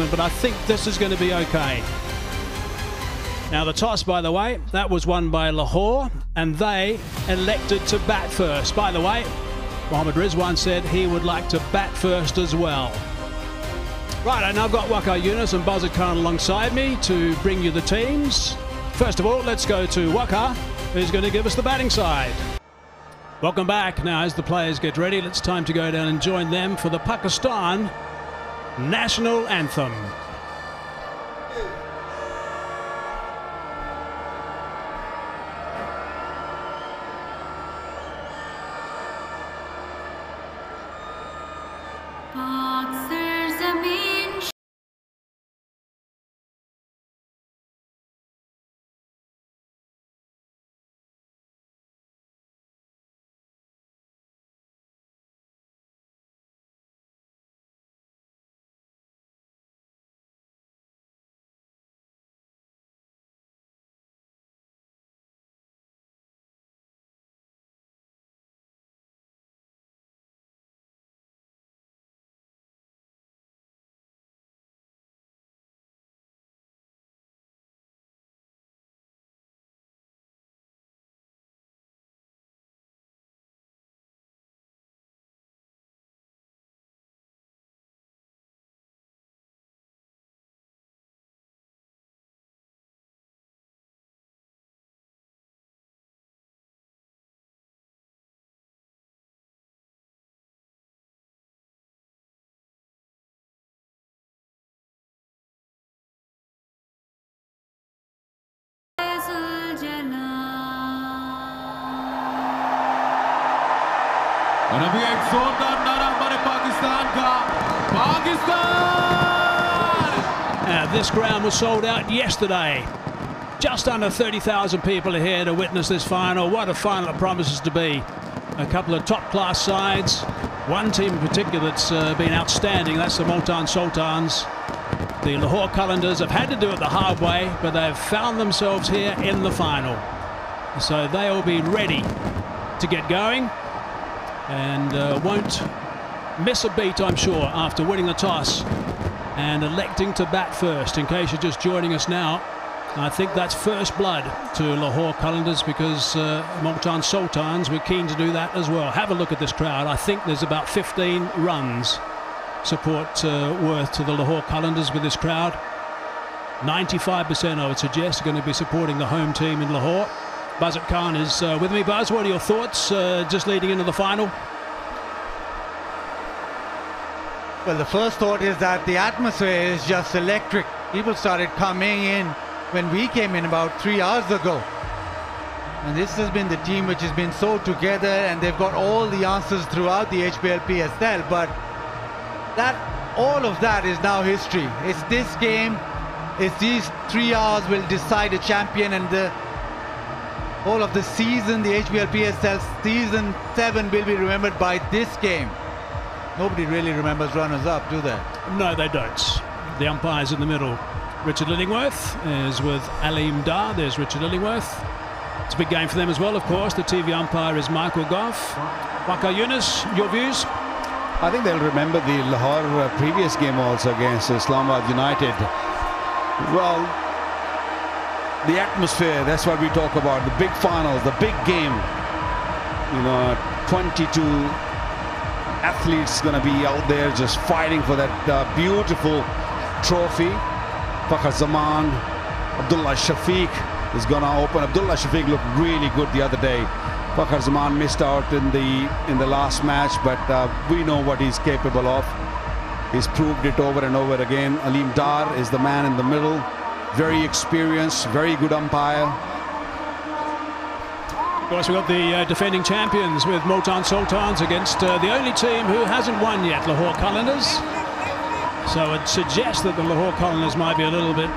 tournament, but I think this is going to be okay. Now the toss, by the way, that was won by Lahore, and they elected to bat first. By the way, Mohammad Rizwan said he would like to bat first as well. Right, and I've got Waqar Younis and Buzzard Khan alongside me to bring you the teams. First of all, let's go to Waqar, who's going to give us the batting side. Welcome back. Now, as the players get ready, it's time to go down and join them for the Pakistan national anthem. और अभी एक जोरदार नारा हमारे पाकिस्तान का, Pakistan! This ground was sold out yesterday. Just under 30,000 people are here to witness this final. What a final it promises to be. A couple of top-class sides. One team in particular that's been outstanding, that's the Multan Sultans. The Lahore Qalandars have had to do it the hard way, but they've found themselves here in the final. So they will be ready to get going and won't miss a beat, I'm sure, after winning the toss and electing to bat first. In case you're just joining us now, I think that's first blood to Lahore Qalandars, because Multan Sultans were keen to do that as well. Have a look at this crowd. I think there's about 15 runs support worth to the Lahore Qalandars with this crowd. 95%, I would suggest, are going to be supporting the home team in Lahore. Buzzard Khan is with me. Buzz, what are your thoughts just leading into the final? Well, the first thought is that the atmosphere is just electric. People started coming in when we came in about 3 hours ago. And this has been the team which has been so together, and they've got all the answers throughout the HBL PSL. But all of that is now history. It's this game, it's these 3 hours will decide a champion, and the whole of the season, the HBL PSL season 7 will be remembered by this game. Nobody really remembers runners-up, do they? No, they don't. The umpire's in the middle. Richard Lillingworth is with Aleem Dar. There's Richard Lillingworth. It's a big game for them as well, of course. The TV umpire is Michael Goff. Waqar Younis, your views? I think they'll remember the Lahore previous game also against Islamabad United. Well, the atmosphere, that's what we talk about. The big finals, the big game. You know, 22 athletes going to be out there just fighting for that beautiful trophy. Fakhr Zaman, Abdullah Shafiq is going to open. Abdullah Shafiq looked really good the other day. Fakhr Zaman missed out in the last match, but we know what he's capable of. He's proved it over and over again. Aleem Dar is the man in the middle. Very experienced, very good umpire. Of course, we've got the defending champions with Multan Sultans against the only team who hasn't won yet, Lahore Qalandars. So it suggests that the Lahore Qalandars might be a little bit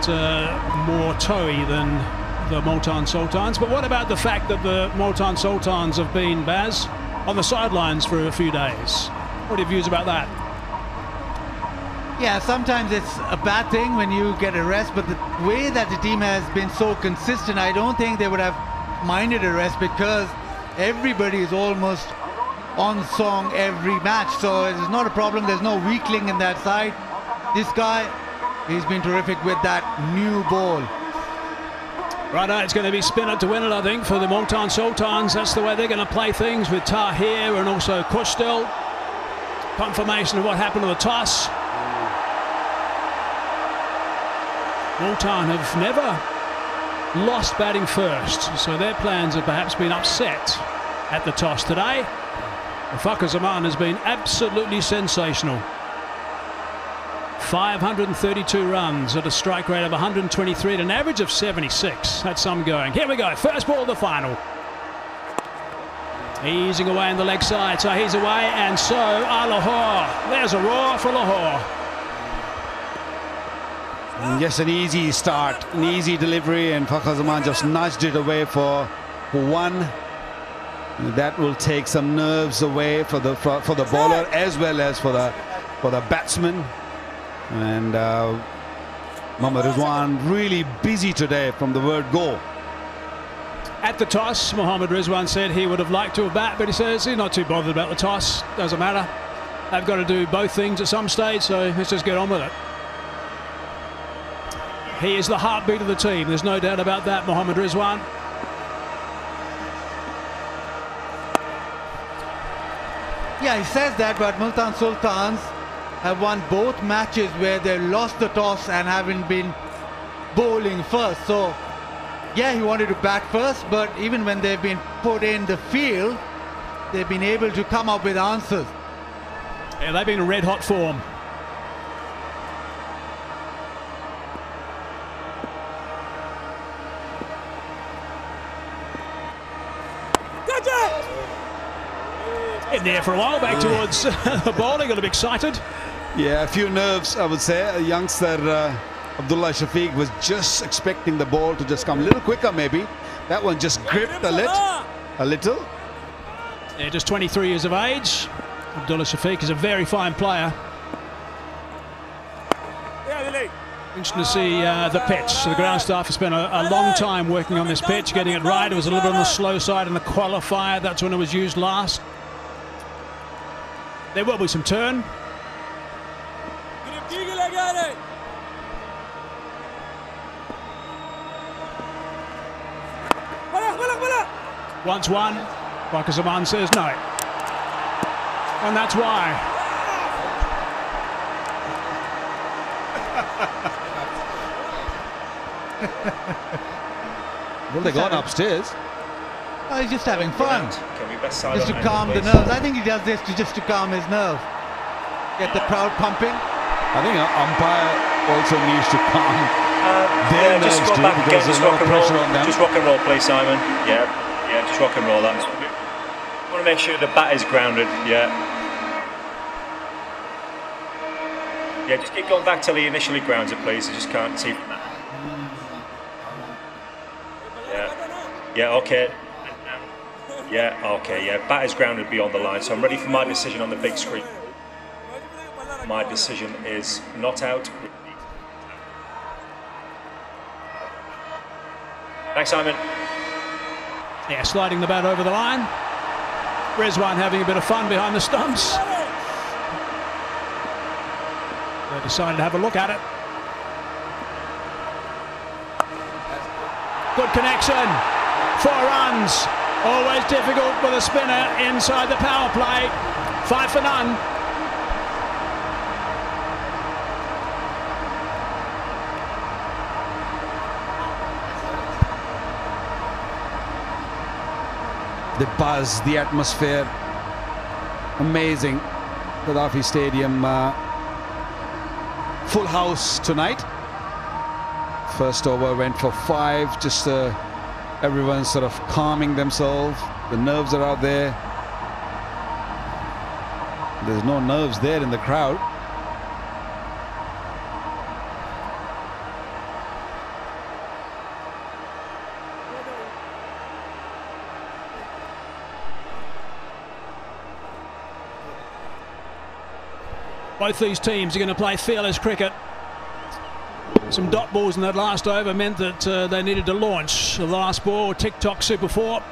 more toey than the Multan Sultans. But what about the fact that the Multan Sultans have been, Baz, on the sidelines for a few days? What are your views about that? Yeah, sometimes it's a bad thing when you get a rest, but the way that the team has been so consistent, I don't think they would have minded a rest, because everybody is almost on song every match, so it's not a problem. There's no weakling in that side. This guy, He's been terrific with that new ball. Righto, it's going to be spinner to win it, I think, for the Multan Sultans. That's the way they're going to play things with Tahir and also Kustil. Confirmation of what happened to the toss. Multan have never lost batting first, so their plans have perhaps been upset at the toss today. Fakhar Zaman has been absolutely sensational. 532 runs at a strike rate of 123 at an average of 76. That's some going. Here we go. First ball of the final. Easing away on the leg side. So he's away, and so are Lahore. There's a roar for Lahore. Yes, an easy start, an easy delivery, and Fakhar Zaman just nudged it away for one. That will take some nerves away for the bowler as well as for the batsman. And Mohammad Rizwan really busy today from the word go. At the toss, Mohammad Rizwan said he would have liked to have bat, but he says he's not too bothered about the toss. Doesn't matter. They've got to do both things at some stage, so let's just get on with it. He is the heartbeat of the team. There's no doubt about that, Mohammad Rizwan. Yeah, he says that, but Multan Sultans have won both matches where they lost the toss and haven't been bowling first. So, yeah, he wanted to bat first, but even when they've been put in the field, they've been able to come up with answers. Yeah, they've been in red hot form. In there for a while, back towards the bowling, got a bit excited. Yeah, a few nerves, I would say. A youngster, Abdullah Shafiq, was just expecting the ball to just come a little quicker, maybe. That one just gripped a little. Yeah, just 23 years of age. Abdullah Shafiq is a very fine player. Interesting to see the pitch. So the ground staff has spent a long time working on this pitch, getting it right. It was a little bit on the slow side in the qualifier. That's when it was used last. There will be some turn. Once one, Fakhar Zaman says no. And that's why. Well, they're gone upstairs. Oh, he's just having fun. Just to calm the nerves. I think he does this just to calm his nerves. Get the crowd pumping. I think an umpire also needs to calm their nerves just go too, back again, because there's just no rock and pressure roll. on them. Just rock and roll, please, Simon. Yeah, just rock and roll that. I want to make sure the bat is grounded. Yeah, just keep going back till he initially grounds it, please. I just can't see from that. Yeah, okay. Yeah, okay, yeah. Bat is grounded beyond the line, so I'm ready for my decision on the big screen. My decision is not out. Thanks, Simon. Yeah, sliding the bat over the line. Rizwan having a bit of fun behind the stumps. They decided to have a look at it. Good connection. 4 runs. Always difficult with a spinner inside the power play. 5 for none. The buzz, the atmosphere, amazing. Gaddafi Stadium, full house tonight. First over went for 5, just everyone's sort of calming themselves. The nerves are out there. There's no nerves there in the crowd. Both these teams are going to play fearless cricket. Some dot balls in that last over meant that they needed to launch the last ball. Tick-tock Super 4.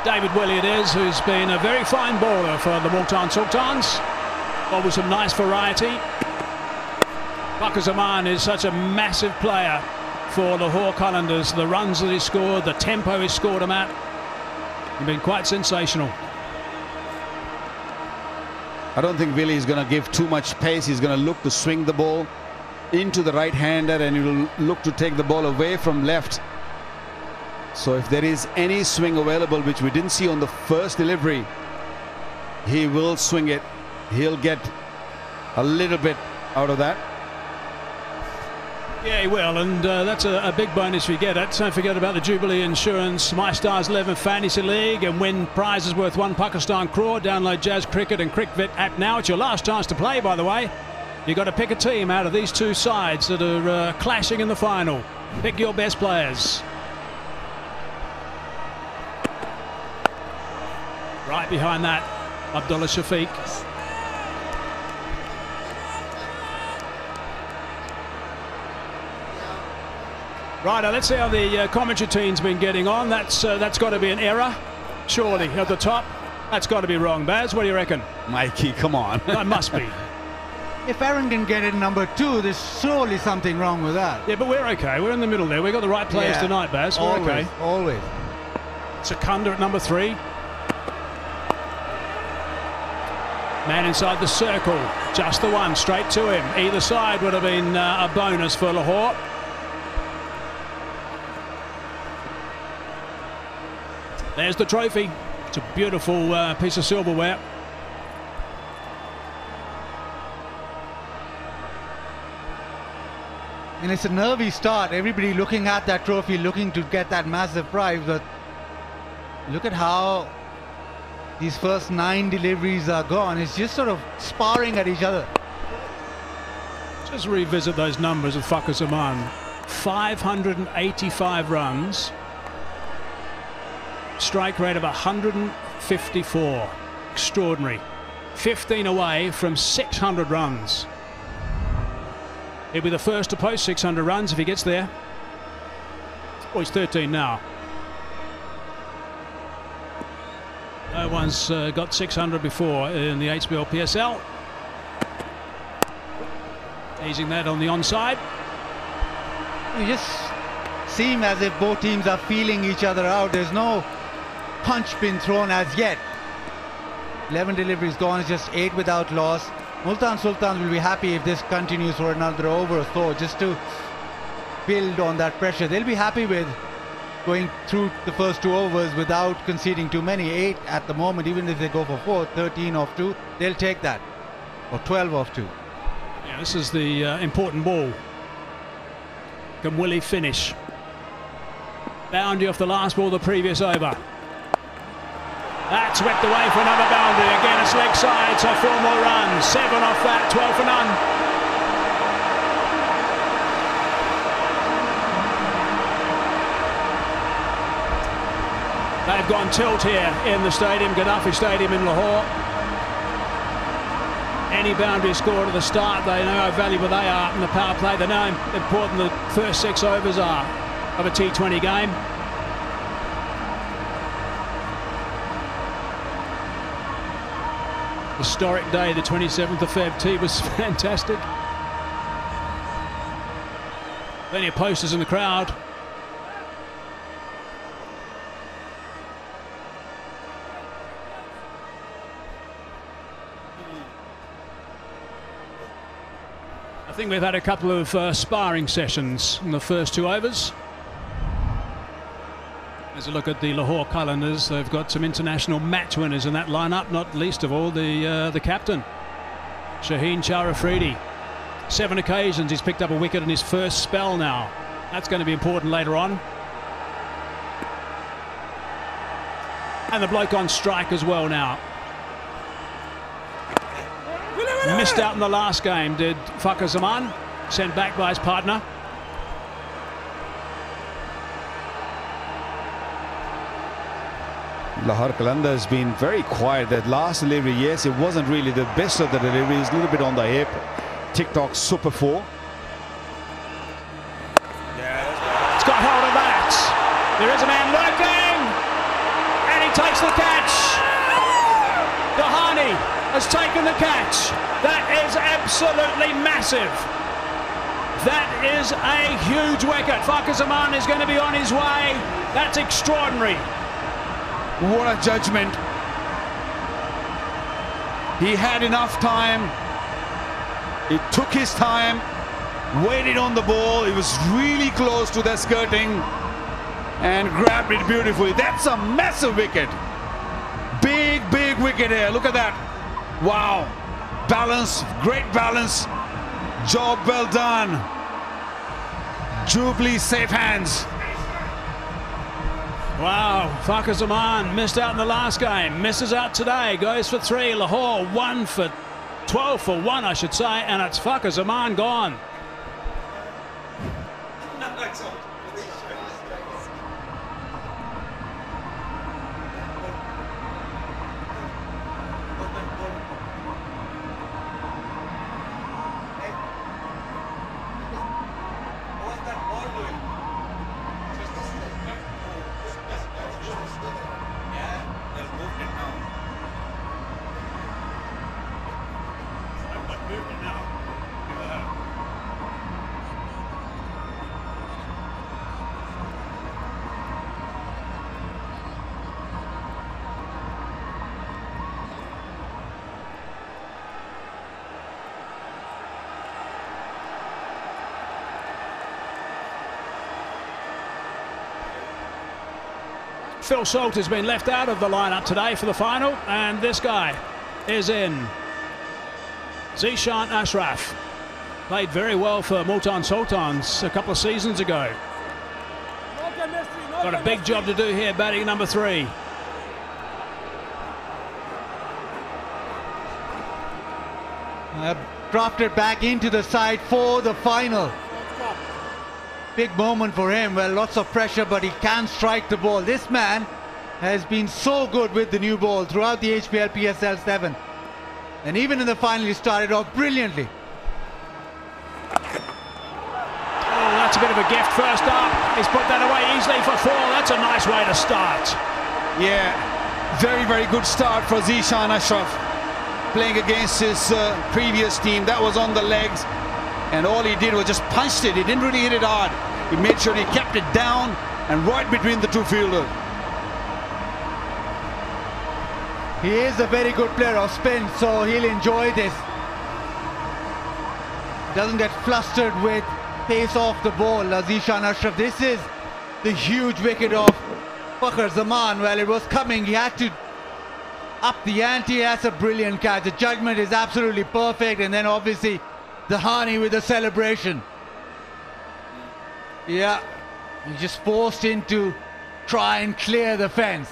David Willey it is, who's been a very fine bowler for the Multan Sultans. Bowled with some nice variety. Fakhar Zaman is such a massive player for Lahore Qalandars. The runs that he scored, the tempo he scored them at, have been quite sensational. I don't think Willey is going to give too much pace. He's going to look to swing the ball into the right-hander, and he will look to take the ball away from left. So if there is any swing available, which we didn't see on the first delivery, he will swing it. He'll get a little bit out of that. Yeah, he will, and that's a big bonus if you get it. Don't forget about the Jubilee Insurance My Stars 11 Fantasy League and win prizes worth £1 Pakistan crore. Download Jazz Cricket and CricVet app now. It's your last chance to play, by the way. You've got to pick a team out of these two sides that are clashing in the final. Pick your best players. Right behind that, Abdullah Shafiq. Right, now let's see how the commentary team's been getting on. That's got to be an error, surely, at the top. That's got to be wrong. Baz, what do you reckon? Mikey, come on. That must be. If Aaron can get it number 2, there's surely something wrong with that. Yeah, but we're okay. We're in the middle there. We've got the right players tonight, Baz. We're always, okay. Always. Secunda at number 3. Man inside the circle. Just the one, straight to him. Either side would have been a bonus for Lahore. There's the trophy. It's a beautiful piece of silverware. And it's a nervy start. Everybody looking at that trophy, looking to get that massive prize. But look at how these first 9 deliveries are gone. It's just sort of sparring at each other. Just revisit those numbers of Fakhar Zaman. 585 runs. Strike rate of 154. Extraordinary. 15 away from 600 runs. He'll be the first to post 600 runs if he gets there. Oh, he's 13 now. No one's got 600 before in the HBL PSL. Easing that on the onside. You just seem as if both teams are feeling each other out. There's no punch been thrown as yet. 11 deliveries gone, it's just 8 without loss. Multan Sultans will be happy if this continues for another over or so, just to build on that pressure. They'll be happy with going through the first 2 overs without conceding too many. 8 at the moment. Even if they go for 4, 13 off 2, they'll take that. Or 12 off 2. Yeah, this is the important ball. Can Willey finish? Boundary off the last ball the previous over. That's whipped away for another boundary. Again, it's leg side, so 4 more runs. 7 off that, 12 for none. They've gone tilt here in the stadium, Gaddafi Stadium in Lahore. Any boundary scored at the start, they know how valuable they are in the power play. They know how important the first 6 overs are of a T20 game. Historic day, the 27th of Feb. Tea was fantastic. Plenty of posters in the crowd. I think we've had a couple of sparring sessions in the first 2 overs. As a look at the Lahore Qalandars, they've got some international match winners in that lineup, not least of all the captain, Shaheen Charafridi. 7 occasions he's picked up a wicket in his first spell now. That's going to be important later on. And the bloke on strike as well now. Missed out in the last game, did Fakhar Zaman, sent back by his partner. Lahore Qalandars has been very quiet. That last delivery, yes, it wasn't really the best of the deliveries. A little bit on the hip. TikTok Super 4. Yeah, it's got hold of that. There is a man lurking, and he takes the catch. Dahani has taken the catch. That is absolutely massive. That is a huge wicket. Fakhar Zaman is going to be on his way. That's extraordinary. What a judgment. He had enough time. He took his time, waited on the ball. He was really close to the skirting and grabbed it beautifully. That's a massive wicket. Big wicket here. Look at that. Wow. Balance, great balance. Job well done. Jubilee safe hands. Wow, Fakhar Zaman missed out in the last game, misses out today, goes for 3. Lahore 12 for 1, I should say, and it's Fakhar Zaman gone. Phil Salt has been left out of the lineup today for the final, and this guy is in. Zishan Ashraf played very well for Multan Sultans a couple of seasons ago. Got a big job to do here, batting number 3. Drafted back into the side for the final. Big moment for him. Well, lots of pressure, but he can strike the ball. This man has been so good with the new ball throughout the HBL PSL 7. And even in the final, he started off brilliantly. Oh, that's a bit of a gift first up. He's put that away easily for 4. That's a nice way to start. Yeah, very good start for Zishan Ashraf. Playing against his previous team. That was on the legs. And all he did was just punched it. He didn't really hit it hard. He made sure he kept it down and right between the two fielders. He is a very good player of spin, so he'll enjoy this. Doesn't get flustered with pace off the ball. Zishan Ashraf, this is the huge wicket of Fakhar Zaman. Well, it was coming. He had to up the ante. That's a brilliant catch. The judgment is absolutely perfect. And then obviously Dahani with the celebration. Yeah, he just forced in to try and clear the fence.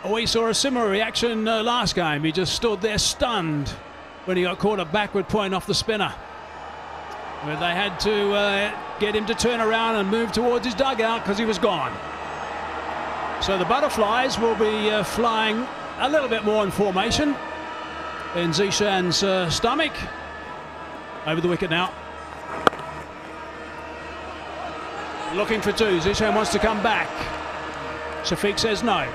We saw a similar reaction last game. He just stood there stunned when he got caught a backward point off the spinner, where they had to get him to turn around and move towards his dugout because he was gone. So the butterflies will be flying a little bit more in formation in Zishan's stomach. Over the wicket now. Looking for 2. Zishan wants to come back. Shafiq says no.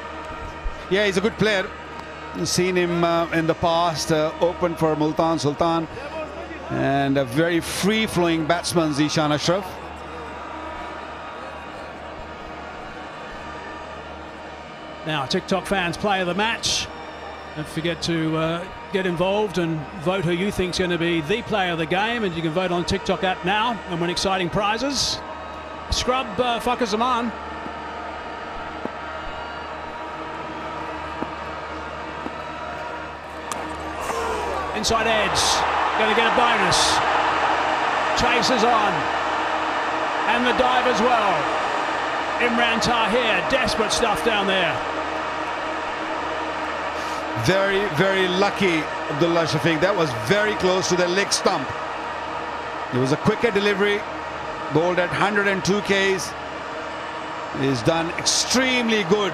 Yeah, he's a good player. Seen him in the past, open for Multan Sultan. And a very free-flowing batsman, Zishan Ashraf. Now, TikTok fans, player of the match. Don't forget to get involved and vote who you think is going to be the player of the game, and you can vote on the TikTok app now and win exciting prizes. Scrub Fakhar Zaman. Inside edge, going to get a bonus. Chases on, and the dive as well. Imran Tahir, desperate stuff down there. Very lucky, Abdullah Shafiq. That was very close to the leg stump. It was a quicker delivery. Bowled at 102 Ks. He's done extremely good.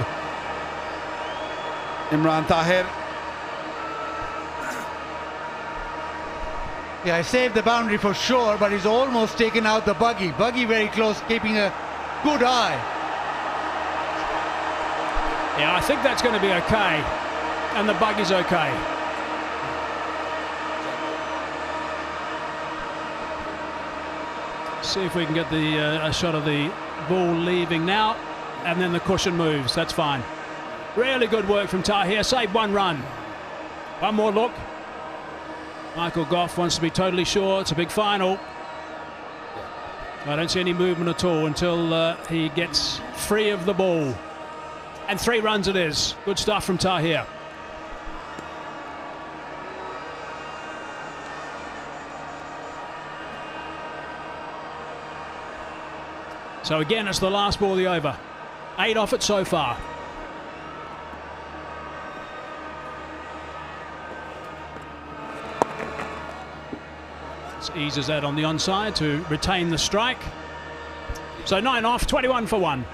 Imran Tahir. Yeah, he saved the boundary for sure, but he's almost taken out the buggy. Buggy very close, keeping a good eye. Yeah, I think that's going to be okay. And the buggy's okay. See if we can get the a shot of the ball leaving now. And then the cushion moves. That's fine. Really good work from Tahir. Saved one run. One more look. Michael Goff wants to be totally sure. It's a big final. I don't see any movement at all until he gets free of the ball. And 3 runs it is. Good stuff from Tahir. So again, it's the last ball of the over. 8 off it so far. Eases that on the onside to retain the strike. So 9 off, 21 for 1.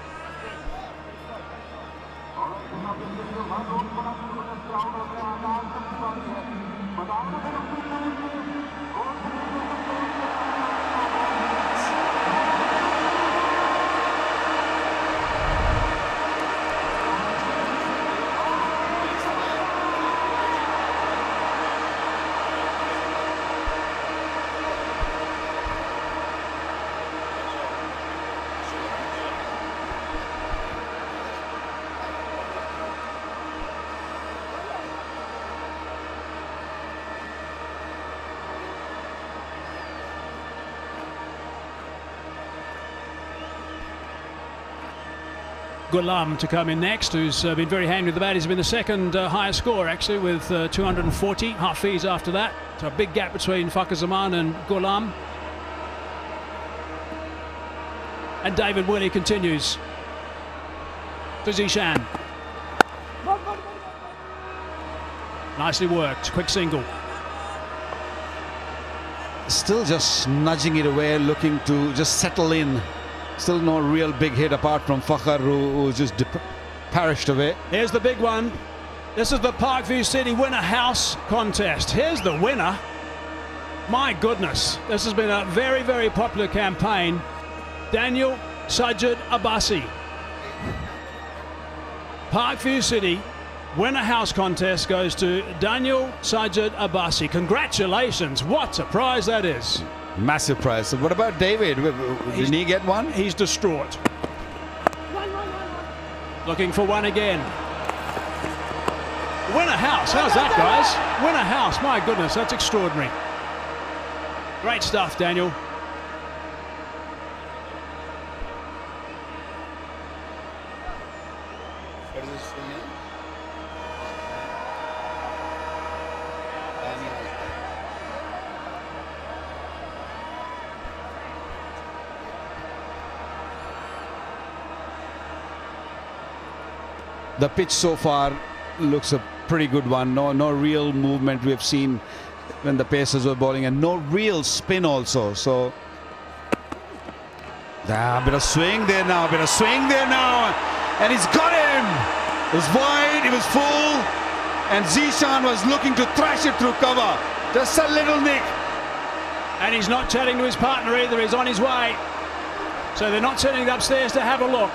Ghulam to come in next, who's been very handy with the bat. He's been the second highest scorer, actually, with 240 Hafiz after that. So a big gap between Fakhar Zaman and Ghulam. And David Willey continues to Zishan. Nicely worked, quick single. Still just nudging it away, looking to just settle in. Still no real big hit apart from Fakhar, who just perished away. Here's the big one. This is the Parkview City Winner House contest. Here's the winner. My goodness, this has been a very, very popular campaign. Daniel Sajid Abbasi. Parkview City Winner House contest goes to Daniel Sajid Abbasi. Congratulations, what a prize that is. Massive prize. So what about David? Didn't he get one? He's distraught. Looking for one again. Winner House. How's that, guys? Winner House. My goodness, that's extraordinary. Great stuff, Daniel. What is this for me? The pitch so far looks a pretty good one. No real movement we have seen when the Pacers were bowling, and no real spin also. So a bit of swing there now, and he's got him. It was wide, it was full, and Zishan was looking to thrash it through cover. Just a little nick. And he's not chatting to his partner either. He's on his way. So they're not sitting upstairs to have a look.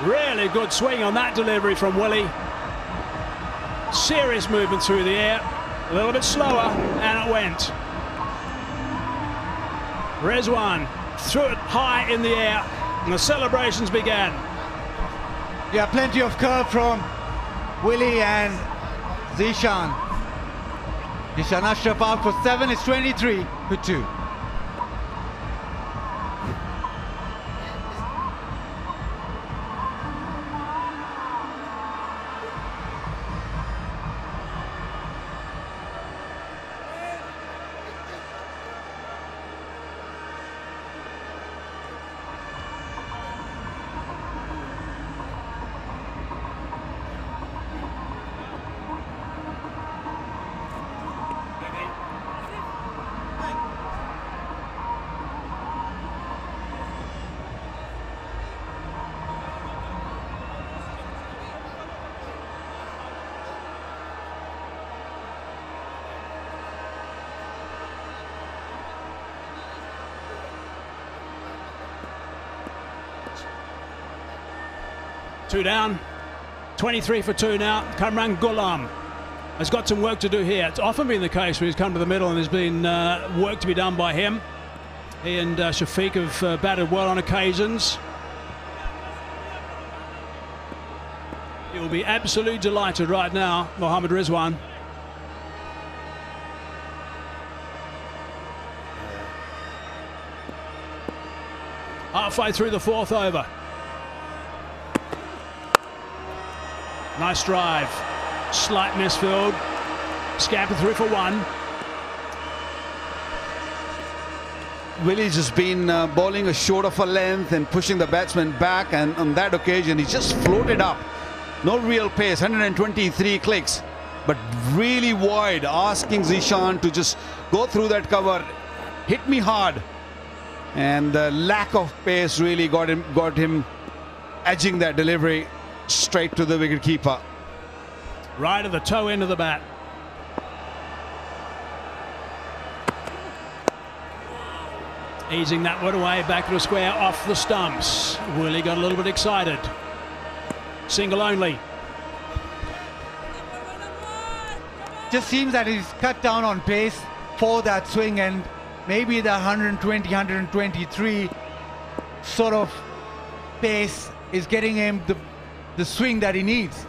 Really good swing on that delivery from Willie. Serious movement through the air. A little bit slower, and it went. Rezwan threw it high in the air, and the celebrations began. Yeah, plenty of curve from Willie and Zishan. Zishan Ashraf out for 7. It's 23 for 2. Two down. 23 for 2 now. Kamran Ghulam has got some work to do here. It's often been the case where he's come to the middle and there's been work to be done by him. He and Shafiq have batted well on occasions. He will be absolutely delighted right now, Mohammad Rizwan. Halfway through the 4th over. Nice drive. Slight misfield. Scampered through for 1. Willie's just been bowling a short of a length and pushing the batsman back, and on that occasion he just floated up. No real pace, 123 clicks, but really wide, asking Zishan to just go through that cover, hit me hard. And the lack of pace really got him edging that delivery straight to the wicketkeeper. Right at the toe end of the bat. Easing that one away, back to a square off the stumps. Willie got a little bit excited. Single only. Just seems that he's cut down on pace for that swing, and maybe the 120, 123 sort of pace is getting him the swing that he needs.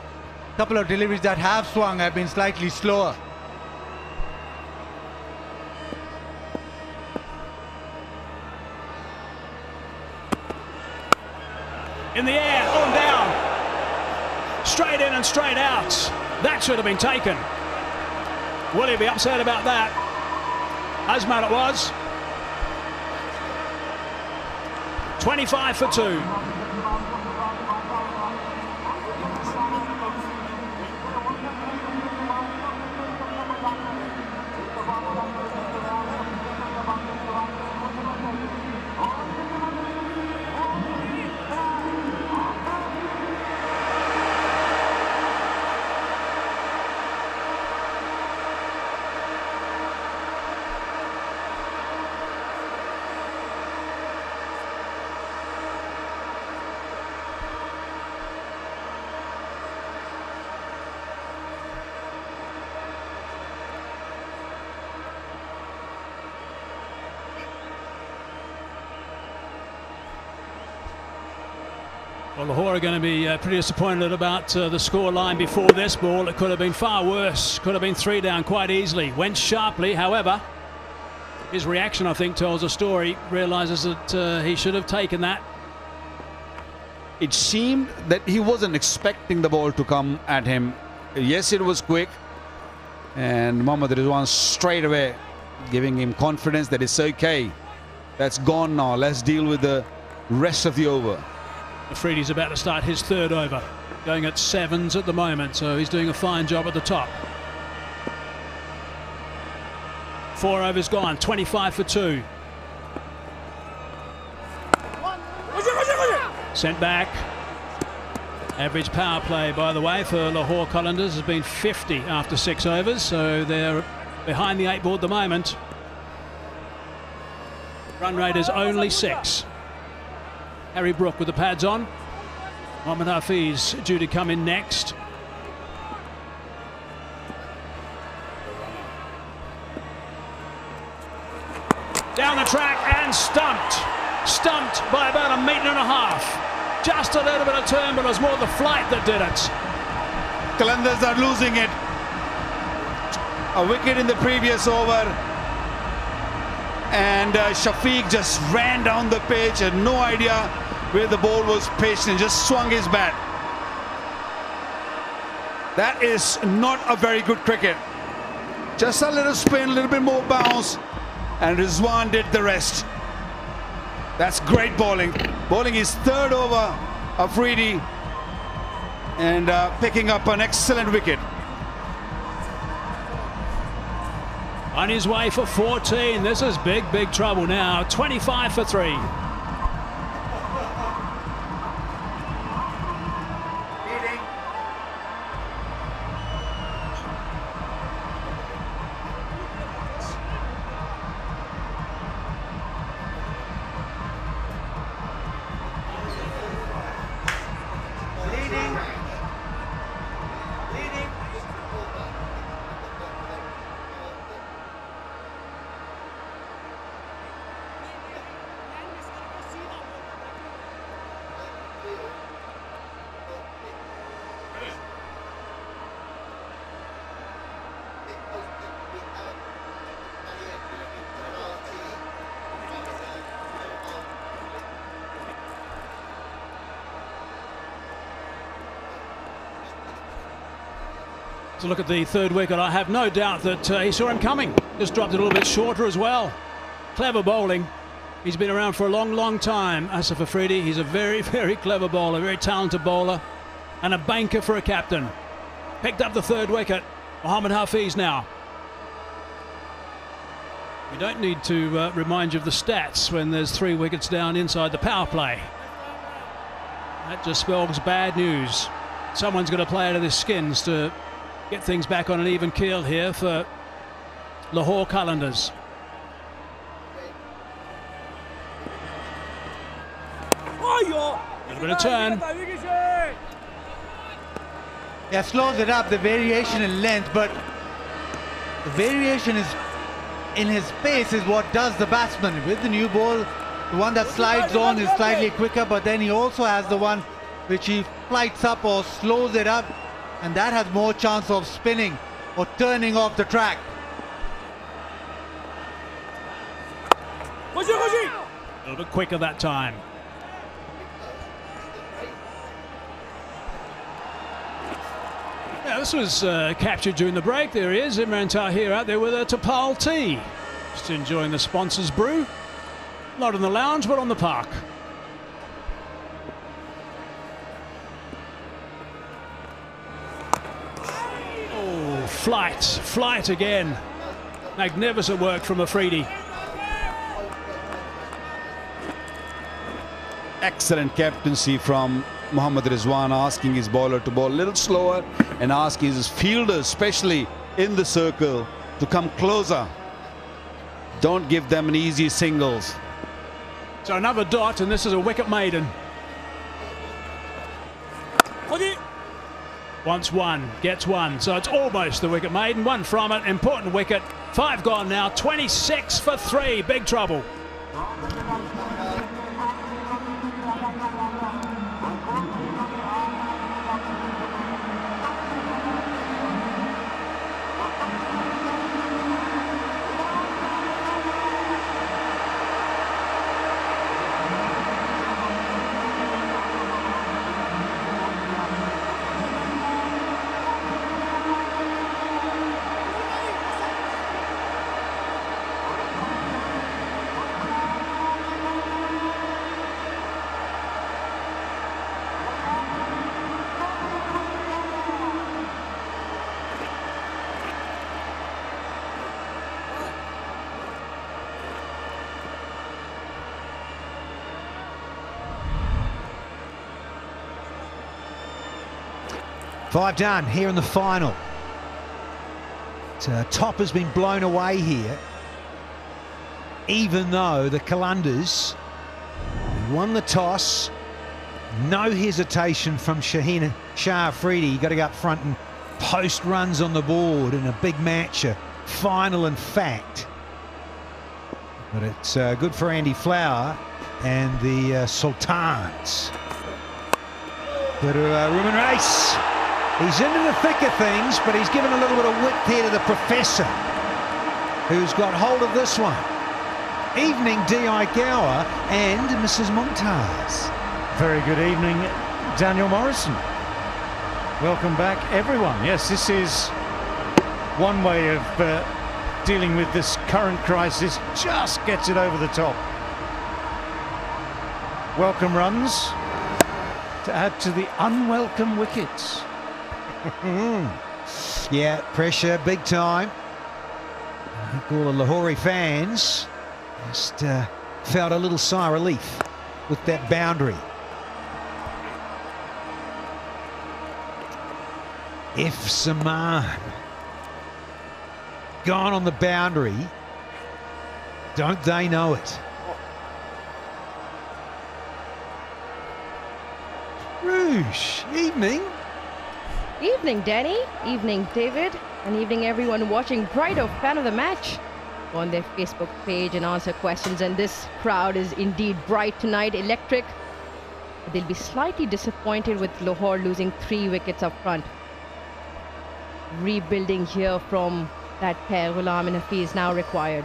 A couple of deliveries that have swung have been slightly slower. In the air, on down. Straight in and straight out. That should have been taken. Will he be upset about that? Azman it was. 25 for 2. Well, Lahore are going to be pretty disappointed about the score line before this ball. It could have been far worse. Could have been 3 down quite easily. Went sharply, however. His reaction, I think, tells a story. Realises that he should have taken that. It seemed that he wasn't expecting the ball to come at him. Yes, it was quick. And Mohammad Rizwan straight away giving him confidence that it's okay. That's gone now. Let's deal with the rest of the over. Afridi's about to start his 3rd over, going at 7s at the moment, so he's doing a fine job at the top. 4 overs gone, 25 for 2. Sent back. Average power play, by the way, for Lahore Qalandars has been 50 after 6 overs, so they're behind the 8 ball at the moment. Run rate is only 6. Harry Brook with the pads on. Mohammad Hafiz due to come in next. Down the track and stumped. Stumped by about 1.5 meters. Just a little bit of turn, but it was more the flight that did it. Qalandars are losing it. A wicket in the previous over. And Shafiq just ran down the pitch, had no idea where the ball was pitched and just swung his bat. That is not a very good cricket. Just a little spin, a little bit more bounce, and Rizwan did the rest. That's great bowling. Bowling his 3rd over, Afridi, and picking up an excellent wicket. On his way for 14. This is big trouble now. 25 for 3. To look at the third wicket, I have no doubt that he saw him coming. Just dropped it a little bit shorter as well. Clever bowling. He's been around for a long, long time. Asif Afridi, he's a very, very clever bowler, very talented bowler, and a banker for a captain. Picked up the third wicket. Mohammad Hafiz now. You don't need to remind you of the stats when there's 3 wickets down inside the power play. That just spells bad news. Someone's going to play out of their skins to get things back on an even keel here for Lahore Qalandars. A little bit of turn. Yeah, slows it up, the variation in length, but the variation is in his pace is what does the batsman. With the new ball, the one that slides on is slightly quicker, but then he also has the one which he flights up or slows it up, and that has more chance of spinning or turning off the track. A little bit quicker that time. Yeah, this was captured during the break. There he is, Imran Tahir out there with a Tapal tea. Just enjoying the sponsor's brew. Not in the lounge, but on the park. Oh, flight again. Magnificent work from Afridi. Excellent captaincy from Mohammad Rizwan, asking his bowler to bowl a little slower and asking his fielders, especially in the circle, to come closer. Don't give them an easy singles. So another dot, and this is a wicket maiden. Wants one, gets one, so it's almost the wicket maiden. One from it, important wicket. 5 gone now, 26 for 3, big trouble. Five done here in the final. Top has been blown away here, even though the Qalandars won the toss. No hesitation from Shah Afridi. You got to go up front and post runs on the board in a big match, a final in fact. But it's good for Andy Flower and the Sultans. Bit of a room and race. He's into the thick of things, but he's given a little bit of width here to the Professor, who's got hold of this one. Evening, D.I. Gower and Mrs. Mumtaz. Very good evening, Daniel Morrison. Welcome back, everyone. Yes, this is one way of dealing with this current crisis. Just gets it over the top. Welcome runs to add to the unwelcome wickets. Yeah, pressure big time. I think all the Lahore fans just felt a little sigh of relief with that boundary. If Saman gone on the boundary, don't they know it? Rouge, evening. Evening, Danny. Evening, David. And evening, everyone watching Brighto Fan of the Match. Go on their Facebook page and answer questions. And this crowd is indeed bright tonight, electric. But they'll be slightly disappointed with Lahore losing 3 wickets up front. Rebuilding here from that pair, Ghulam and Hafiz, now required.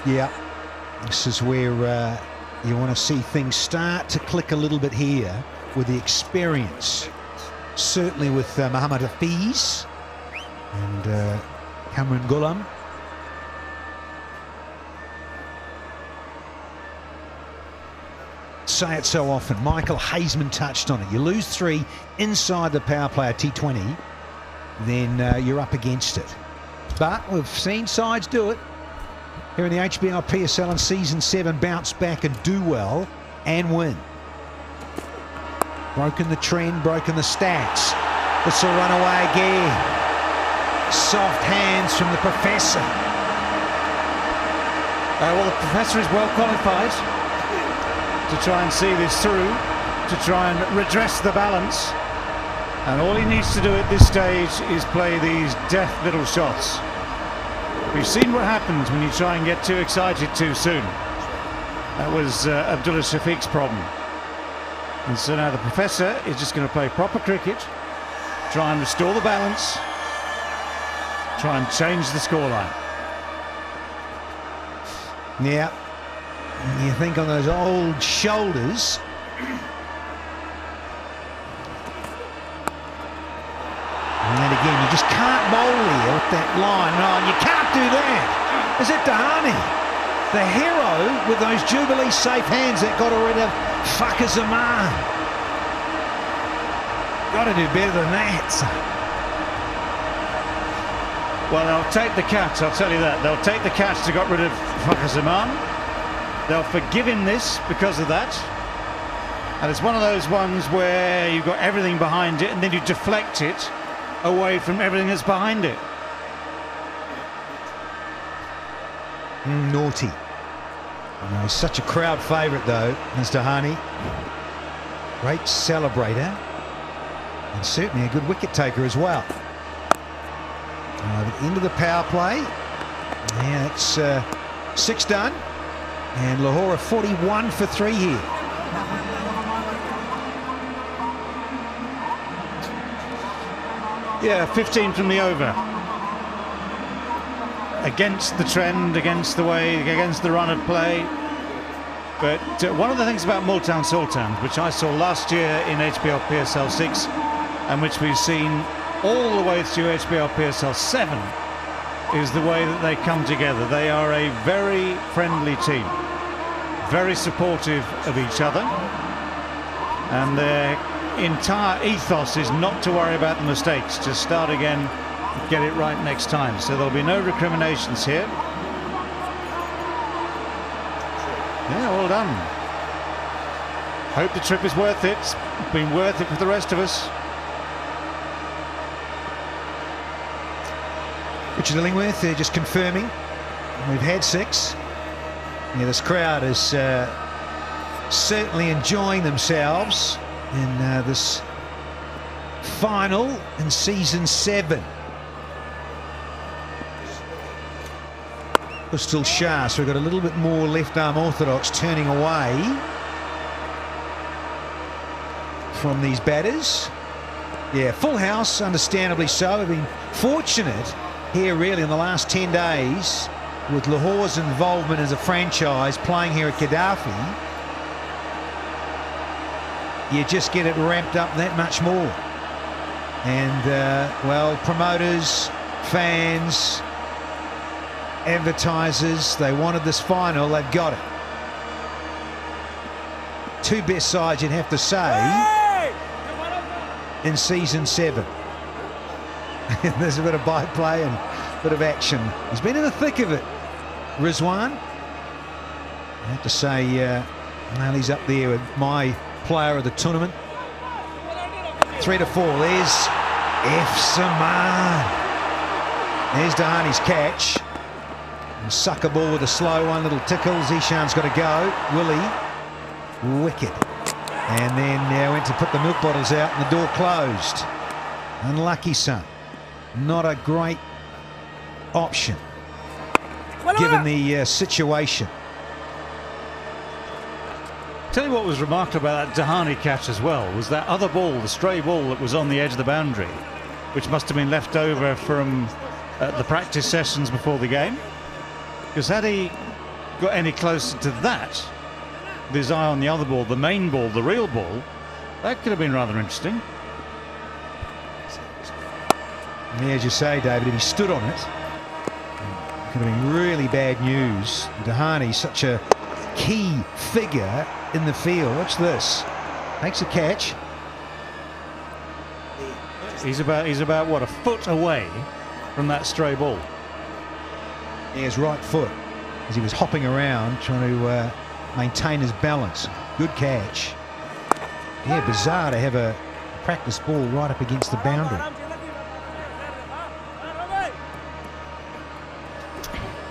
Yeah, this is where you want to see things start to click a little bit here with the experience. Certainly with Mohammad Hafiz and Cameron Ghulam. Say it so often. Michael Hazeman touched on it. You lose 3 inside the power play at T20, then you're up against it. But we've seen sides do it. Here in the HBL PSL in Season 7, bounce back and do well and win. Broken the trend, broken the stats. This will run away again. Soft hands from the Professor. Well, the Professor is well qualified to try and see this through, to try and redress the balance. And all he needs to do at this stage is play these deft little shots. We've seen what happens when you try and get too excited too soon. That was Abdullah Shafiq's problem. And so now the Professor is just going to play proper cricket, try and restore the balance, try and change the scoreline. Yeah. You think on those old shoulders. And then again, you just can't bowl here with that line. No, you can't do that. Is it Dahani, the hero with those Jubilee safe hands that got rid of Fakhar Zaman? Got to do better than that. Well, they'll take the catch, I'll tell you that. They'll take the catch to got rid of Fakhar Zaman. They'll forgive him this because of that. And it's one of those ones where you've got everything behind it and then you deflect it away from everything that's behind it. Naughty. No, he's such a crowd favourite though, Mr. Dahani. Great celebrator. And certainly a good wicket taker as well. The end of the power play. Yeah, it's 6 done. And Lahore 41 for 3 here. Yeah, 15 from the over. Against the trend, against the way, against the run of play. But one of the things about Multan Sultans, which I saw last year in HBL PSL 6, and which we've seen all the way through HBL PSL 7, is the way that they come together. They are a very friendly team, very supportive of each other, and their entire ethos is not to worry about the mistakes, just start again, get it right next time. So there'll be no recriminations here. Yeah, well done. Hope the trip is worth it. It's been worth it for the rest of us. Richard Illingworth, they're just confirming we've had 6. Yeah, this crowd is certainly enjoying themselves in this final in Season 7. Still Shah, so we've got a little bit more left arm orthodox turning away from these batters. Yeah, full house, understandably so. We've been fortunate here really in the last 10 days with Lahore's involvement as a franchise playing here at Gaddafi. You just get it ramped up that much more. And, well, promoters, fans, advertisers, they wanted this final, they've got it. 2 best sides, you'd have to say, in Season 7. There's a bit of byplay and a bit of action. He's been in the thick of it, Rizwan. I have to say, well, he's up there with my player of the tournament. 3 to 4. There's F. Saman. There's Dahani's catch. And sucker ball with a slow one, little tickle. Zishan's got to go. Willie, wicket. And then went to put the milk bottles out and the door closed. Unlucky son. Not a great option given the situation. Tell you what was remarkable about that Dahani catch as well was that other ball, the stray ball that was on the edge of the boundary, which must have been left over from the practice sessions before the game. Because had he got any closer to that, with his eye on the other ball, the main ball, the real ball. That could have been rather interesting. Yeah, as you say, David, if he stood on it, it could have been really bad news. Dahani, such a key figure in the field. Watch this. Makes a catch. He's about what, a foot away from that stray ball. Yeah, his right foot, as he was hopping around trying to maintain his balance. Good catch. Yeah, bizarre to have a practice ball right up against the boundary.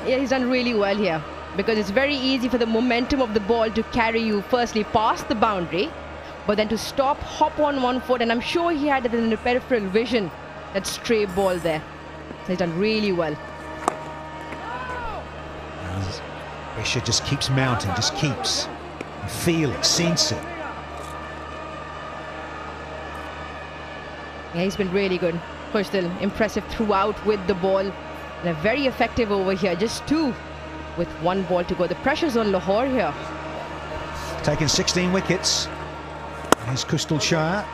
Yeah, he's done really well here, because it's very easy for the momentum of the ball to carry you firstly past the boundary, but then to stop, hop on one foot, and I'm sure he had it in the peripheral vision, that stray ball there. So he's done really well. Pressure just keeps mounting, just keeps. You feel it, sense it. Yeah, he's been really good. Coach, still impressive throughout with the ball. And very effective over here. Just 2 with 1 ball to go. The pressure's on Lahore here. Taking 16 wickets. There's Crystal Shah.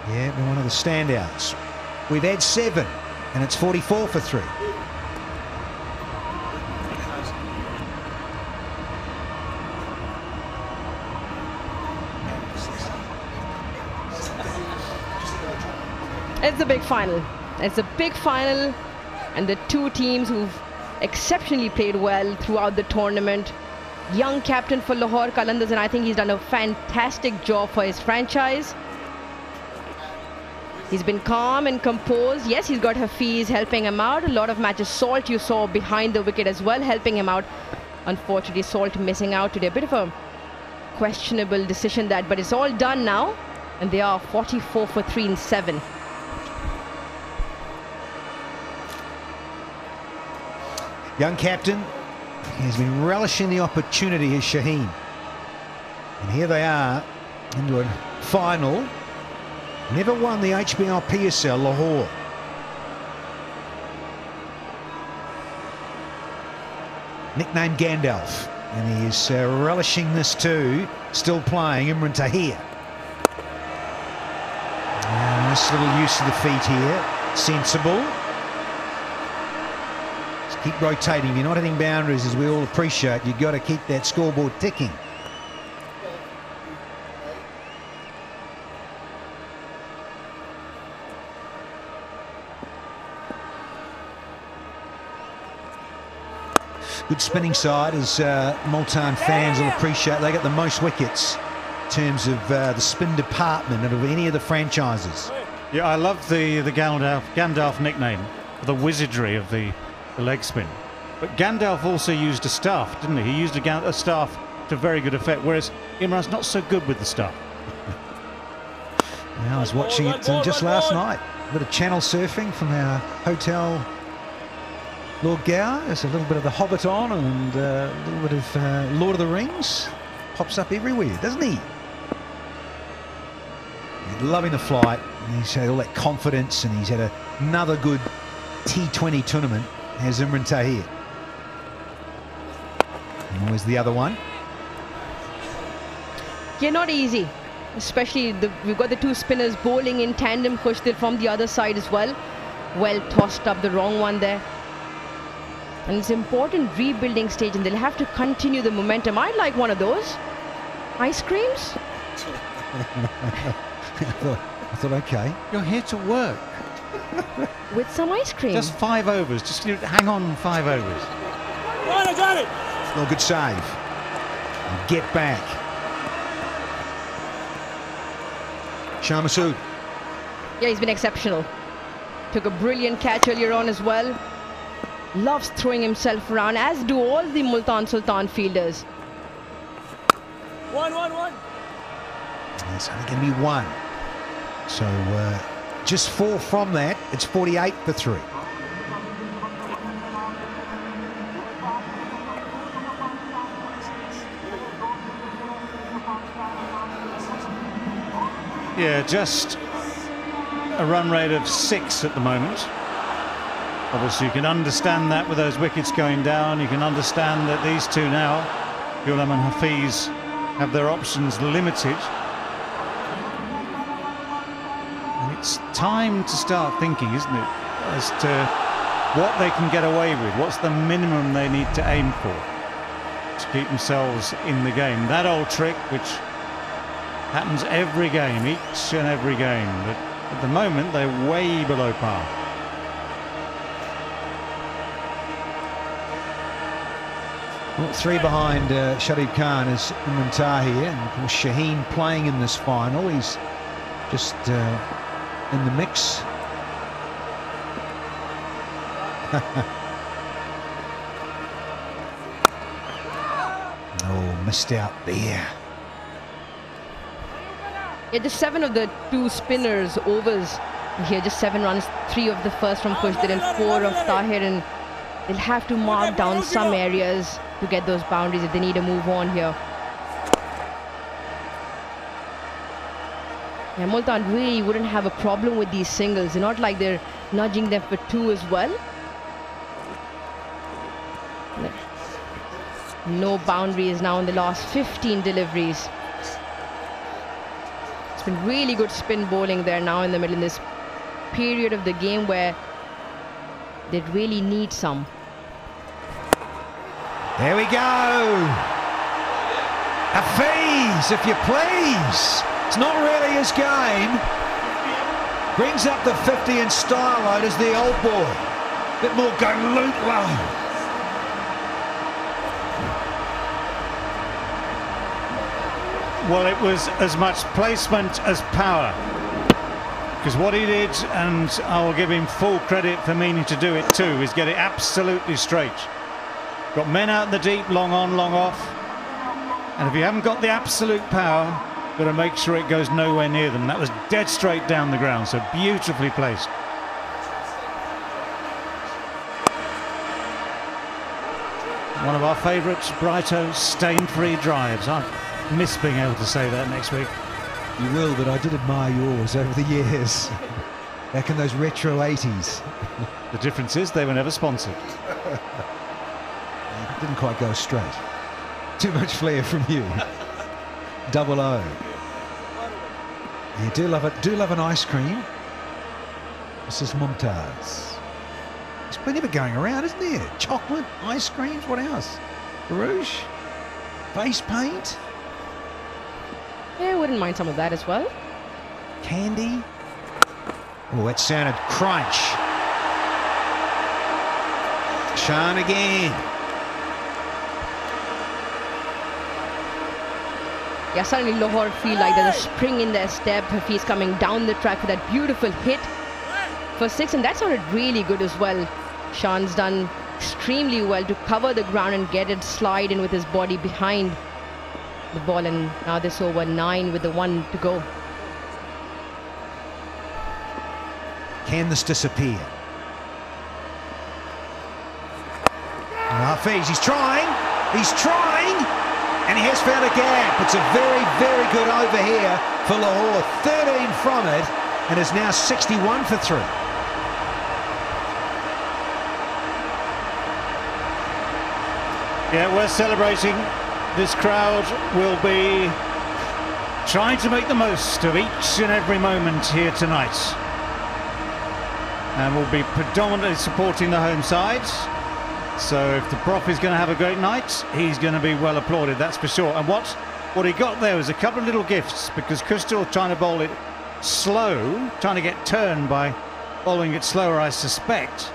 Yeah, been one of the standouts. We've had 7, and it's 44 for 3. It's a big final. It's a big final. And the 2 teams who've exceptionally played well throughout the tournament. Young captain for Lahore Qalandars, and I think he's done a fantastic job for his franchise. He's been calm and composed. Yes, he's got Hafiz helping him out. A lot of matches. Salt, you saw behind the wicket as well, helping him out. Unfortunately, Salt missing out today. A bit of a questionable decision that, but it's all done now. And they are 44 for 3 in 7. Young captain, he's been relishing the opportunity as Shaheen. And here they are into a final. Never won the HBL PSL, Lahore. Nicknamed Gandalf. And he is relishing this too. Still playing, Imran Tahir. And nice little use of the feet here. Sensible. Keep rotating. If you're not hitting boundaries, as we all appreciate, you've got to keep that scoreboard ticking. Good spinning side, as Multan fans will appreciate. They get the most wickets in terms of the spin department of any of the franchises. Yeah, I love the Gandalf nickname, the wizardry of the leg spin. But Gandalf also used a staff, didn't he? He used a staff to very good effect, whereas Imran's not so good with the staff. I was watching it just last night. A bit of channel surfing from our hotel, Lord Gower. There's a little bit of The Hobbit on, and a little bit of Lord of the Rings. Pops up everywhere, doesn't he? He's loving the flight. He's had all that confidence, and he's had another good T20 tournament. Here's Imran Tahir. And where's the other one? Yeah, not easy. Especially we've got the 2 spinners bowling in tandem, Khushtil from the other side as well. Well tossed up, the wrong one there. And it's an important rebuilding stage, and they'll have to continue the momentum. I'd like one of those. Ice creams? I thought, okay. You're here to work. With some ice cream. Just 5 overs. Just hang on 5 overs. I got it. Still a good save. And get back. Shah Masood. Yeah, he's been exceptional. Took a brilliant catch earlier on as well. Loves throwing himself around, as do all the Multan Sultan fielders. 1-1-1. It's only going to be 1. So just 4 from that. It's 48 for 3. Yeah, just a run rate of 6 at the moment. Obviously, you can understand that with those wickets going down. You can understand that these 2 now Ghulam and Hafiz have their options limited. And it's time to start thinking, isn't it, as to what they can get away with. What's the minimum they need to aim for to keep themselves in the game? That old trick, which happens every game, each and every game. But at the moment, they're way below par. Well, 3 behind Shadib Khan is Muntar here, and of course Shaheen playing in this final. He's just in the mix. Oh, missed out there. Yeah, just 7 of the 2 spinners overs here, just 7 runs, 3 of the first from Khushdin and 4 of Tahir, and they'll have to mark down some areas to get those boundaries if they need to move on here. Yeah, Multan really wouldn't have a problem with these singles. They're not like they're nudging them for 2 as well. No boundaries now in the last 15 deliveries. It's been really good spin bowling there now in the middle in this period of the game where they really need some. There we go. Hafiz, if you please. It's not really his game. Brings up the 50 in style mode as the old boy. Bit more galoot low. Well, it was as much placement as power. Because what he did, and I will give him full credit for meaning to do it too, is get it absolutely straight. Got men out in the deep, long on, long off. And if you haven't got the absolute power, got to make sure it goes nowhere near them. That was dead straight down the ground, so beautifully placed. One of our favourites, Brighto, stain-free drives. I miss being able to say that next week. You will, but I did admire yours over the years. Back in those retro 80s. The difference is they were never sponsored. Didn't quite go straight. Too much flair from you. Double O. You do love it. Do love an ice cream. This is Mumtaz. There's plenty of it going around, isn't there? Chocolate, ice creams, what else? Rouge, face paint. Yeah, I wouldn't mind some of that as well. Candy. Oh, that sounded crunch. Shan again. Yeah, suddenly Lahore feel like there's a spring in their step. Hafiz coming down the track for that beautiful hit for 6, and that sounded really good as well. Shan's done extremely well to cover the ground and get it slide in with his body behind the ball, and now this over 9 with the 1 to go. Can this disappear? Hafiz, he's trying, and he has found a gap. It's a very, very good over here for Lahore. 13 from it, and is now 61 for 3. Yeah, we're celebrating. This crowd will be trying to make the most of each and every moment here tonight. And will be predominantly supporting the home side. So if the Prof is going to have a great night, he's going to be well applauded, that's for sure. And what he got there was a couple of little gifts, because Crystal trying to bowl it slow, trying to get turned by bowling it slower, I suspect,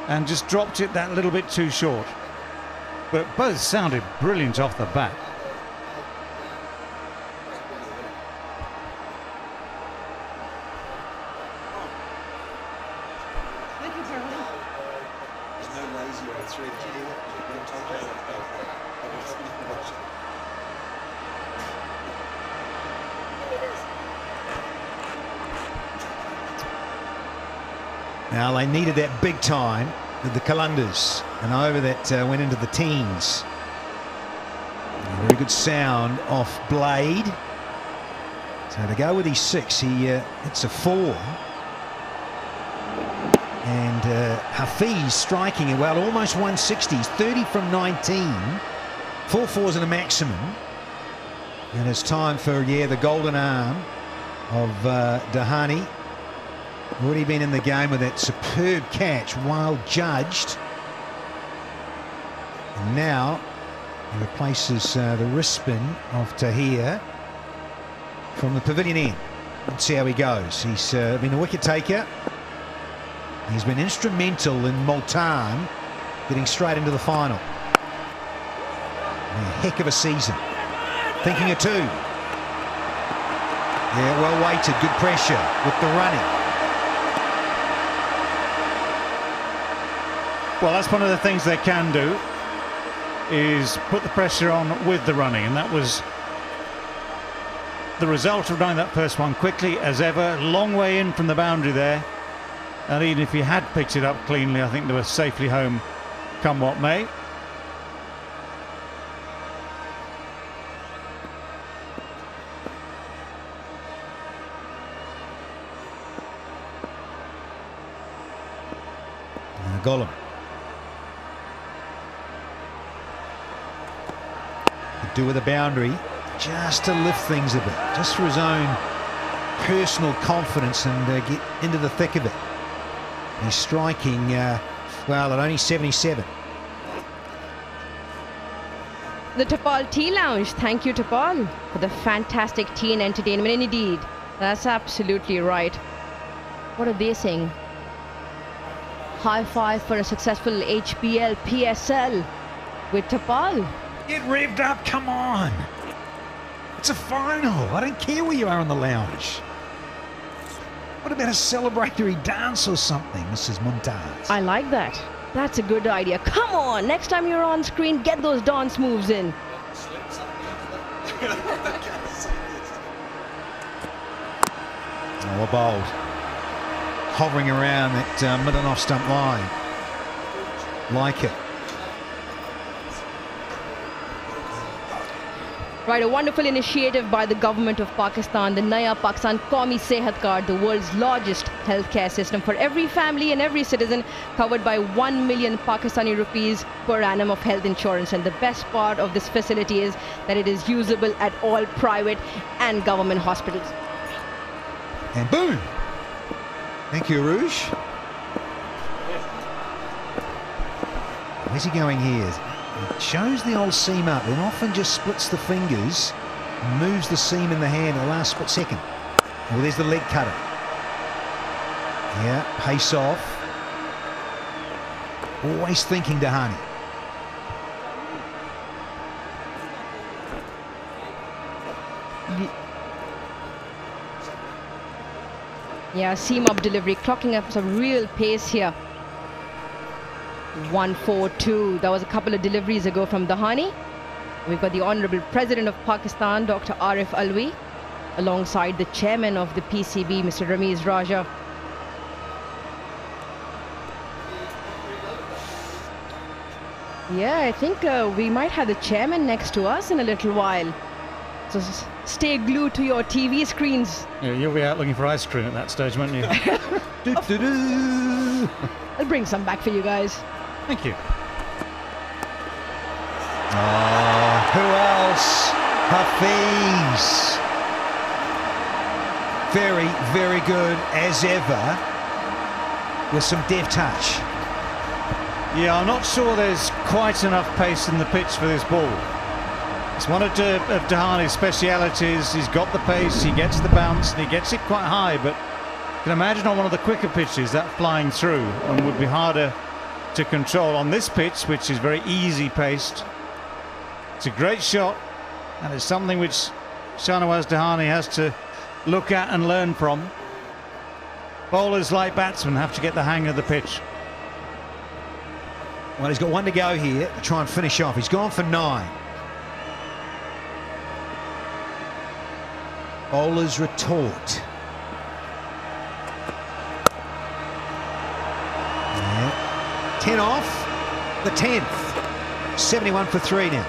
and just dropped it that little bit too short. But both sounded brilliant off the bat. Now they needed that big time with the Qalandars, and over that went into the teens. A very good sound off Blade. So to go with his 6, he hits a 4. And Hafiz striking it well, almost 160s, 30 from 19. Full fours are the maximum. And it's time for, the golden arm of Dahani. Already been in the game with that superb catch, well judged. And now he replaces the wrist spin of Tahir from the pavilion end. Let's see how he goes. He's been a wicket taker. He's been instrumental in Multan getting straight into the final. A heck of a season. Thinking of 2. Yeah, well weighted, good pressure with the running. Well, that's one of the things they can do, is put the pressure on with the running, and that was the result of running that first one quickly as ever. Long way in from the boundary there, and even if he had picked it up cleanly, I think they were safely home come what may. Golem. Could do with a boundary just to lift things a bit, just for his own personal confidence and get into the thick of it. He's striking, well, at only 77. The Tapal Tea Lounge. Thank you, Tapal, for the fantastic tea and entertainment. Indeed, that's absolutely right. What are they saying? High five for a successful HBL PSL with Tapal. Get revved up, come on. It's a final. I don't care where you are in the lounge. What about a celebratory dance or something, Mrs. Montaz? I like that. That's a good idea. Come on, next time you're on screen, get those dance moves in. Oh, a bold. Hovering around that mid and off stump line. Like it. Right, a wonderful initiative by the government of Pakistan, the Naya Pakistan Qaumi Sehat Card, the world's largest healthcare system for every family and every citizen, covered by 1 million Pakistani rupees per annum of health insurance. And the best part of this facility is that it is usable at all private and government hospitals. And boom! Thank you, Rouge. Where's he going here? He shows the old seam up, then often just splits the fingers and moves the seam in the hand at the last split second. Well, there's the leg cutter. Yeah, pace off. Always thinking Dahani. Yeah, seam up delivery, clocking up some real pace here. 1-4-2. That was a couple of deliveries ago from Dahani. We've got the Honorable President of Pakistan, Dr. Arif Alwi, alongside the Chairman of the PCB, Mr. Ramiz Raja. Yeah, I think we might have the Chairman next to us in a little while. So stay glued to your TV screens. Yeah, you'll be out looking for ice cream at that stage, won't you? I'll bring some back for you guys. Thank you. Oh, who else? Hafiz. Very, very good as ever, with some deft touch. Yeah, I'm not sure there's quite enough pace in the pitch for this ball. It's one of Dahani's specialities. He's got the pace, he gets the bounce, and he gets it quite high, but you can imagine on one of the quicker pitches that flying through and would be harder to control. On this pitch, which is very easy paced, it's a great shot, and it's something which Shahnawaz Dahani has to look at and learn from. Bowlers like batsmen have to get the hang of the pitch. Well, he's got one to go here to try and finish off. He's gone for 9. Bowlers retort. Yeah. 10 off, the 10th. 71 for 3 now.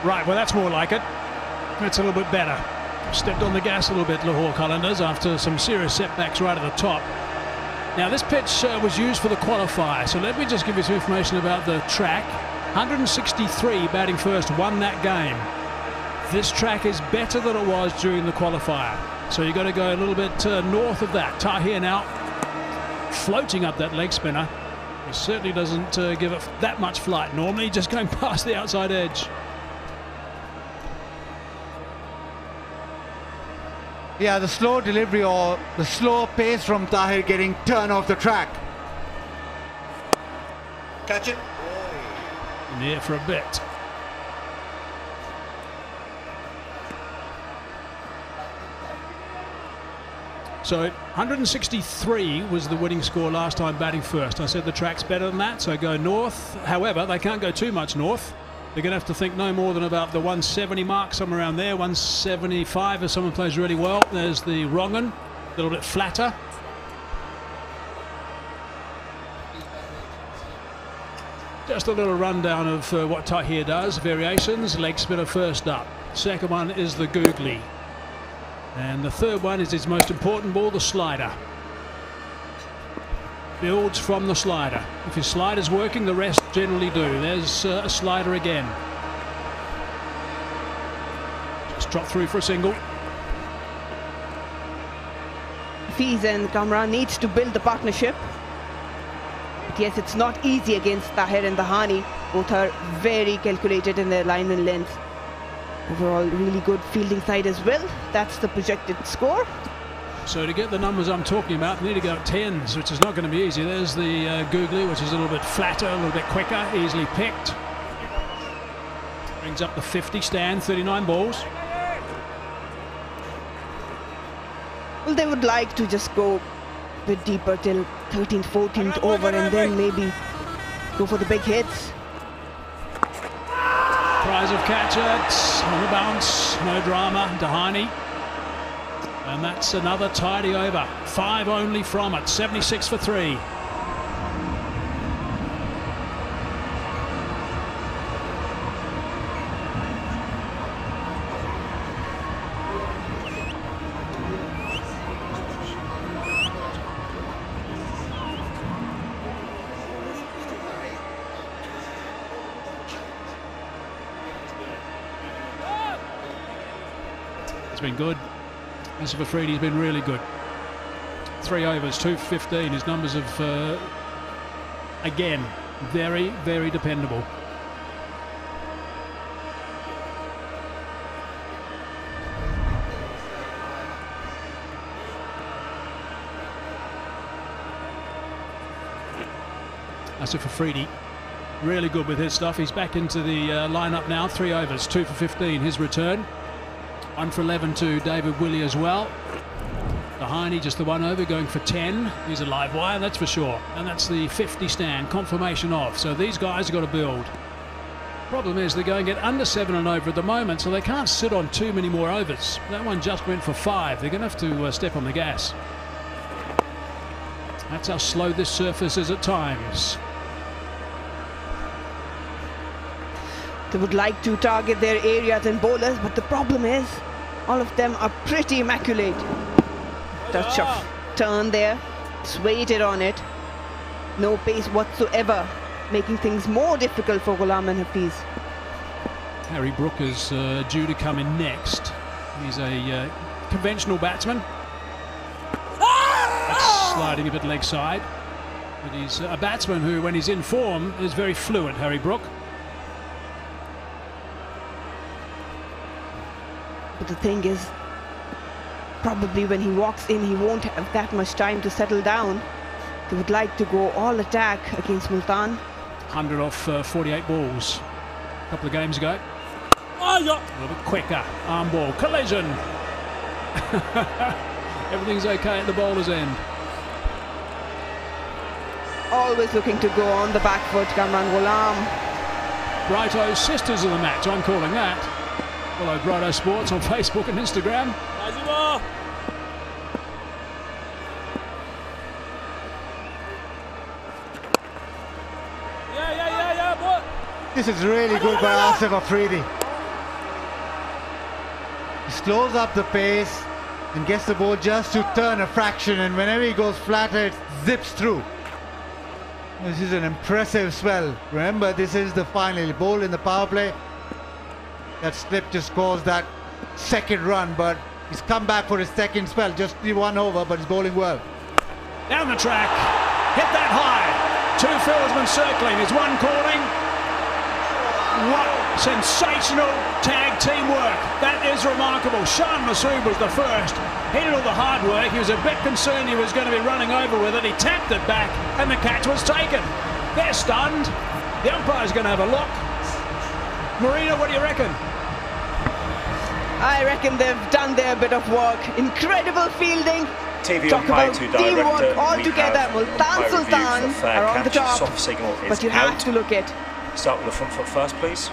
Right, well, that's more like it. That's a little bit better. Stepped on the gas a little bit, Lahore Qalandars, after some serious setbacks right at the top. Now, this pitch was used for the qualifier, so let me just give you some information about the track. 163 batting first won that game. This track is better than it was during the qualifier, so you've got to go a little bit north of that. Tahir now floating up that leg spinner. He certainly doesn't give it that much flight normally, just going past the outside edge. Yeah, the slow delivery or the slow pace from Tahir getting turned off the track. Catch it. In the air for a bit. So 163 was the winning score last time batting first. I said the track's better than that, so go north. However, they can't go too much north. They're going to have to think no more than about the 170 mark, somewhere around there. 175 if someone plays really well. There's the wrong-un, a little bit flatter. Just a little rundown of what Tahir does. Variations, leg spinner first up. Second one is the googly. And the third one is his most important ball, the slider. Builds from the slider. If his slider's working, the rest generally do. There's a slider again. Just drop through for a single. Hafiz and Kamran needs to build the partnership. But yes, it's not easy against Tahir and Dahani. Both are very calculated in their line and length. Overall, really good fielding side as well. That's the projected score. So to get the numbers I'm talking about, we need to go at 10s, which is not going to be easy. There's the googly, which is a little bit flatter, a little bit quicker, easily picked. Brings up the 50 stand, 39 balls. Well, they would like to just go a bit deeper till 13th, 14th over and then maybe go for the big hits. Tries of catch it, on the bounce, no drama, Dahani. And that's another tidy over. 5 only from it, 76 for 3. It's been good. Asif Afridi's been really good. 3 overs, 2 for 15. His numbers have, again, very, very dependable. Asif Afridi, really good with his stuff. He's back into the lineup now. 3 overs, 2 for 15. His return. 1 for 11 to David Willey as well. Dahani just the 1 over, going for 10. He's a live wire, that's for sure. And that's the 50 stand, confirmation off. So these guys have got to build. Problem is they're going to get under 7 and over at the moment, so they can't sit on too many more overs. That one just went for 5. They're going to have to step on the gas. That's how slow this surface is at times. They would like to target their areas and bowlers, but the problem is all of them are pretty immaculate. Touch of turn there, swayed it on it. No pace whatsoever, making things more difficult for Ghulam and Hafiz. Harry Brook is due to come in next. He's a conventional batsman. That's sliding a bit leg side. But he's a batsman who, when he's in form, is very fluent, Harry Brook. But the thing is, probably when he walks in, he won't have that much time to settle down. They would like to go all attack against Multan. 100 off 48 balls a couple of games ago. A little bit quicker. Arm ball. Collision. Everything's okay at the bowler's end. Always looking to go on the back foot, Kamran Ghulam. Brighto sisters of the match, I'm calling that. Follow Brighto Sports on Facebook and Instagram. This is really good by Asif Afridi. He slows up the pace and gets the ball just to turn a fraction, and whenever he goes flatter, it zips through. This is an impressive spell. Remember, this is the final ball in the power play. That slip just caused that second run, but he's come back for his second spell. Just 1 over, but he's bowling well. Down the track, hit that high. 2 fieldsmen circling, is one calling. What sensational tag teamwork. That is remarkable. Shan Masood was the first. He did all the hard work. He was a bit concerned he was going to be running over with it. He tapped it back and the catch was taken. They're stunned. The umpire's going to have a look. Marina, what do you reckon? I reckon they've done their bit of work. Incredible fielding. TV Talk umpire about to teamwork director. all together. Multan Sultans are on the top. Soft signal is But you have to look at. Start with the front foot first, please.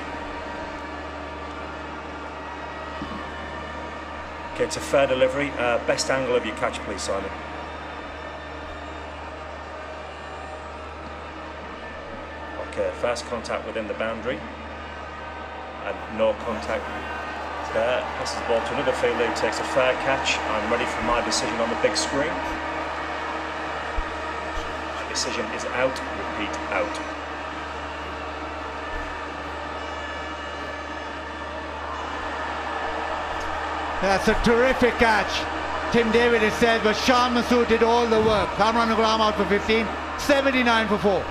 Okay, it's a fair delivery. Best angle of your catch, please, Simon. Okay, first contact within the boundary. And no contact there. Passes the ball to another fielder who takes a fair catch. I'm ready for my decision on the big screen. My decision is out. Repeat, out. That's a terrific catch. Tim David has said, but Shan Masood did all the work. Kamran Ghulam out for 15, 79 for 4.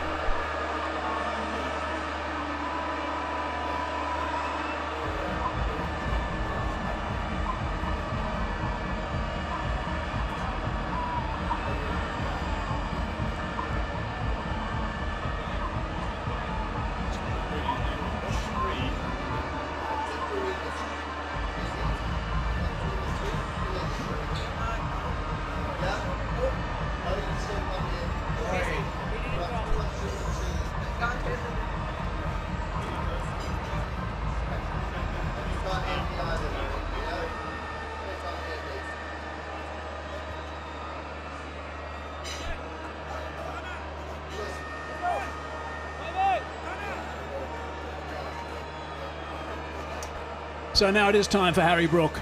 So now it is time for Harry Brook.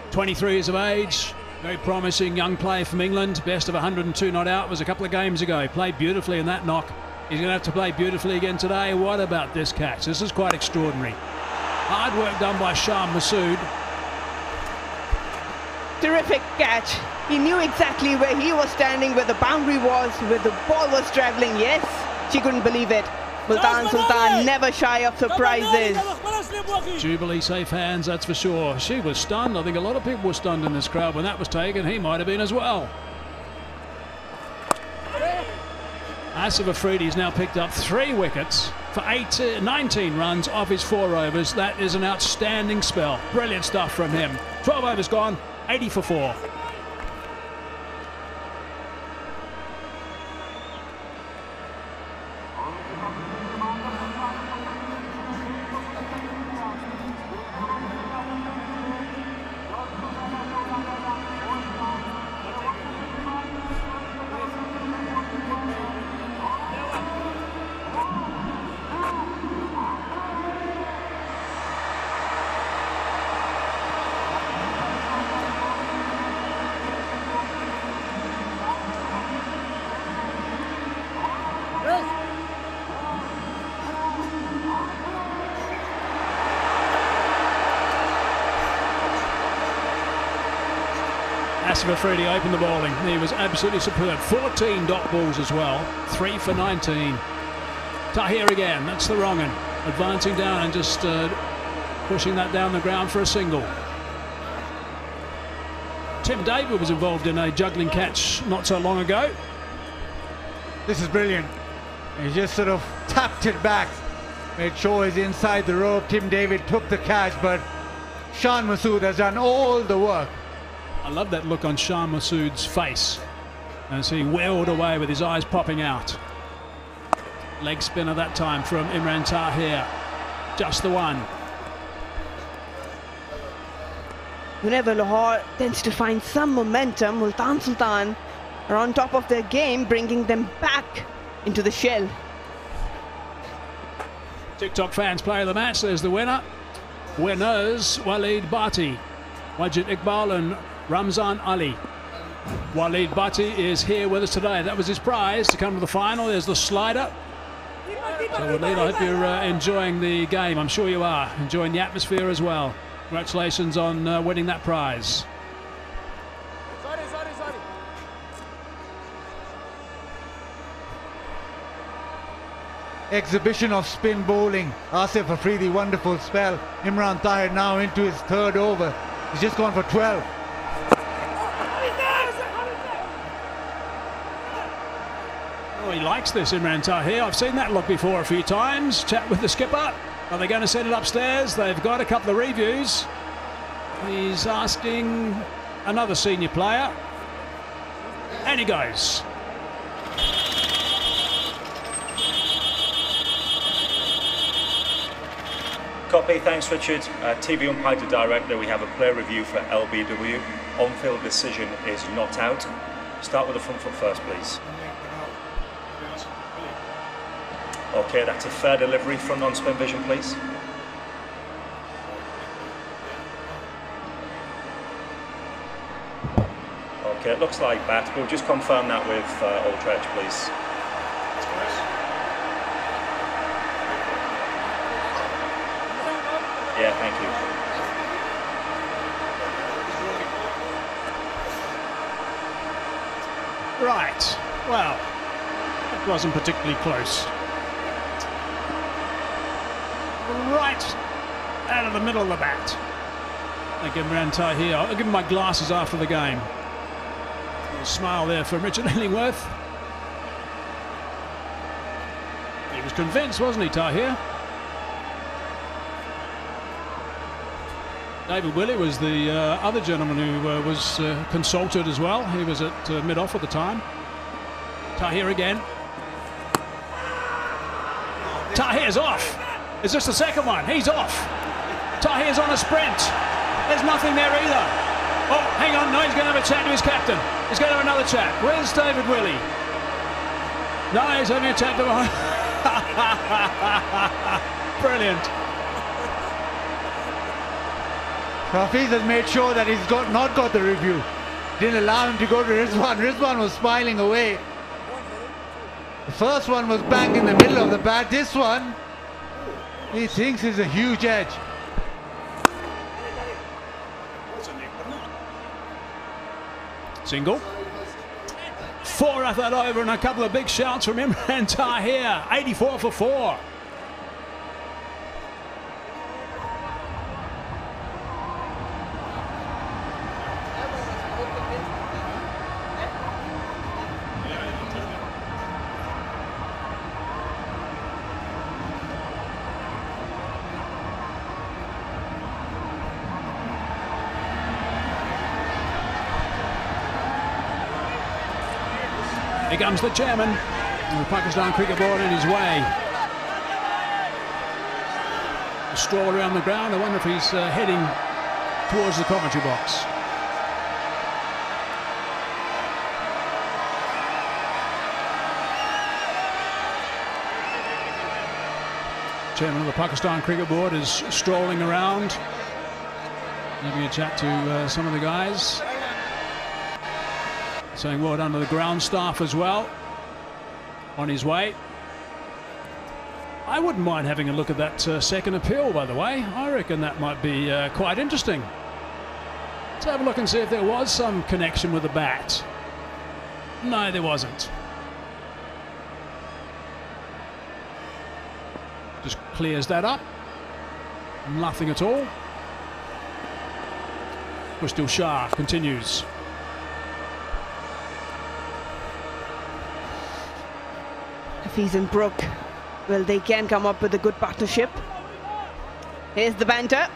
23 years of age, very promising young player from England. Best of 102 not out was a couple of games ago. Played beautifully in that knock. He's going to have to play beautifully again today. What about this catch? This is quite extraordinary. Hard work done by Shan Masood. Terrific catch. He knew exactly where he was standing, where the boundary was, where the ball was travelling. Yes, she couldn't believe it. Multan Sultan never shy of surprises. Jubilee safe hands, that's for sure. She was stunned. I think a lot of people were stunned in this crowd when that was taken. He might have been as well. Asif Afridi's now picked up 3 wickets for 19 runs off his 4 overs. That is an outstanding spell. Brilliant stuff from him. 12 overs gone, 80 for 4. Asif Afridi opened the bowling. He was absolutely superb. 14 dot balls as well. 3 for 19. Tahir again. That's the wrong one. Advancing down and just pushing that down the ground for a single. Tim David was involved in a juggling catch not so long ago. This is brilliant. He just sort of tapped it back. Made sure he's inside the rope. Tim David took the catch, but Shan Masood has done all the work. I love that look on Shan Masood's face as he wailed away with his eyes popping out. Leg spinner that time from Imran Tahir. Just the one. Whenever Lahore tends to find some momentum, Multan Sultan are on top of their game, bringing them back into the shell. TikTok fans player of the match. There's the winner. Winners, Waleed Bhatti. Wajid Iqbal and Ramzan Ali. Waleed Bhatti is here with us today. That was his prize to come to the final. There's the slider. So Waleed, I hope you're enjoying the game. I'm sure you are. Enjoying the atmosphere as well. Congratulations on winning that prize. Exhibition of spin bowling. Asif Afridi, wonderful spell. Imran Tahir now into his third over. He's just gone for 12. Oh, he likes this, Imran Tahir. I've seen that look before a few times. Chat with the skipper. Are they going to send it upstairs? They've got a couple of reviews. He's asking another senior player. And he goes. Copy, thanks Richard. TV umpire to director, we have a player review for LBW. On-field decision is not out. Start with the front foot first, please. Okay, that's a fair delivery. Front on spin vision, please. Okay, it looks like bat. We'll just confirm that with Aldridge, please. Yeah, thank you. Right. Well, it wasn't particularly close. Right out of the middle of the bat. I give Imran Tahir. I'll give him my glasses after the game. A smile there from Richard Illingworth. He was convinced, wasn't he, Tahir? David Willey was the other gentleman who was consulted as well. He was at mid-off at the time. Tahir again. Tahir's off. Is this the second one? He's off. Tahir's on a sprint. There's nothing there either. Oh, hang on. No, he's going to have a chat to his captain. He's going to have another chat. Where's David Willey? No, he's having a chat to him. Brilliant. Hafiz has made sure that he's not got the review. Didn't allow him to go to Rizwan. Rizwan was smiling away. The first one was bang in the middle of the bat. This one, he thinks is a huge edge. Single. 4 off that over and a couple of big shouts from Imran Tahir. 84 for 4. Here comes the chairman, and the Pakistan Cricket Board in his way. A stroll around the ground. I wonder if he's heading towards the commentary box. Chairman of the Pakistan Cricket Board is strolling around, having a chat to some of the guys. Saying well done to the ground staff as well. On his way. I wouldn't mind having a look at that second appeal, by the way. I reckon that might be quite interesting. Let's have a look and see if there was some connection with the bat. No, there wasn't. Just clears that up. Nothing at all. Crystal Shah continues. Hafiz and Brooke, well, they can come up with a good partnership. Here's the banter.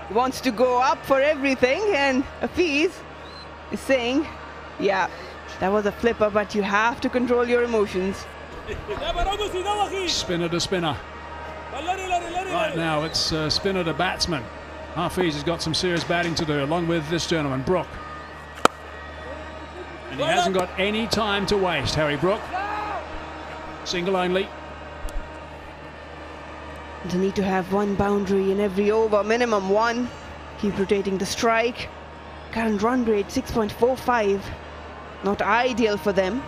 He wants to go up for everything, and Hafiz is saying, yeah, that was a flipper, but you have to control your emotions. Spinner to spinner. Right now it's spinner to batsman. Hafiz has got some serious batting to do, along with this gentleman, Brooke. And he hasn't got any time to waste, Harry Brooke. Single only. They need to have one boundary in every over, minimum one. Keep rotating the strike. Current run rate 6.45. Not ideal for them.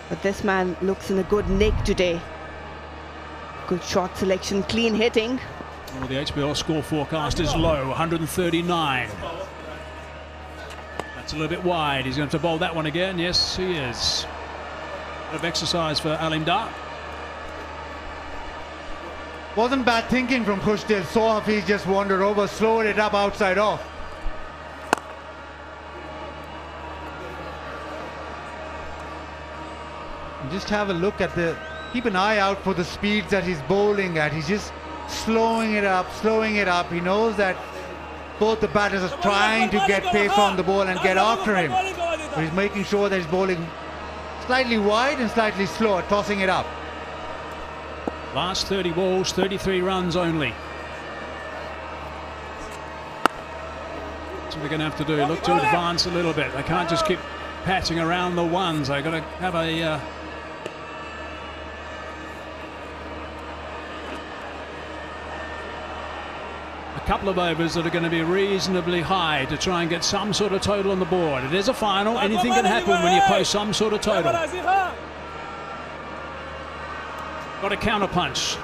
But this man looks in a good nick today. Good shot selection, clean hitting. Well, the HBL score forecast is low, 139. That's a little bit wide. He's going to have to bowl that one again. Yes, he is. Bit of exercise for Alim Dar. Wasn't bad thinking from Khushtil. Saw Hafiz just wandered over, slowed it up outside off. And just have a look at keep an eye out for the speeds that he's bowling at. He's just slowing it up, slowing it up. He knows that both the batters are trying to get pace on the ball and get after him. But he's making sure that he's bowling slightly wide and slightly slower, tossing it up. Last 30 balls, 33 runs only. That's what they're going to have to do. Look to advance a little bit. They can't just keep patching around the ones. They've got to have a couple of overs that are going to be reasonably high to try and get some sort of total on the board. It is a final. Anything can happen when you post some sort of total. Got a counter punch.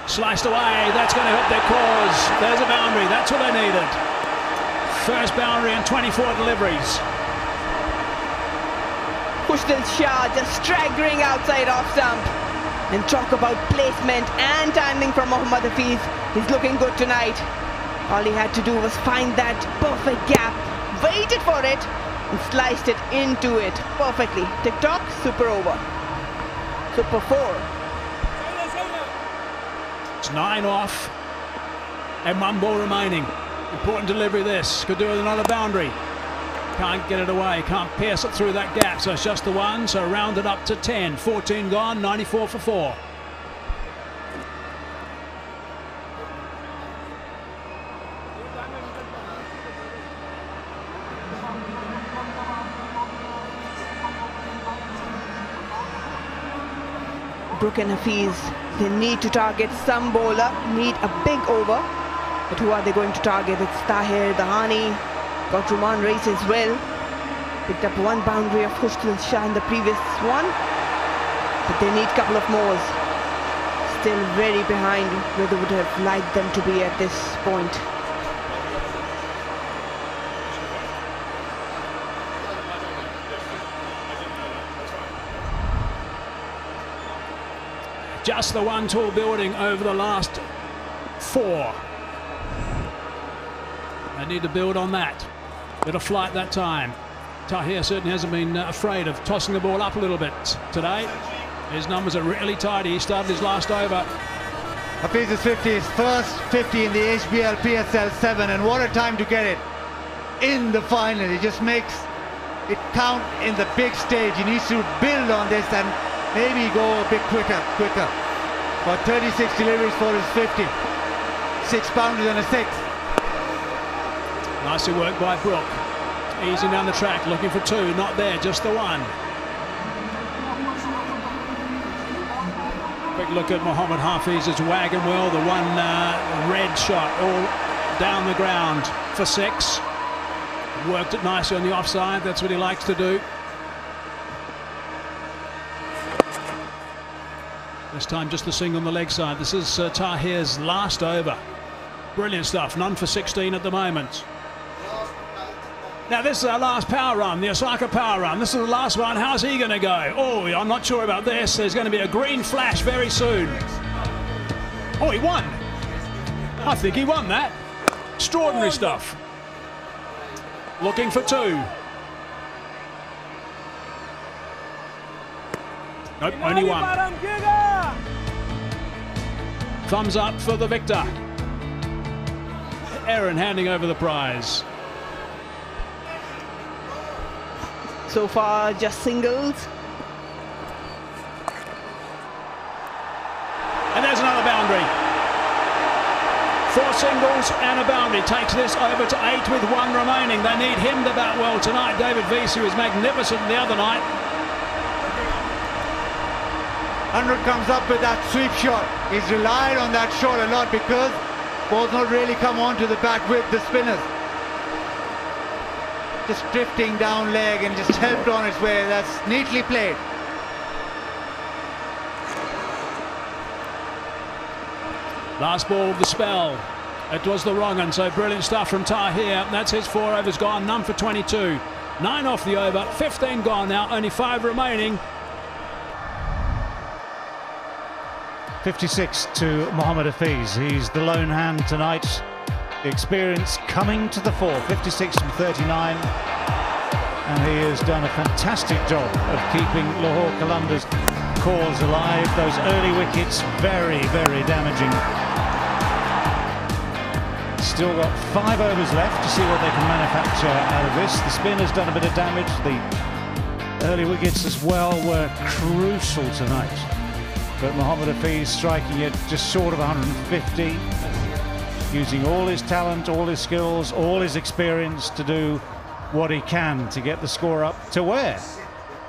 Sliced away. That's going to hurt their cause. There's a boundary. That's what they needed. First boundary and 24 deliveries. Khushtil Shah just staggering outside off stump. And talk about placement and timing from Mohammad Hafiz. He's looking good tonight. All he had to do was find that perfect gap, waited for it, and sliced it into it perfectly. Tick-tock, super over. Super 4. It's 9 off and 1 ball remaining. Important delivery this. Could do with another boundary. Can't get it away, can't pierce it through that gap, so it's just the one, so rounded up to 10. 14 gone, 94 for 4. Brook and Hafiz, they need to target some bowler, need a big over. But who are they going to target? It's Tahir, Dahani. Got Roman Race as well. Picked up 1 boundary of Khushtil Shah in the previous one. But they need a couple of more. Still very behind where they would have liked them to be at this point. Just the one tall building over the last 4. They need to build on that. Bit of flight that time. Tahir certainly hasn't been afraid of tossing the ball up a little bit today. His numbers are really tidy. He started his last over. Hafiz's 50, his first 50 in the HBL PSL 7, and what a time to get it in the final. He just makes it count in the big stage. He needs to build on this and maybe go a bit quicker. Got 36 deliveries for his 50. 6 boundaries and a 6. Nicely worked by Brook. Easing down the track, looking for 2. Not there, just the 1. Quick look at Mohammad Hafiz's wagon wheel. The one red shot all down the ground for 6. Worked it nicely on the offside. That's what he likes to do. This time just the single on the leg side. This is Tahir's last over. Brilliant stuff. None for 16 at the moment. Now this is our last power run, the Osaka power run. This is the last one. How's he going to go? Oh, I'm not sure about this. There's going to be a green flash very soon. Oh, he won. I think he won that. Extraordinary stuff. Looking for 2. Nope, only 1. Thumbs up for the victor. Aaron handing over the prize. So far, just singles. And there's another boundary. 4 singles and a boundary. Takes this over to 8 with 1 remaining. They need him to bat well tonight. David Visu was magnificent the other night. 100 comes up with that sweep shot. He's relied on that shot a lot because ball's not really come on to the bat with the spinners. Just drifting down leg and just helped on its way. That's neatly played. Last ball of the spell. It was the wrong one, so brilliant stuff from Tahir. That's his 4 overs gone, none for 22. 9 off the over, 15 gone now, only 5 remaining. 56 to Mohammad Hafiz. He's the lone hand tonight. The experience coming to the fore. 56 from 39. And he has done a fantastic job of keeping Lahore Qalandars' cause alive. Those early wickets, very, very damaging. Still got 5 overs left to see what they can manufacture out of this. The spinner's done a bit of damage. The early wickets as well were crucial tonight. But Mohammad Hafiz striking it just short of 150, using all his talent, all his skills, all his experience to do what he can to get the score up to where?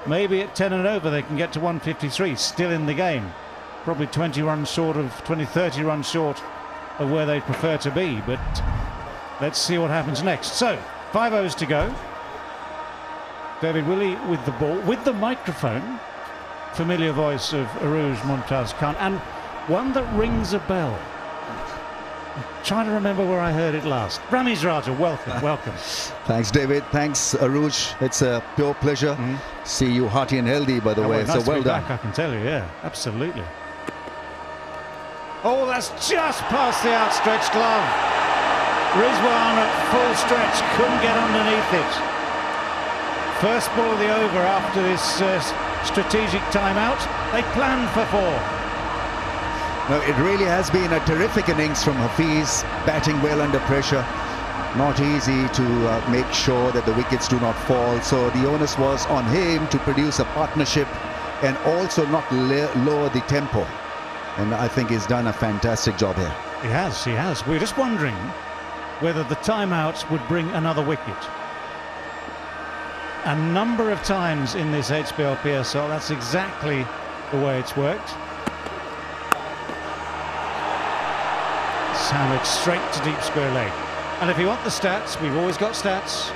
Maybe at 10 and over they can get to 153, still in the game. Probably 20 runs short of, 30 runs short of where they prefer to be, but let's see what happens next. So, 5 overs to go. David Willey with the ball, with the microphone. Familiar voice of Arooj Mumtaz Khan, and one that rings a bell. I'm trying to remember where I heard it last. Ramiz Raja, welcome, welcome. Thanks, David. Thanks, Arooj. It's a pure pleasure. See you hearty and healthy, by the way. Nice so to well be done. back, I can tell you, yeah, absolutely. Oh, that's just past the outstretched glove. Rizwan at full stretch, couldn't get underneath it. First ball of the over after this strategic timeout. They planned for 4. No, it really has been a terrific innings from Hafiz, batting well under pressure. Not easy to make sure that the wickets do not fall. So the onus was on him to produce a partnership and also not lower the tempo. And I think he's done a fantastic job here. He has, he has. We're just wondering whether the timeout would bring another wicket. A number of times in this HBL PSL, that's exactly the way it's worked. Hammered straight to deep square leg. And if you want the stats, we've always got stats.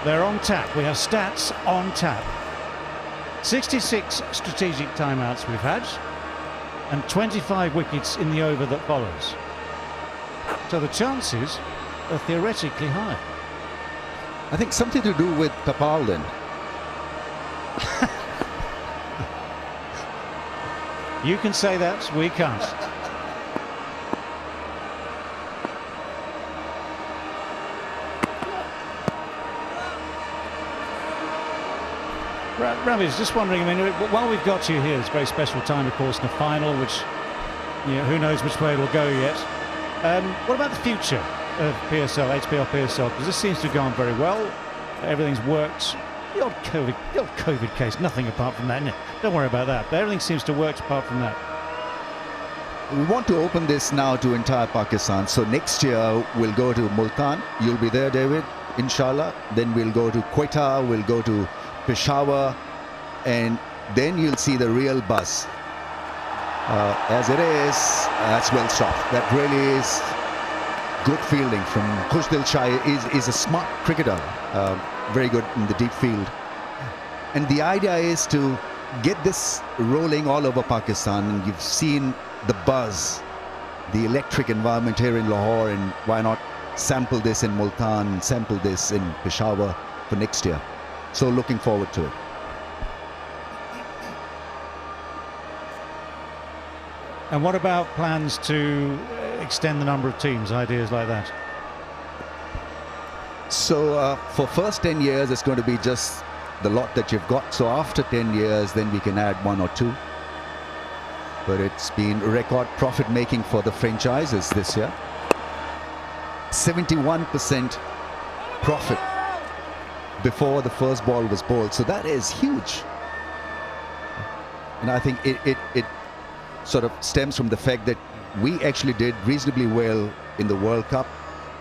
They're on tap. We have stats on tap. 66 strategic timeouts we've had, and 25 wickets in the over that follows. So the chances are theoretically high. I think something to do with Tapal then. You can say that, we can't. Ramiz, just wondering, I mean, while we've got you here, it's a very special time, of course, in the final, which, you know, who knows which way it'll go yet. What about the future of PSL, HBL PSL? Because this seems to have gone very well. Everything's worked. The odd COVID case, nothing apart from that. No, don't worry about that. But everything seems to work apart from that. We want to open this now to entire Pakistan. So next year we'll go to Multan. You'll be there, David, inshallah. Then we'll go to Quetta, we'll go to Peshawar, and then you'll see the real buzz. As it is, that's well stopped. That really is good fielding from Khushdil Shah. Is a smart cricketer, very good in the deep field. And the idea is to get this rolling all over Pakistan. And you've seen the buzz, the electric environment here in Lahore, and why not sample this in Multan, sample this in Peshawar for next year. So looking forward to it. And what about plans to extend the number of teams, ideas like that? So for first 10 years, it's going to be just the lot that you've got. So after 10 years, then we can add 1 or 2. But it's been record profit making for the franchises this year. 71% profit before the first ball was bowled. So that is huge. And I think it sort of stems from the fact that we actually did reasonably well in the World Cup.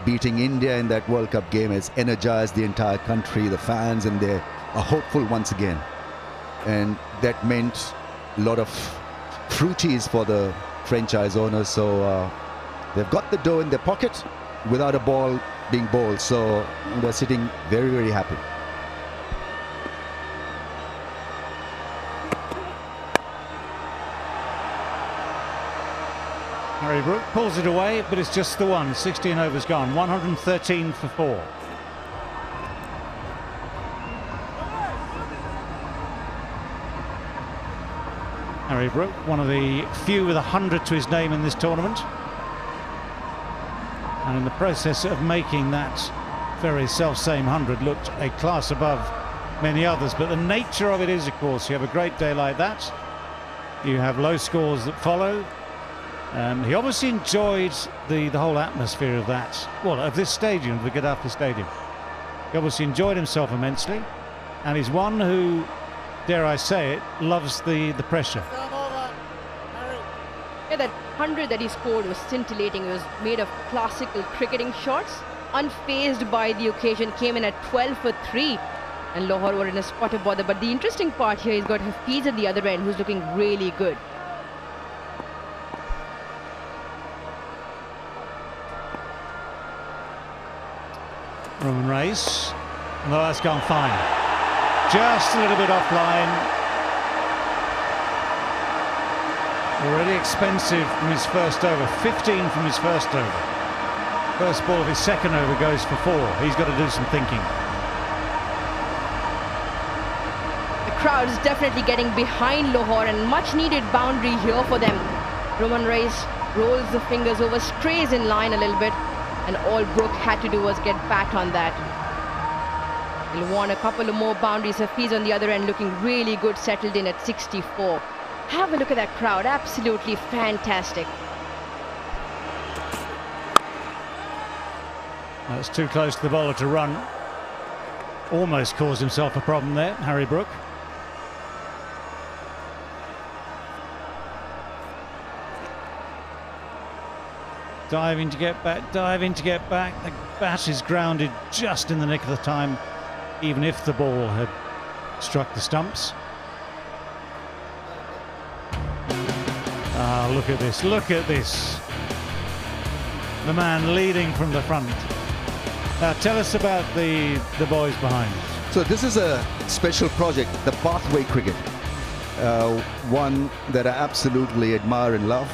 Beating India in that World Cup game has energized the entire country, the fans, and they are hopeful once again. And that meant lot of fruities for the franchise owners. So they've got the dough in their pocket without a ball being bowled. So they're sitting very, very happy. Harry Brook pulls it away, but it's just the one. 16 overs gone. 113 for 4. Harry Brook, one of the few with 100 to his name in this tournament. And in the process of making that very self-same 100, looked a class above many others. But the nature of it is, of course, you have a great day like that, you have low scores that follow. He obviously enjoyed the whole atmosphere of that, well, of this stadium, the Gaddafi Stadium. He obviously enjoyed himself immensely, and he's one who, dare I say it, loves the pressure. Yeah, that 100 that he scored was scintillating. It was made of classical cricketing shots. Unfazed by the occasion, came in at 12 for 3. And Lahore were in a spot of bother. But the interesting part here, he's got Hafiz at the other end, who's looking really good. Roman race. No, that's gone fine. Just a little bit offline. Already expensive from his first over. 15 from his first over. First ball of his second over goes for 4. He's got to do some thinking. The crowd is definitely getting behind Lahore, and much needed boundary here for them. Roman Reis rolls the fingers over, strays in line a little bit, and all Brook had to do was get back on that. He'll want a couple of more boundaries. Hafiz on the other end looking really good, settled in at 64. Have a look at that crowd, absolutely fantastic. That's too close to the bowler to run. Almost caused himself a problem there, Harry Brook. Diving to get back, diving to get back. The bat is grounded just in the nick of the time, even if the ball had struck the stumps. Ah, look at this, look at this. The man leading from the front. Now tell us about the boys behind. So this is a special project, the Pathway Cricket. One that I absolutely admire and love.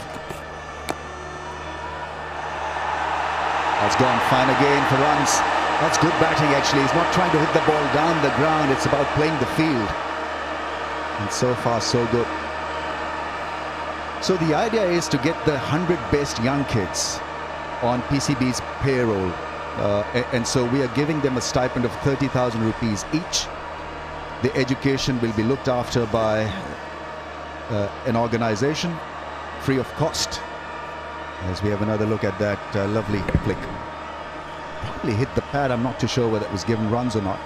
That's gone fine again for runs. That's good batting actually. He's not trying to hit the ball down the ground. It's about playing the field. And so far so good. So the idea is to get the 100 best young kids on PCB's payroll. And so we are giving them a stipend of 30,000 rupees each. The education will be looked after by an organization, free of cost. As we have another look at that lovely flick. Probably hit the pad. I'm not too sure whether it was given runs or not.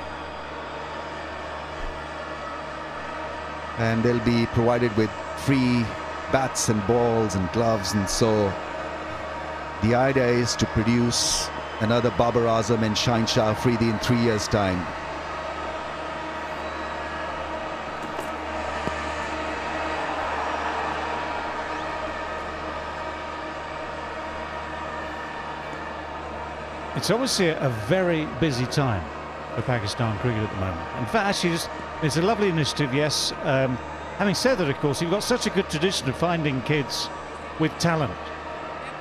And they'll be provided with free bats and balls and gloves, and so the idea is to produce another Babar Azam and Shaheen Shah Afridi in 3 years' time. It's obviously a very busy time for Pakistan cricket at the moment. In fact, actually, it's a lovely initiative, yes. Having said that, of course, you've got such a good tradition of finding kids with talent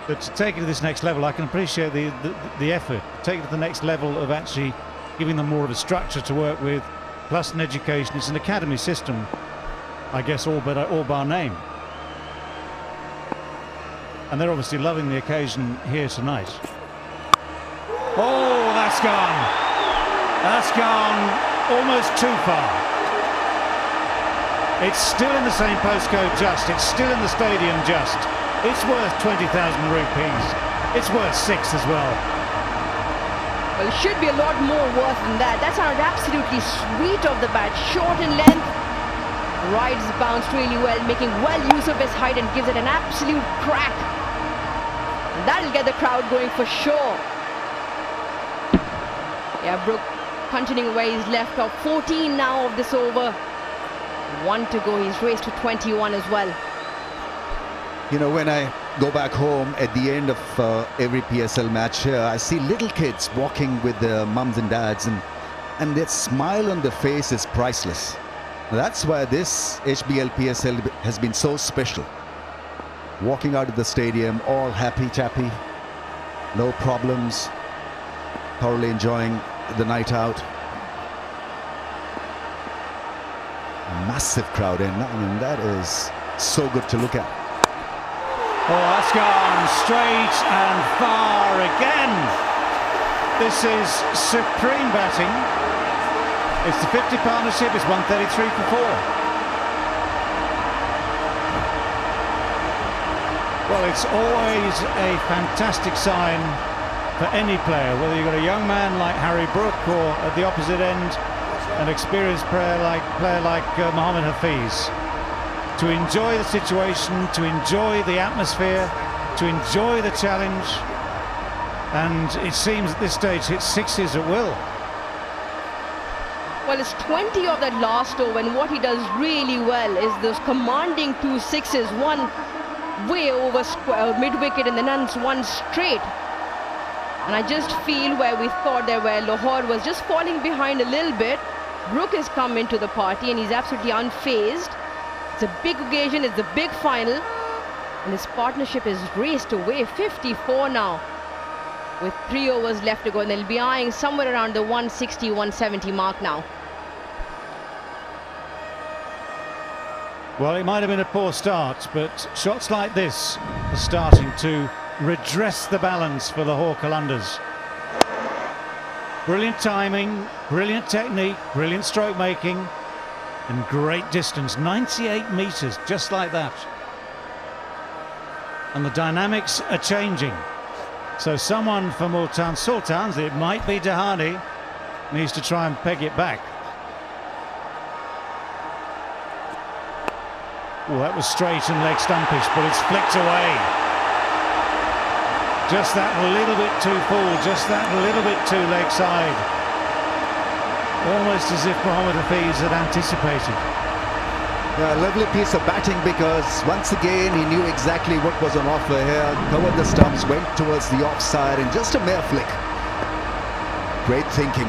that to take it to this next level, I can appreciate the effort. Take it to the next level of actually giving them more of a structure to work with, plus an education. It's an academy system, I guess, all bar name. And they're obviously loving the occasion here tonight. Oh, that's gone. That's gone almost too far. It's still in the same postcode just. It's still in the stadium just. It's worth 20,000 rupees. It's worth 6 as well. Well, it should be a lot more worth than that. That sounded absolutely sweet of the bat. Short in length. Rides the bounce really well, making well use of his height and gives it an absolute crack. And that'll get the crowd going for sure. Yeah, Brook punching away. He's left off 14 now of this over. 1 to go. He's raced to 21 as well. You know, when I go back home at the end of every PSL match here, I see little kids walking with their mums and dads, and their smile on their face is priceless. That's why this HBL PSL has been so special. Walking out of the stadium, all happy-chappy, no problems, thoroughly enjoying the night out. A massive crowd in. I mean, that is so good to look at. Oh, that's gone straight and far again. This is supreme batting. It's the 50 partnership. It's 133 for 4. Well, it's always a fantastic sign for any player, whether you've got a young man like Harry Brook or at the opposite end, an experienced player like Mohammad Hafiz. To enjoy the situation, to enjoy the atmosphere, to enjoy the challenge, and it seems at this stage hits sixes at will. Well, it's 20 of that last over, and what he does really well is those commanding 2 sixes, one way over mid-wicket and then one straight. And I just feel where we thought there where Lahore was just falling behind a little bit, Brook has come into the party and he's absolutely unfazed. It's a big occasion, it's a big final, and his partnership is raced away 54 now with 3 overs left to go, and they'll be eyeing somewhere around the 160-170 mark now. Well, it might have been a poor start, but shots like this are starting to redress the balance for Lahore Qalandars. Brilliant timing, brilliant technique, brilliant stroke making, and great distance, 98 metres, just like that. And the dynamics are changing. So someone for Multan Sultans, it might be Dahani, needs to try and peg it back. Well, that was straight and leg stumpish, but it's flicked away. Just that little bit too full, just that little bit too leg side. Almost as if Mohammad Hafiz had anticipated. Yeah, lovely piece of batting, because once again he knew exactly what was on offer here. Covered the stumps, went towards the offside, and just a mere flick. Great thinking.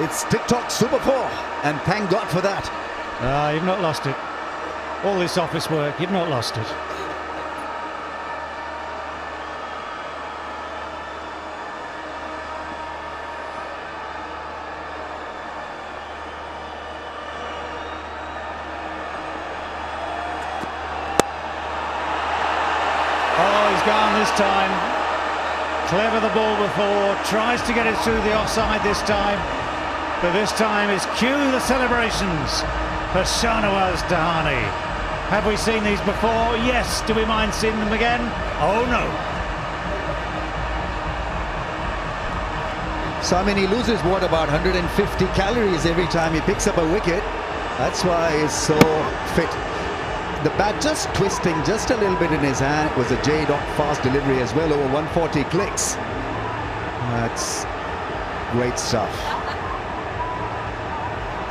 It's TikTok Super 4, and thank God for that. You've not lost it. All this office work, you've not lost it. Oh, he's gone this time. Clever the ball before, tries to get it through the offside this time. But this time it's cue the celebrations for Shahnawaz Dahani. Have we seen these before? Yes. Do we mind seeing them again? Oh no. So, I mean, he loses, what, about 150 calories every time he picks up a wicket. That's why he's so fit. The bat just twisting just a little bit in his hand. It was a J-dot fast delivery as well, over 140 clicks. That's great stuff.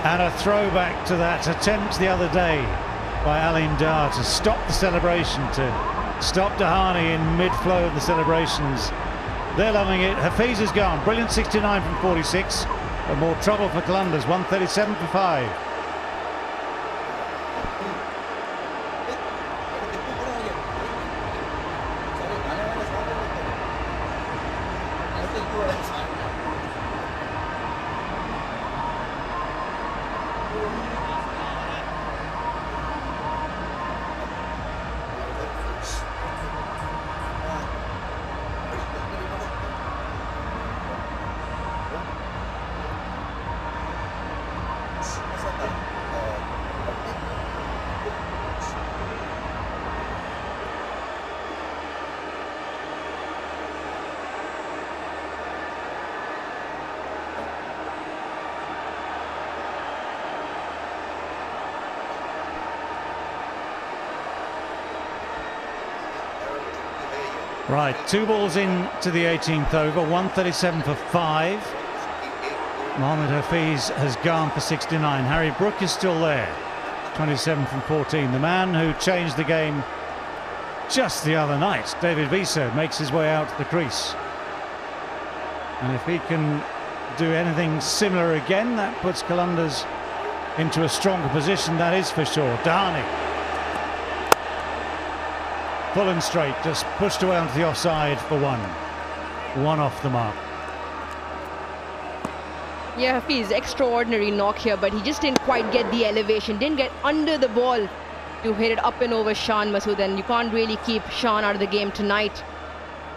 And a throwback to that attempt the other day by Alim Dar to stop the celebration, to stop Dahani in mid-flow of the celebrations. They're loving it. Hafiz is gone. Brilliant 69 from 46. But more trouble for Qalandars. 137 for 5. Right, 2 balls in to the 18th over, 137 for 5. Mohamed Hafiz has gone for 69. Harry Brook is still there. 27 from 14. The man who changed the game just the other night, David Wiese, makes his way out to the crease. And if he can do anything similar again, that puts Qalandars into a stronger position, that is for sure. Dhani. Full and straight, just pushed away onto the offside for one. One off the mark. Yeah, Hafiz, extraordinary knock here, but he just didn't quite get the elevation, didn't get under the ball to hit it up and over Shan Masood, and you can't really keep Shan out of the game tonight.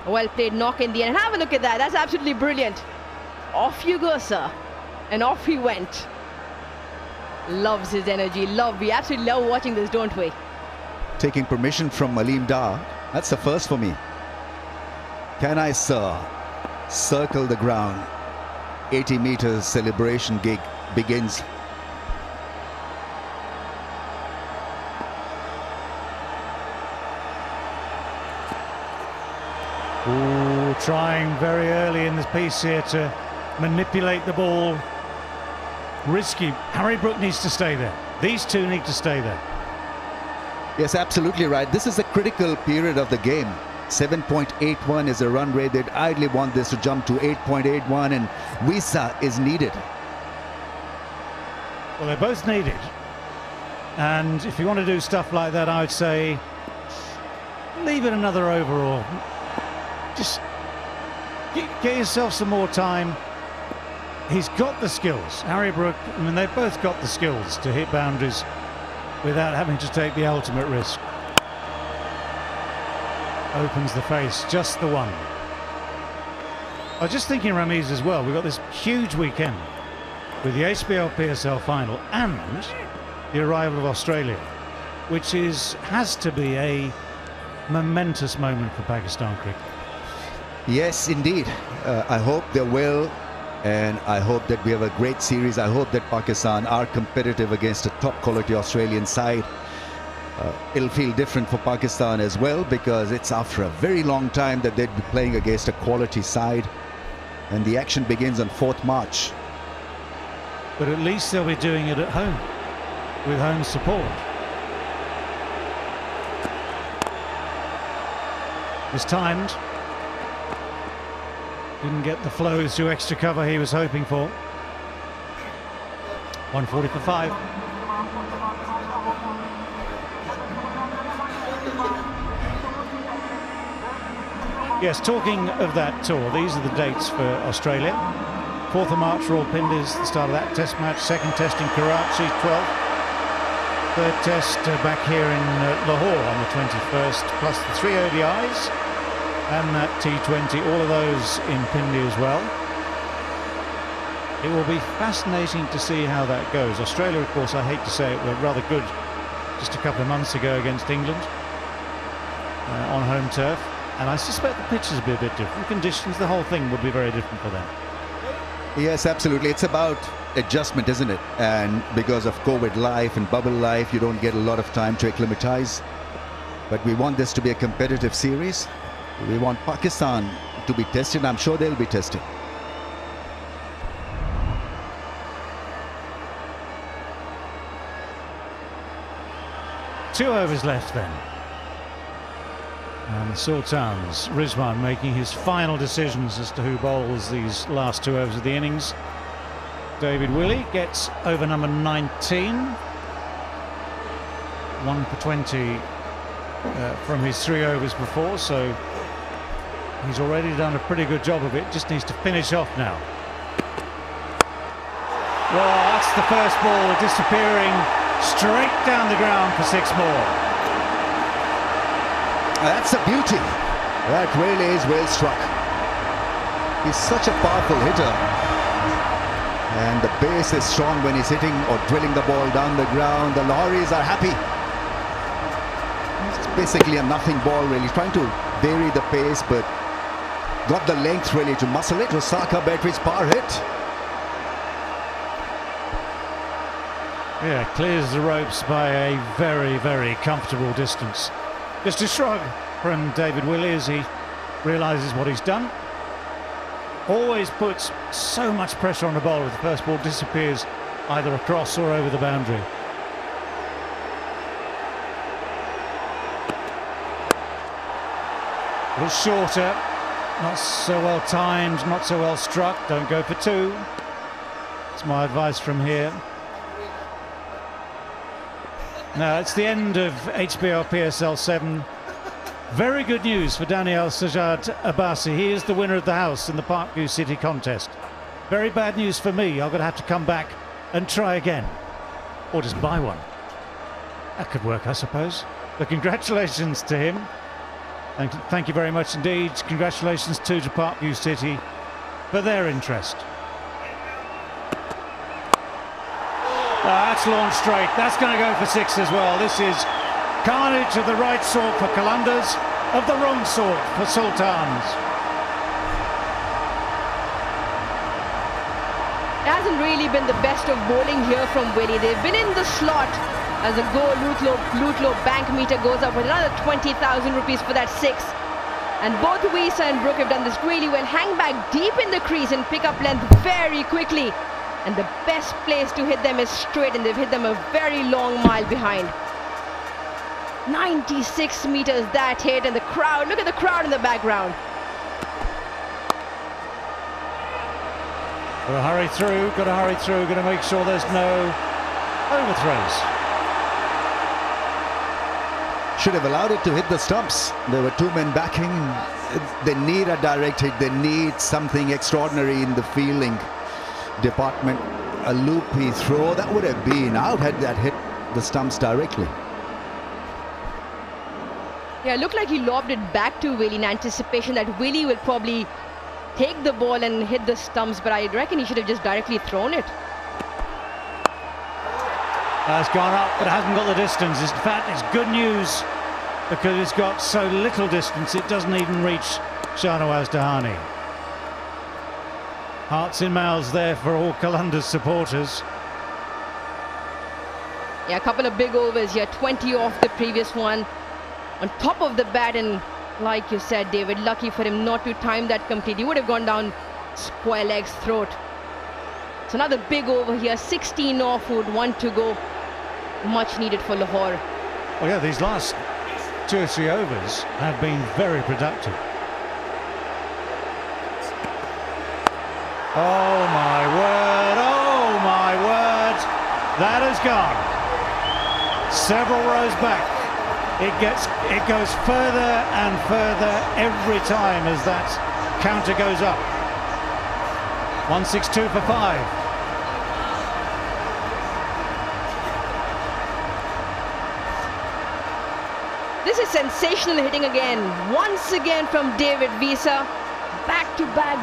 A well played knock in the end. And have a look at that, that's absolutely brilliant. Off you go, sir. And off he went. Loves his energy, we absolutely love watching this, don't we? Taking permission from Aleem Dar. That's the first for me. Can I, sir, circle the ground? 80 meters celebration gig begins. Ooh, trying very early in this piece here to manipulate the ball. Risky. Harry Brook needs to stay there. These two need to stay there. Yes, absolutely right. This is a critical period of the game. 7.81 is a run rate. They'd ideally want this to jump to 8.81, and Wiese is needed. Well, they're both needed. And if you want to do stuff like that, I would say leave it another over, or just get yourself some more time. He's got the skills. Harry Brook, I mean, they've both got the skills to hit boundaries without having to take the ultimate risk. Opens the face, just the one. I was just thinking, Ramiz, as well, we've got this huge weekend with the HBL PSL final and the arrival of Australia, which has to be a momentous moment for Pakistan cricket. Yes, indeed. I hope they will, and I hope that we have a great series. I hope that Pakistan are competitive against a top quality Australian side. It'll feel different for Pakistan as well, because it's after a very long time that they'd be playing against a quality side, and the action begins on 4th March. But at least they'll be doing it at home with home support. It's timed. Didn't get the flows to extra cover he was hoping for. 140 for 5. Yes, talking of that tour, these are the dates for Australia. 4th of March, Rawalpindi, the start of that test match. 2nd test in Karachi, 12th. 3rd test back here in Lahore on the 21st, plus the 3 ODIs and that T20, all of those in Pindi as well. It will be fascinating to see how that goes. Australia, of course, I hate to say it, were rather good just a couple of months ago against England on home turf. And I suspect the pitches will be a bit different. Conditions, the whole thing would be very different for them. Yes, absolutely. It's about adjustment, isn't it? And because of COVID life and bubble life, you don't get a lot of time to acclimatize. But we want this to be a competitive series. We want Pakistan to be tested. I'm sure they'll be tested. Two overs left then. And the Sultans, Rizwan making his final decisions as to who bowls these last 2 overs of the innings. David Willey gets over number 19. 1 for 20 from his 3 overs before, so he's already done a pretty good job of it. Just needs to finish off now. Well, that's the first ball disappearing straight down the ground for 6 more. That's a beauty. That really is well struck. He's such a powerful hitter. And the base is strong when he's hitting or drilling the ball down the ground. The Lahoris are happy. It's basically a nothing ball, really. Trying to vary the pace, but got the length really to muscle it. Osaka Beatrice power hit. Yeah, clears the ropes by a very, very comfortable distance. Just a shrug from David Willey as he realises what he's done. always puts so much pressure on the bowler. The first ball disappears either across or over the boundary. A little shorter, not so well timed, not so well struck. Don't go for two. That's my advice from here. Now it's the end of HBL PSL 7. Very good news for Daniel Sajjad Abbasi. He is the winner of the house in the Parkview City contest. Very bad news for me. I'm going to have to come back and try again. Or just buy one. That could work, I suppose. But congratulations to him. Thank you very much indeed. Congratulations to Parkview City for their interest. That's launched straight. That's going to go for six as well. This is carnage of the right sort for Qalandars, of the wrong sort for Sultans. It hasn't really been the best of bowling here from Willie. They've been in the slot as a go Lutlow bank meter goes up with another 20,000 rupees for that six. And both Visa and Brook have done this really well. Hang back deep in the crease and pick up length very quickly. And the best place to hit them is straight, and they've hit them a very long mile behind. 96 meters that hit, and the crowd, look at the crowd in the background. Got to hurry through, got to make sure there's no overthrows. Should have allowed it to hit the stumps. There were two men backing. They need a direct hit. They need something extraordinary in the fielding department. A loopy throw, that would have been out had that hit the stumps directly. Yeah, it looked like he lobbed it back to Willie in anticipation that Willie will probably take the ball and hit the stumps, but I reckon he should have just directly thrown it. It's gone up, but it hasn't got the distance. In fact, it's good news because it's got so little distance, it doesn't even reach Shahnawaz Dahani. Hearts in mouths there for all Qalandars supporters. Yeah, a couple of big overs here, 20 off the previous one. On top of the bat, and like you said, David, lucky for him not to time that completely. He would have gone down square legs throat. It's another big over here, 16 off with 1 to go. Much needed for Lahore. Oh yeah, these last 2 or 3 overs have been very productive. Oh my word, oh my word, that has gone several rows back. It goes further and further every time as that counter goes up. 162 for 5. This is sensational hitting again. Once again from David Visa. Back-to-back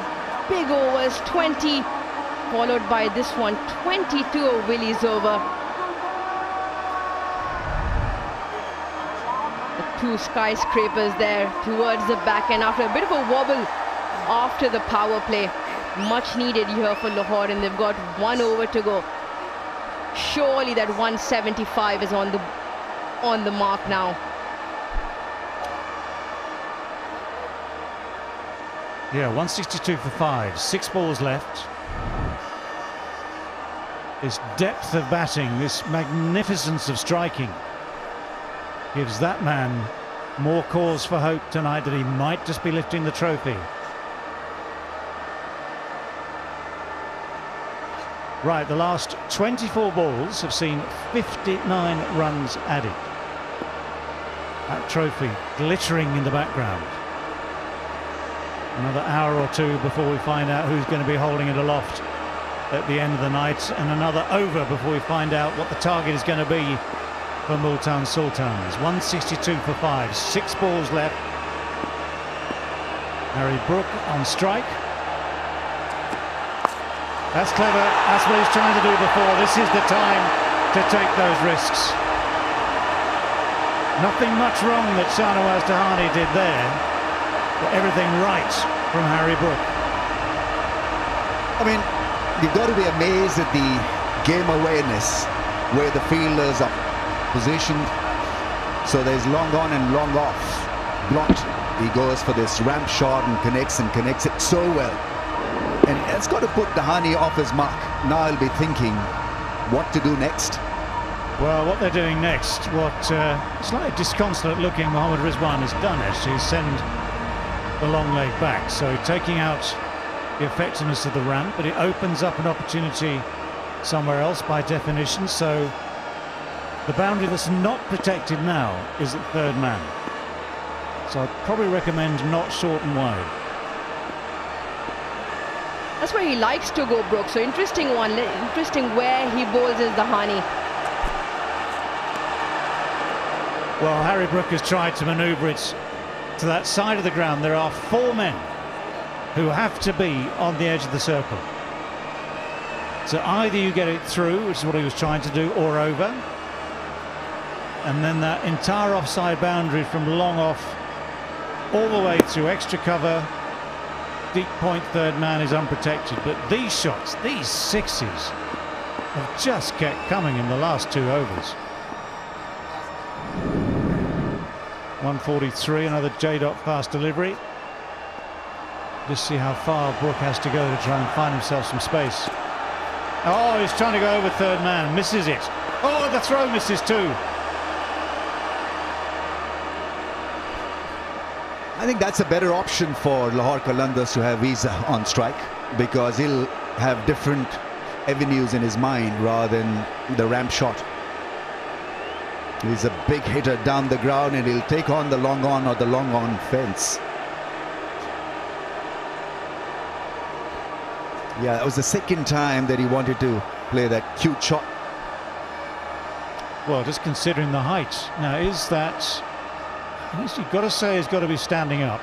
big overs, 20, followed by this one, 22 of Willie's over. The 2 skyscrapers there towards the back end after a bit of a wobble after the power play. Much needed here for Lahore, and they've got 1 over to go. Surely that 175 is on the mark now. Yeah, 162 for 5, 6 balls left. This depth of batting, this magnificence of striking gives that man more cause for hope tonight that he might just be lifting the trophy. Right, the last 24 balls have seen 59 runs added. That trophy glittering in the background. Another hour or 2 before we find out who's going to be holding it aloft at the end of the night, and another over before we find out what the target is going to be for Multan Sultans. 162 for 5, 6 balls left. Harry Brook on strike. That's clever, that's what he's trying to do before. This is the time to take those risks. Nothing much wrong that Shahnawaz Dahani did there. Everything right from Harry Brook. I mean, you've got to be amazed at the game awareness where the fielders are positioned. So there's long on and long off. Blocked. He goes for this ramp shot and connects it so well. And it's got to put Dahani off his mark. Now he'll be thinking what to do next. Well, what they're doing next, what slightly disconsolate looking Mohammad Rizwan has done actually, is send the long leg back. So taking out the effectiveness of the ramp, but it opens up an opportunity somewhere else by definition. So the boundary that's not protected now is at third man. So I'd probably recommend not short and wide. That's where he likes to go, Brooke. So interesting one. Interesting where he bowls is Dahani. Well, Harry Brook has tried to manoeuvre it to that side of the ground. There are 4 men who have to be on the edge of the circle. So either you get it through, which is what he was trying to do, or over. And then that entire offside boundary from long off all the way through extra cover, deep point third man is unprotected. But these shots, these sixes, have just kept coming in the last 2 overs. 143, another J-Dot fast delivery. Just see how far Brook has to go to try and find himself some space. Oh, he's trying to go over third man, misses it. Oh, the throw misses too. I think that's a better option for Lahore Qalandars to have Visa on strike, because he'll have different avenues in his mind rather than the ramp shot. He's a big hitter down the ground and he'll take on the long on or the long on fence. Yeah, it was the second time that he wanted to play that cute shot. Well, just considering the height. Now, is that... you've got to say he's got to be standing up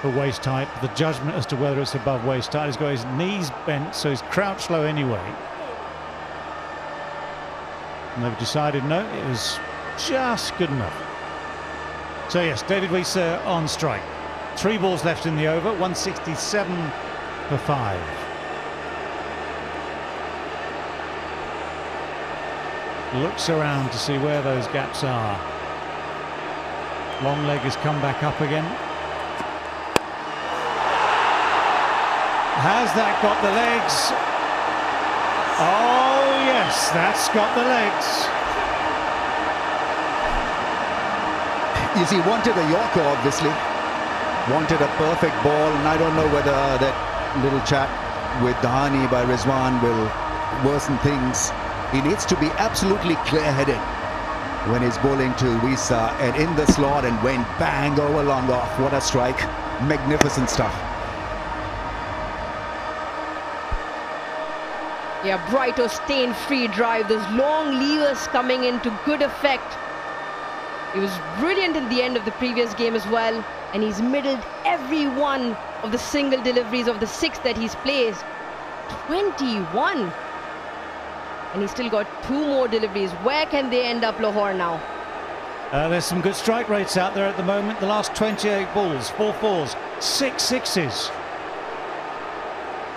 for waist height. The judgment as to whether it's above waist height. He's got his knees bent, so he's crouched low anyway. And they've decided no, it was just good enough. So yes, David Wiese on strike. 3 balls left in the over, 167 for 5. Looks around to see where those gaps are. Long leg has come back up again. Has that got the legs? Oh yes, that's got the legs. You see, wanted a Yorker, obviously. Wanted a perfect ball, and I don't know whether that little chat with Dahani by Rizwan will worsen things. He needs to be absolutely clear-headed when he's bowling to Wiese, and in the slot and went bang over long off. What a strike. Magnificent stuff. Yeah, Brighto stain-free drive. Those long levers coming into good effect. He was brilliant in the end of the previous game as well, and he's middled every one of the single deliveries of the 6 that he's placed. 21. And he's still got 2 more deliveries. Where can they end up, Lahore, now? There's some good strike rates out there at the moment. The last 28 balls, 4 fours, 6 sixes.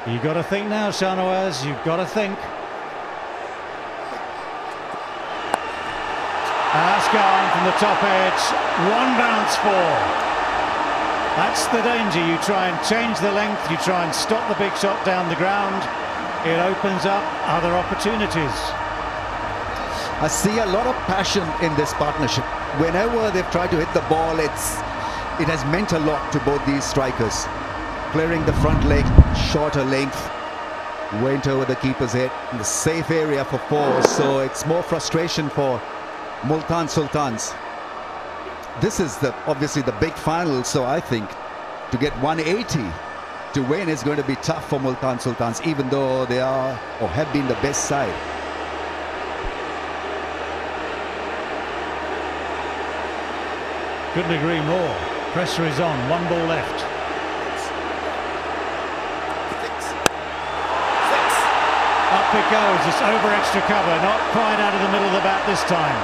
You've got to think now, Shahnawaz. You've got to think. That's gone from the top edge. 1 bounce 4. That's the danger. You try and change the length. You try and stop the big shot down the ground. It opens up other opportunities. I see a lot of passion in this partnership. Whenever they've tried to hit the ball, it has meant a lot to both these strikers. Clearing the front leg, shorter length, went over the keeper's head in the safe area for 4, so it's more frustration for Multan Sultans. This is obviously the big final, so I think to get 180 to win is going to be tough for Multan Sultans, even though they are or have been the best side. Couldn't agree more. Pressure is on. 1 ball left. Up it goes. It's over extra cover. Not quite out of the middle of the bat this time.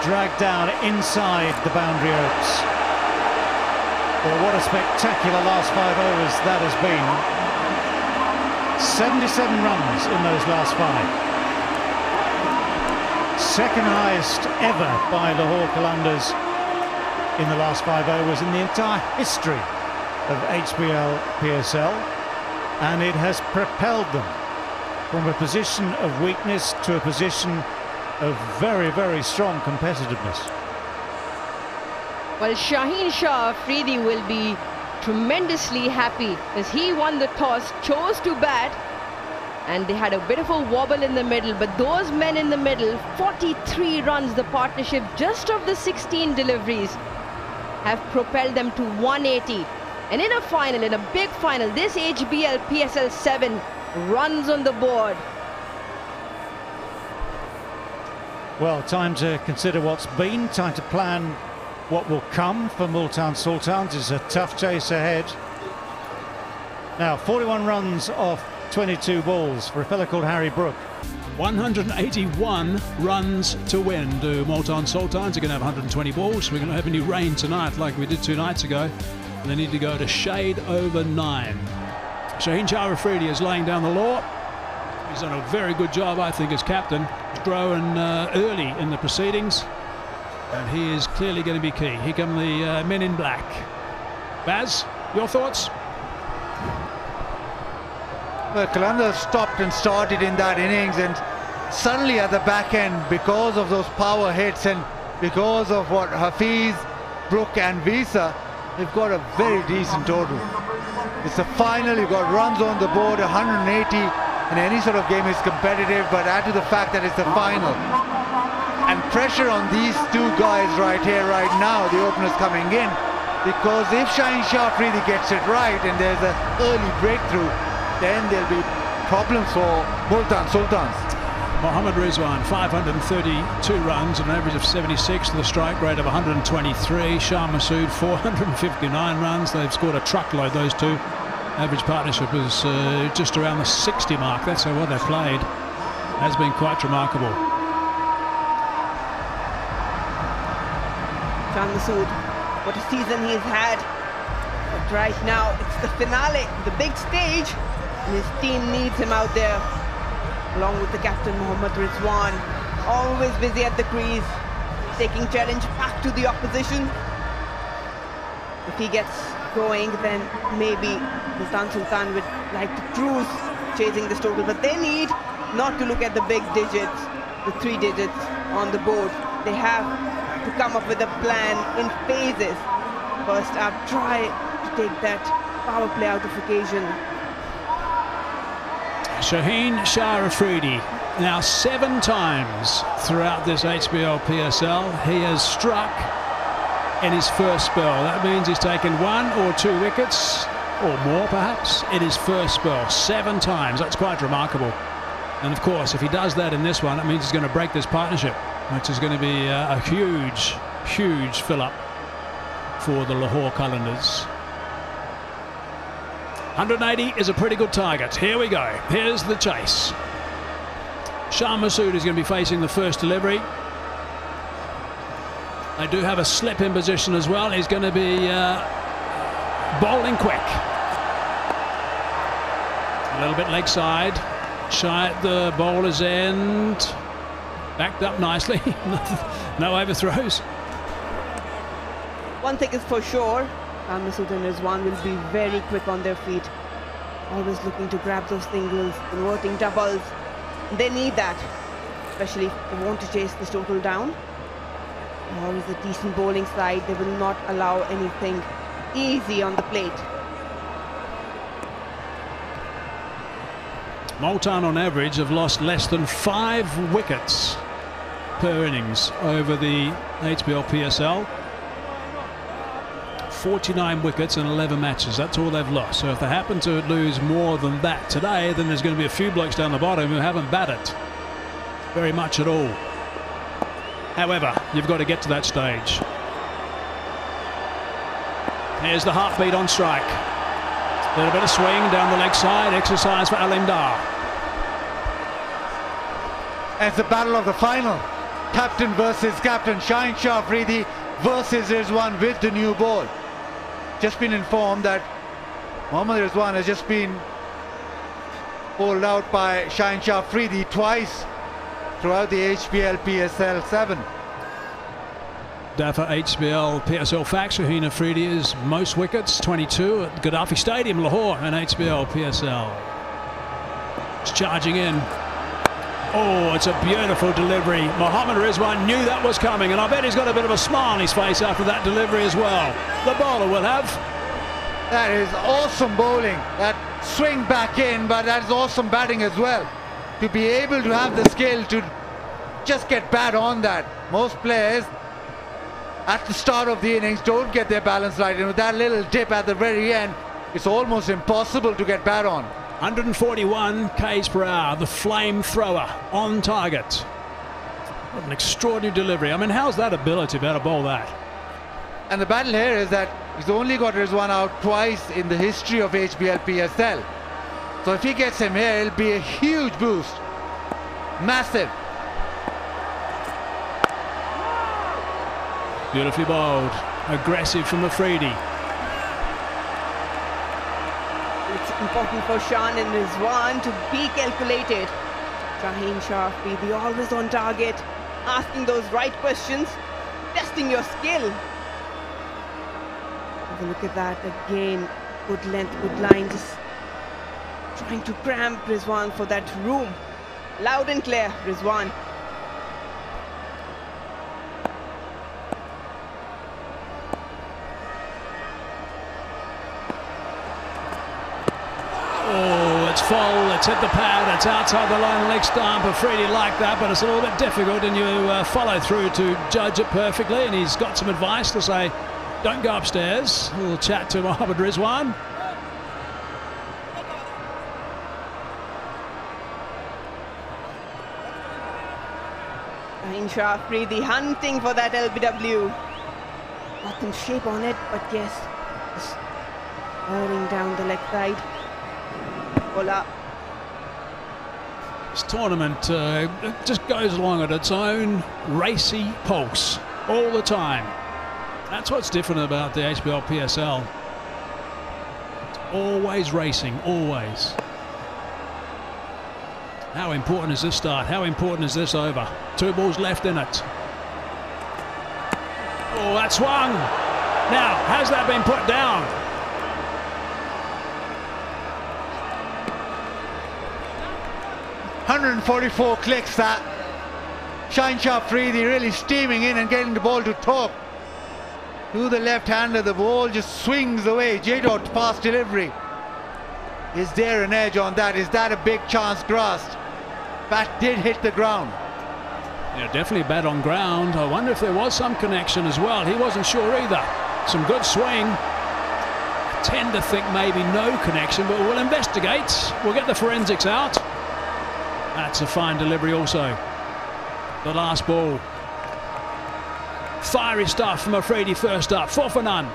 Dragged down inside the boundary oaks. Well, what a spectacular last 5 overs that has been. 77 runs in those last 5. Second highest ever by Lahore Qalandars in the last 5 overs in the entire history of HBL PSL, and it has propelled them from a position of weakness to a position of very, very strong competitiveness. Well, Shaheen Shah Afridi will be tremendously happy as he won the toss, chose to bat, and they had a bit of a wobble in the middle, but those men in the middle, 43 runs, the partnership just of the 16 deliveries, have propelled them to 180. And in a final, in a big final, this HBL PSL 7 runs on the board. Well, time to consider what's been, time to plan what will come for Multan Sultans. It's a tough chase ahead. Now, 41 runs off 22 balls for a fellow called Harry Brook. 181 runs to win do Multan Sultans. They're going to have 120 balls. We're going to have any rain tonight like we did 2 nights ago. And they need to go to shade over 9. Shaheen Shah Afridi is laying down the law. He's done a very good job, I think, as captain. Growing early in the proceedings. And he is clearly going to be key. Here come the men in black. Baz, your thoughts? Well, Qalandars stopped and started in that innings, and suddenly at the back end, because of those power hits and because of what Hafiz, Brook and Visa, they've got a very decent total. It's a final, you've got runs on the board, 180, and any sort of game is competitive, but add to the fact that it's a final. And pressure on these two guys right here, right now, the openers coming in, because if Shaheen Shah Afridi gets it right and there's an early breakthrough, then there'll be problems for Multan Sultans. Mohammad Rizwan, 532 runs, an average of 76 to the strike rate of 123. Shah Masood, 459 runs. They've scored a truckload, those two. Average partnership is just around the 60 mark. That's how well they've played. Has been quite remarkable. Shah Masood, what a season he's had. But right now, it's the finale, the big stage. And his team needs him out there, along with the captain Mohammad Rizwan, always busy at the crease, taking challenge back to the opposition. If he gets going, then maybe Multan Sultan would like to cruise chasing this total, but they need not to look at the big digits, the 3 digits on the board. They have to come up with a plan in phases. First up, try to take that power play out of occasion. Shaheen Shah Afridi, now 7 times throughout this HBL PSL, he has struck in his first spell. That means he's taken 1 or 2 wickets, or more perhaps, in his first spell. 7 times, that's quite remarkable. And of course, if he does that in this one, it means he's going to break this partnership, which is going to be a huge, huge fill-up for the Lahore Qalandars. 180 is a pretty good target. Here we go. Here's the chase. Shah Masood is going to be facing the first delivery. They do have a slip in position as well. He's going to be bowling quick. A little bit leg side. Shy at the bowler's end. Backed up nicely. No overthrows. One thing is for sure, Shah Masood and Rizwan will be very quick on their feet. Always looking to grab those singles, converting doubles. They need that, especially if they want to chase this total down. Lahore is a decent bowling side. They will not allow anything easy on the plate. Multan on average have lost less than 5 wickets per innings over the HBL PSL. 49 wickets in 11 matches. That's all they've lost. So if they happen to lose more than that today, then there's going to be a few blokes down the bottom who haven't batted very much at all. However, you've got to get to that stage. Here's the heartbeat on strike. A little bit of swing down the leg side. Exercise for Qalandars. It's the battle of the final. Captain versus captain. Shaheen Shah Afridi versus Rizwan with the new ball. Just been informed that Mohammad Rizwan has just been bowled out by Shaheen Shah Afridi twice throughout the HBL PSL 7. Dafa HBL PSL fact, Shaheen Afridi is most wickets, 22 at Gaddafi Stadium, Lahore, and HBL PSL. It's charging in. Oh, it's a beautiful delivery. Mohammad Rizwan knew that was coming, and I bet he's got a bit of a smile on his face after that delivery as well. The bowler will have. That is awesome bowling. That swing back in, but that's awesome batting as well. To be able to have the skill to just get bat on that. Most players at the start of the innings don't get their balance right, and with that little dip at the very end, it's almost impossible to get bat on. 141 k's per hour, the flamethrower on target. What an extraordinary delivery. I mean, how's that ability to be able to bowl that? And the battle here is that he's only got Rizwan out twice in the history of HBL PSL. So if he gets him here, it'll be a huge boost. Massive. Beautifully bowled. Aggressive from Afridi. It's important for Shan and Rizwan to be calculated. Shaheen Shafri, always on target, asking those right questions, testing your skill. Have a look at that again. Good length, good line, just trying to cramp Rizwan for that room. Loud and clear, Rizwan. Oh, it's full, it's hit the pad, it's outside the line, leg stump. Afridi like that, but it's a little bit difficult, and you follow through to judge it perfectly, and he's got some advice to say, don't go upstairs. We'll chat to Mohammad Rizwan. Shaheen Shafri hunting for that LBW. Nothing shape on it, but yes, just whirring down the leg side. Voila. This tournament just goes along at its own racy pulse all the time. That's what's different about the HBL PSL. It's always racing, always. How important is this start? How important is this over? 2 balls left in it. Oh, that swung. Now, has that been put down? .144 clicks that. Shaheen Shafri really steaming in and getting the ball to top. To the left-hander, the ball just swings away. J-Dot pass delivery. Is there an edge on that? Is that a big chance grasped? Bat did hit the ground. Yeah, definitely bat on ground. I wonder if there was some connection as well. He wasn't sure either. Some good swing. I tend to think maybe no connection, but we'll investigate. We'll get the forensics out. That's a fine delivery also. The last ball. Fiery stuff from Afridi first up. 4 for none.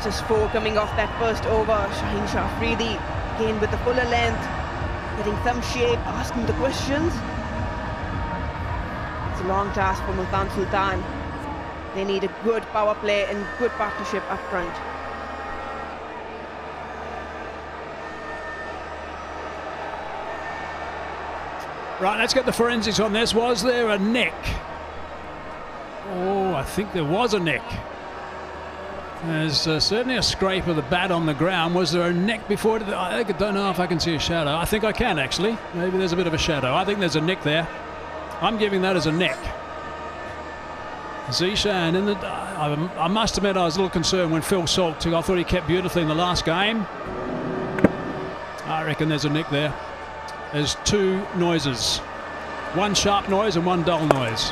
Just 4 coming off that first over. Shaheen Shafri again with the fuller length, getting some shape, asking the questions. It's a long task for Multan Sultan. They need a good power play and good partnership up front. Right, let's get the forensics on this. Was there a nick? Oh, I think there was a nick. There's certainly a scrape of the bat on the ground. Was there a nick before it? I don't know if I can see a shadow. I think I can, actually. Maybe there's a bit of a shadow. I think there's a nick there. I'm giving that as a nick. Zishan, in the, I must admit I was a little concerned when Phil Salt took. I thought he kept beautifully in the last game. I reckon there's a nick there. There's 2 noises. 1 sharp noise and 1 dull noise.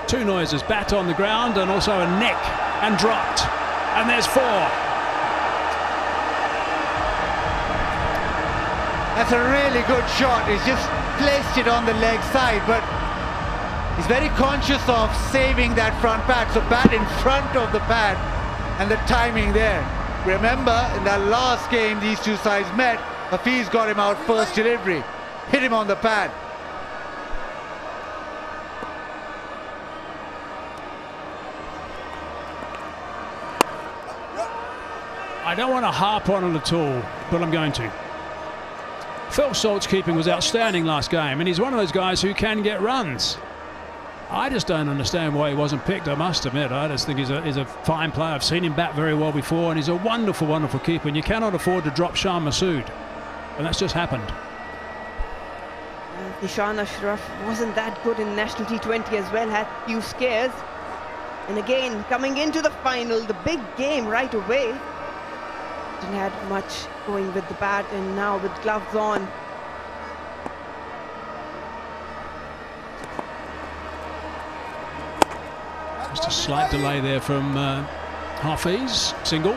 2 noises. Bat on the ground and also a nick and dropped. And there's 4. That's a really good shot. He's just placed it on the leg side, but he's very conscious of saving that front pad. So bat in front of the pad and the timing there. Remember, in that last game these two sides met, Hafiz got him out first delivery. Hit him on the pad. I don't want to harp on it at all, but I'm going to. Phil Salt's keeping was outstanding last game, and he's one of those guys who can get runs. I just don't understand why he wasn't picked, I must admit. I just think he's a fine player. I've seen him bat very well before, and he's a wonderful, wonderful keeper, and you cannot afford to drop Shah Massoud. And that's just happened. Nishan Ashraf wasn't that good in National T20 as well, had few scares. And again, coming into the final, the big game right away. Didn't have much going with the bat, and now with gloves on. Just a slight delay there from Hafiz, single.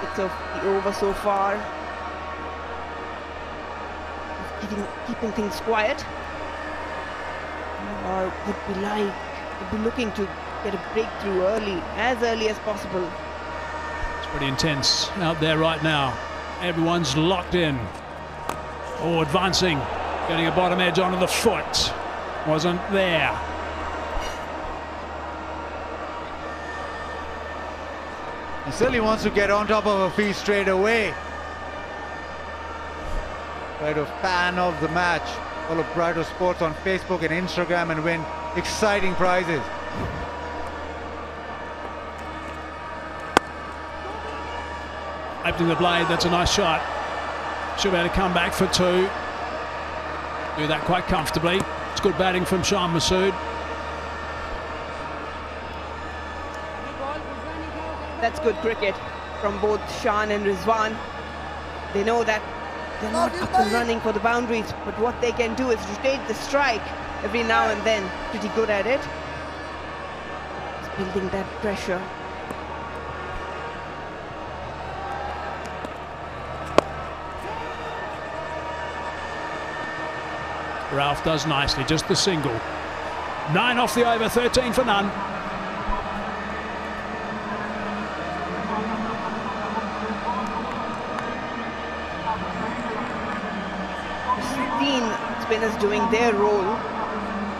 It's of the over so far. Keeping things quiet. Or would be looking to get a breakthrough as early as possible. It's pretty intense out there right now. Everyone's locked in. Oh, advancing. Getting a bottom edge onto the foot. Wasn't there. He certainly wants to get on top of Hafiz straight away. Right, a fan of the match. Follow Brighto Sports on Facebook and Instagram and win exciting prizes. Opening the blade, that's a nice shot. Should be able to come back for two. Do that quite comfortably. It's good batting from Shah Massoud. That's good cricket from both Shan and Rizwan. They know that they're not up and running for the boundaries, but what they can do is rotate the strike every now and then. Pretty good at it. Just building that pressure. Ralph does nicely, just the single. 9 off the over, 13 for none. Spinners doing their role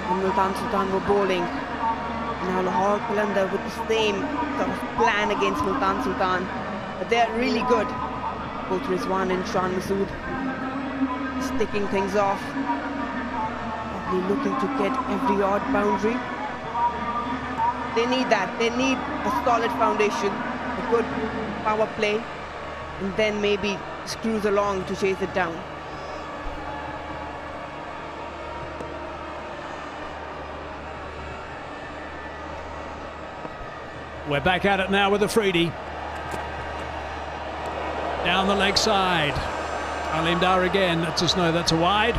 when Multan Sultan were bowling. Now Lahore Qalandars with the same sort of plan against Multan Sultan. But they're really good. Both Rizwan and Shah Massoud sticking things off. Probably looking to get every odd boundary. They need that. They need a solid foundation, a good power play, and then maybe screws along to chase it down. We're back at it now with a Freedy. Down the leg side. Alim Dar again. Let's just know that's a wide.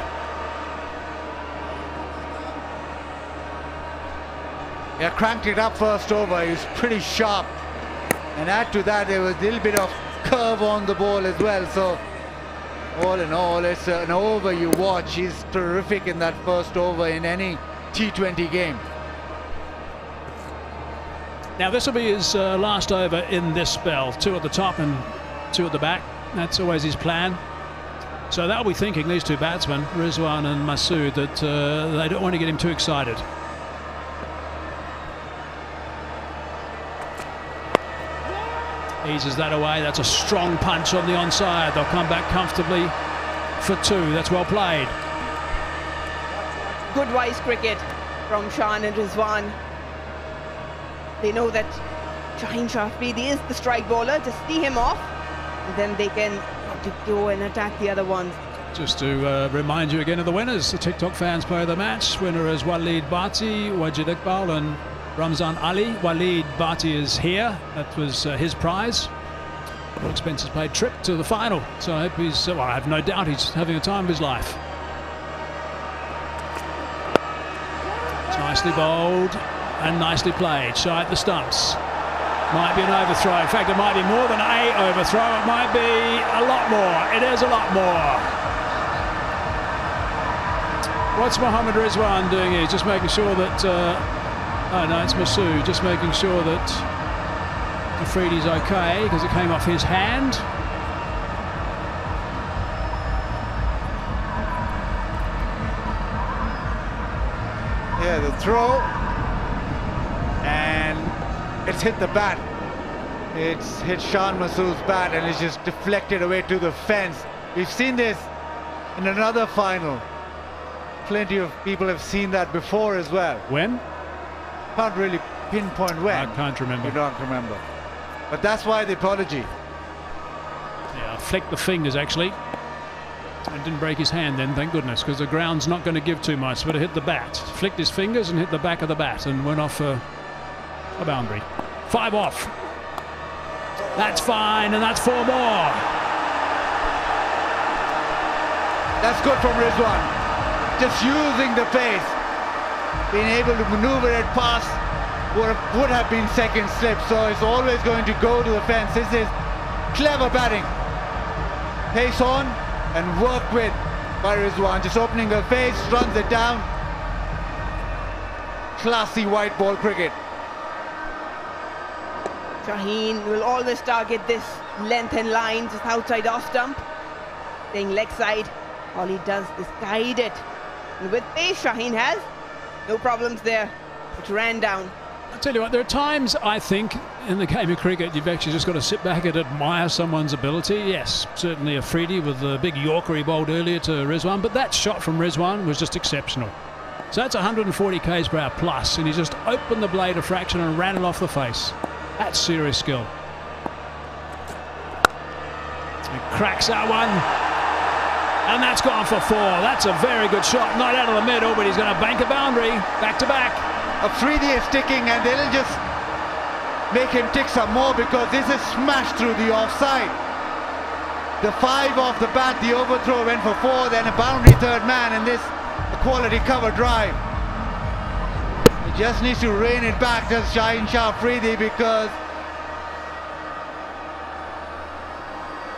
Yeah, cranked it up first over. He was pretty sharp. And add to that, there was a little bit of curve on the ball as well. So, all in all, it's an over you watch. He's terrific in that first over in any T20 game. Now this will be his last over in this spell. 2 at the top and 2 at the back. That's always his plan. So they'll be thinking, these two batsmen, Rizwan and Massoud, that they don't want to get him too excited. Eases that away. That's a strong punch on the onside. They'll come back comfortably for 2. That's well played. Good wise cricket from Shan and Rizwan. They know that Shaheen Shah Afridi is the strike bowler. Just see him off, and then they can go and attack the other ones. Just to remind you again of the winners, the TikTok fans player of the match. Winner is Waleed Bhatti, Wajid Iqbal and Ramzan Ali. Waleed Bhatti is here. That was his prize. All expenses paid trip to the final. So I hope he's, well, I have no doubt he's having a time of his life. It's nicely bowled. And nicely played, shy at the stumps. Might be an overthrow. In fact, it might be more than a overthrow. It might be a lot more. It is a lot more. What's Mohammad Rizwan doing here? Just making sure that... oh no, it's Massoud. Just making sure that Afridi's okay because it came off his hand. Yeah, the throw, and it's hit the bat. It's hit Shan Masood's bat and it's just deflected away to the fence. We've seen this in another final. Plenty of people have seen that before as well. When? Can't really pinpoint when. I can't remember. You don't remember. But that's why the apology. Yeah, flicked the fingers actually. And didn't break his hand then, thank goodness, because the ground's not going to give too much, but it hit the bat. Flicked his fingers and hit the back of the bat and went off a boundary. 5 off. That's fine, and that's 4 more. That's good from Rizwan. Just using the pace. Being able to maneuver it past would have been second slip, so it's always going to go to the fence. This is clever batting. Pace on and work with by Rizwan. Just opening her face, runs it down. Classy white ball cricket. Shaheen will always target this length and line, just outside off stump. Staying leg side, all he does is guide it. And with pace, Shaheen has no problems there. It ran down. I'll tell you what, there are times I think in the game of cricket you've actually just got to sit back and admire someone's ability. Yes, certainly Afridi with the big Yorker he bowled earlier to Rizwan, but that shot from Rizwan was just exceptional. So that's 140 k's per hour plus, and he just opened the blade a fraction and ran it off the face. That's serious skill. He cracks that one, and that's gone for 4. That's a very good shot, not out of the middle, but he's going to bank a boundary back to back. Afridi is ticking, and they'll just make him tick some more because this is smashed through the offside. The 5 off the bat, the overthrow went for 4, then a boundary third man, and this a quality cover drive. He just needs to rein it back, does Shaheen Shah Afridi, because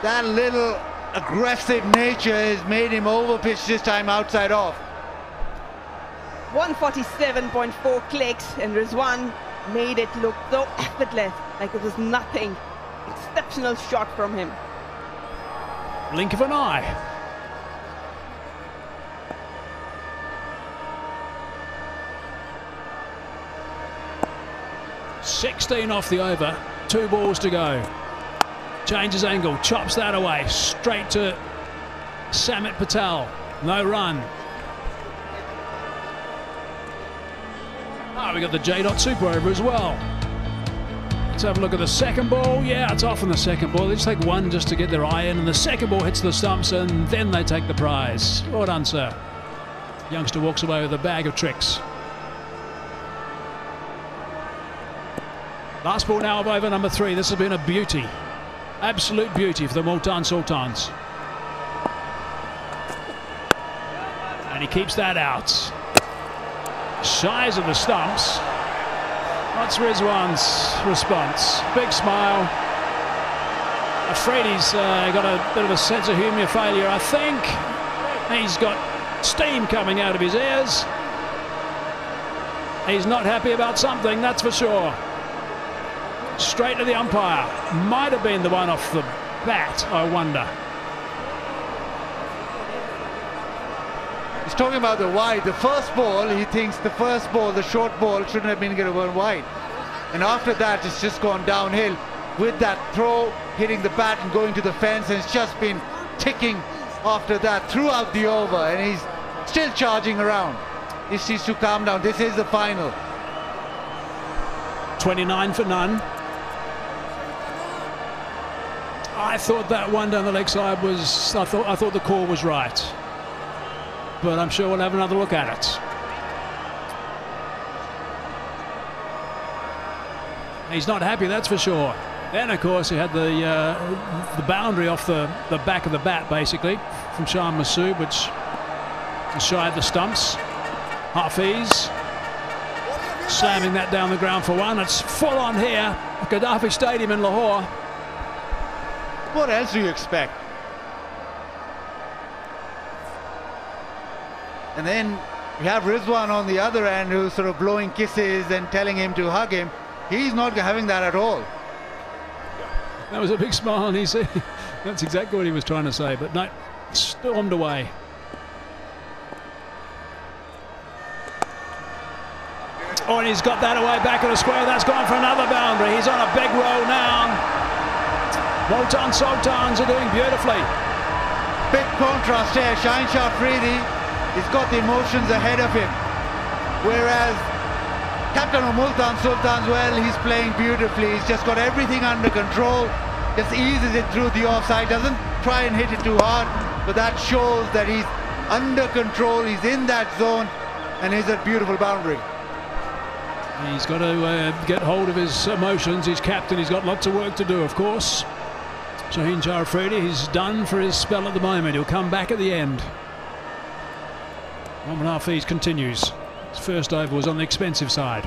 that little aggressive nature has made him overpitch this time outside off. 147.4 clicks, and Rizwan made it look so effortless, like it was nothing. Exceptional shot from him. Blink of an eye. .16 off the over, 2 balls to go. Changes angle, chops that away, straight to Samit Patel. No run. Oh, we got the J. Super over as well. Let's have a look at the second ball. Yeah, it's off on the second ball. They just take one just to get their eye in, and the second ball hits the stumps, and then they take the prize. Well done, sir. Youngster walks away with a bag of tricks. Last ball now of over number 3. This has been a beauty. Absolute beauty for the Multan Sultans. And he keeps that out. Shies of the stumps. What's Rizwan's response? Big smile. Afridi's got a bit of a sense of humour failure, I think. He's got steam coming out of his ears. He's not happy about something, that's for sure. Straight to the umpire. Might have been the one off the bat, I wonder. He's talking about the wide. The first ball, he thinks the first ball, the short ball, shouldn't have been going wide. And after that, it's just gone downhill with that throw, hitting the bat and going to the fence, and it's just been ticking after that throughout the over, and he's still charging around. He needs to calm down. This is the final. 29 for none. I thought that one down the leg side was, I thought the call was right. But I'm sure we'll have another look at it. He's not happy, that's for sure. Then, of course, he had the boundary off the back of the bat, basically, from Shan Masood, which is shy of the stumps. Hafiz slamming that down the ground for 1. It's full on here at Gaddafi Stadium in Lahore. What else do you expect? And then you have Rizwan on the other end who's sort of blowing kisses and telling him to hug him. He's not having that at all. That was a big smile, and he said that's exactly what he was trying to say, but no, stormed away. Oh, and he's got that away back of the square. That's gone for another boundary. He's on a big roll now. Multan Sultans are doing beautifully. Big contrast here. Shaheen Shah Afridi, he's got the emotions ahead of him. Whereas captain of Multan Sultans, well, he's playing beautifully. He's just got everything under control. Just eases it through the offside. Doesn't try and hit it too hard. But that shows that he's under control. He's in that zone. And he's a beautiful boundary. He's got to get hold of his emotions. He's captain. He's got lots of work to do, of course. Shaheen Shah Afridi, he's done for his spell at the moment. He'll come back at the end. Mohamed Hafiz continues. His first over was on the expensive side.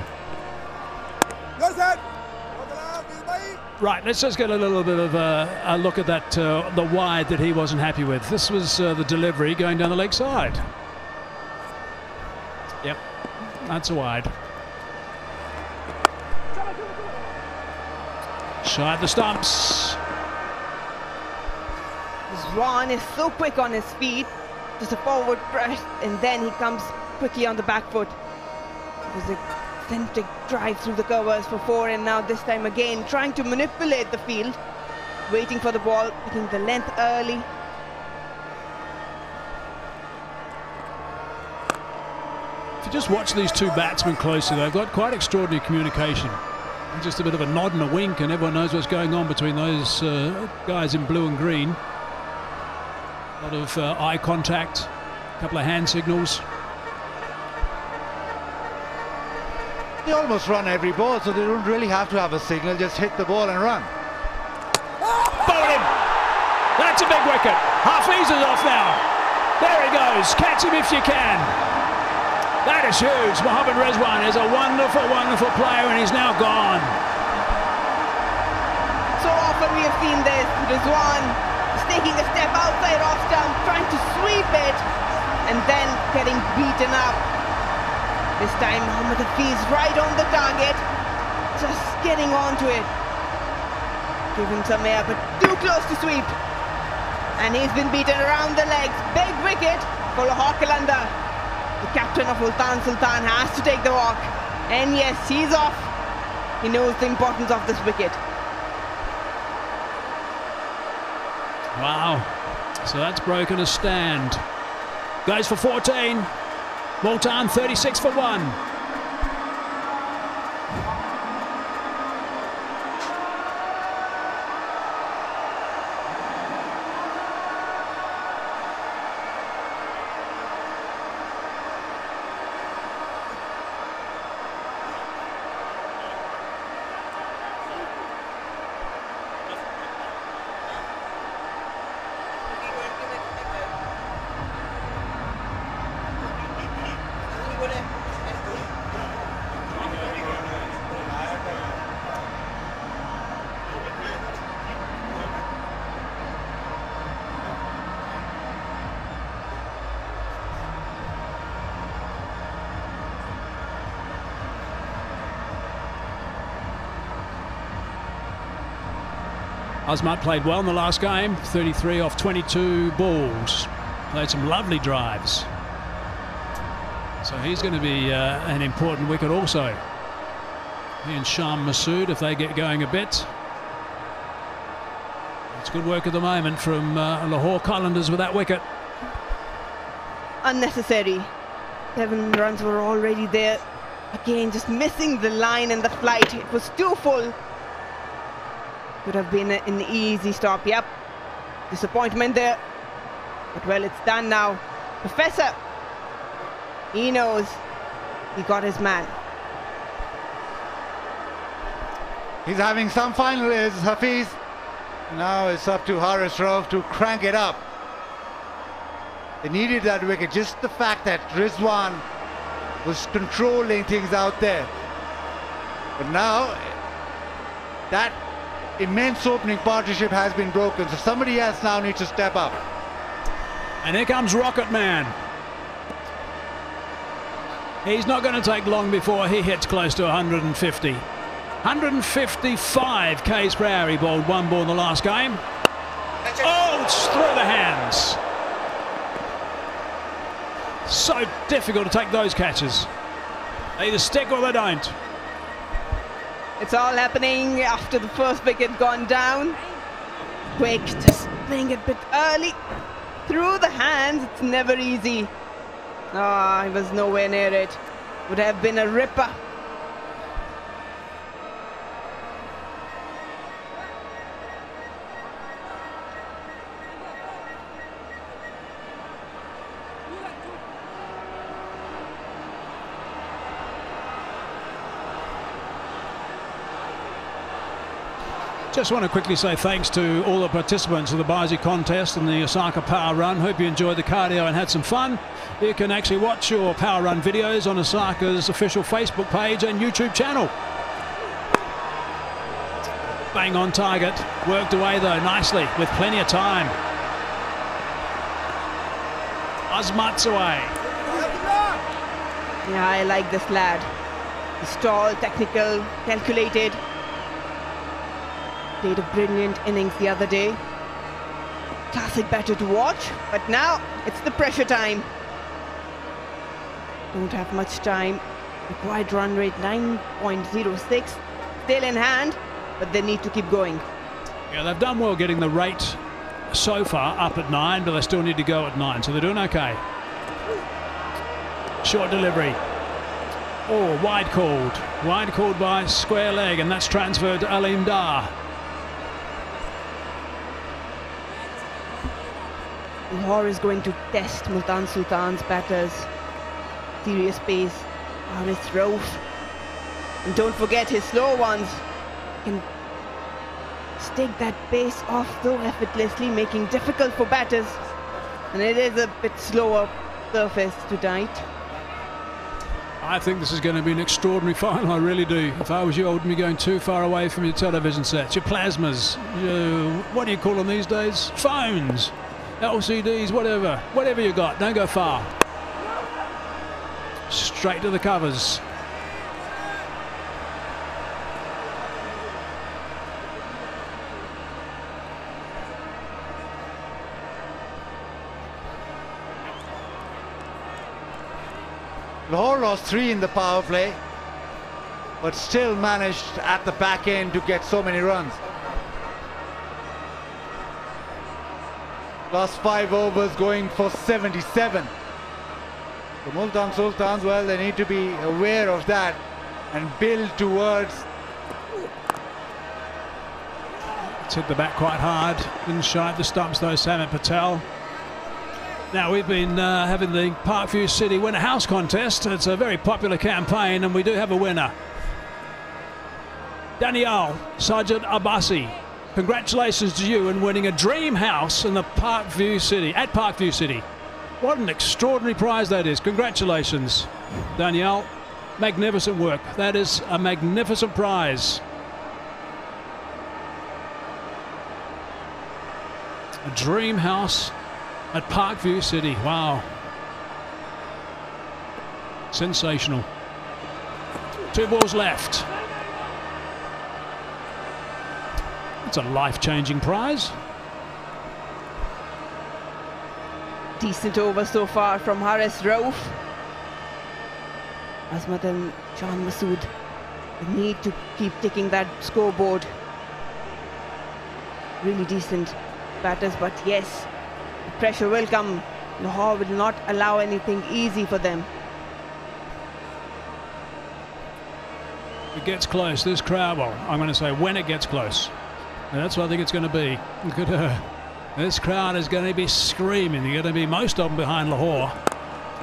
Right, let's just get a little bit of a look at that, the wide that he wasn't happy with. This was the delivery going down the leg side. Yep, that's a wide. Shy the stumps. Rizwan is so quick on his feet. Just a forward press, and then he comes quickly on the back foot. It was a eccentric drive through the covers for 4, and now this time again trying to manipulate the field, waiting for the ball, picking the length early. If you just watch these two batsmen closely, they've got quite extraordinary communication. Just a bit of a nod and a wink, and everyone knows what's going on between those guys in blue and green. A lot of eye contact, a couple of hand signals. They almost run every ball, so they don't really have to have a signal. Just hit the ball and run. Bowled him! That's a big wicket. Hafiz is off now. There he goes. Catch him if you can. That is huge. Mohammad Rizwan is a wonderful, wonderful player, and he's now gone. So often we have seen this. Rizwan is taking a step outside off stump, trying to sweep it, and then getting beaten up. This time Mohammad Hafiz right on the target, just getting onto it. Give him some air, but too close to sweep. And he's been beaten around the legs. Big wicket for Lahore Qalandars. The captain of Multan Sultan has to take the walk. And yes, he's off. He knows the importance of this wicket. Wow. So that's broken a stand. Goes for 14. Multan 36 for 1. Azmat played well in the last game, 33 off 22 balls. Played some lovely drives. So he's going to be an important wicket also. He and Sham Masood, if they get going a bit. It's good work at the moment from Lahore Qalandars with that wicket. Unnecessary. 7 runs were already there. Again, just missing the line and the flight. It was too full. Could have been an easy stop. Yep. Disappointment there. But well, it's done now. Professor, he knows he got his man. He's having some final is Hafiz. Now it's up to Haris Rauf to crank it up. They needed that wicket. Just the fact that Rizwan was controlling things out there. But now that immense opening partnership has been broken, so somebody else now needs to step up. And here comes Rocket Man. He's not going to take long before he hits close to 150. 155 k's per hour he bowled one ball in the last game. Oh, it's through the hands. So difficult to take those catches. They either stick or they don't. It's all happening after the first wicket gone down. Quick, just playing it a bit early. Through the hands, it's never easy. Ah, he was nowhere near it. Would have been a ripper. Just want to quickly say thanks to all the participants of the Baizi contest and the Osaka Power Run. Hope you enjoyed the cardio and had some fun. You can actually watch your Power Run videos on Osaka's official Facebook page and YouTube channel. Bang on target. Worked away though nicely with plenty of time. Azmat's away. Yeah, I like this lad. He's tall, technical, calculated. Played a brilliant innings the other day. Classic batter to watch, but now it's the pressure time. Don't have much time. Required run rate 9.06. Still in hand, but they need to keep going. Yeah, they've done well getting the rate so far up at 9, but they still need to go at 9, so they're doing okay. Short delivery. Oh, wide called. Wide called by square leg, and that's transferred to Aleem Dar. Lahore is going to test Multan Sultans batters. Serious pace. Haris Rauf. And don't forget his slow ones. Can take that pace off so effortlessly, making difficult for batters. And it is a bit slower surface tonight. I think this is going to be an extraordinary final, I really do. If I was you, I wouldn't be going too far away from your television sets, your plasmas, what do you call them these days? Phones, LCDs, whatever you got, don't go far. Straight to the covers. Lahore lost 3 in the power play, but still managed at the back end to get so many runs. Last 5 overs going for 77. The Multan Sultans, well, they need to be aware of that and build towards. It's hit the bat quite hard. Didn't shy at the stumps though, Samit Patel. Now we've been having the Parkview City Winner House contest. It's a very popular campaign and we do have a winner. Danielle Sajid Abbasi, congratulations to you in winning a dream house in the Parkview City, at Parkview City. What an extraordinary prize that is. Congratulations, Danielle. Magnificent work. That is a magnificent prize. A dream house at Parkview City. Wow. Sensational. 2 balls left. It's a life-changing prize. Decent over so far from Haris Rauf. Azmat and John Masood need to keep ticking that scoreboard. Really decent batters, but yes, the pressure will come. Lahore will not allow anything easy for them. It gets close, this crowd, well, I'm going to say when it gets close. And that's what I think it's going to be. Look at her. This crowd is going to be screaming. They're going to be most of them behind Lahore.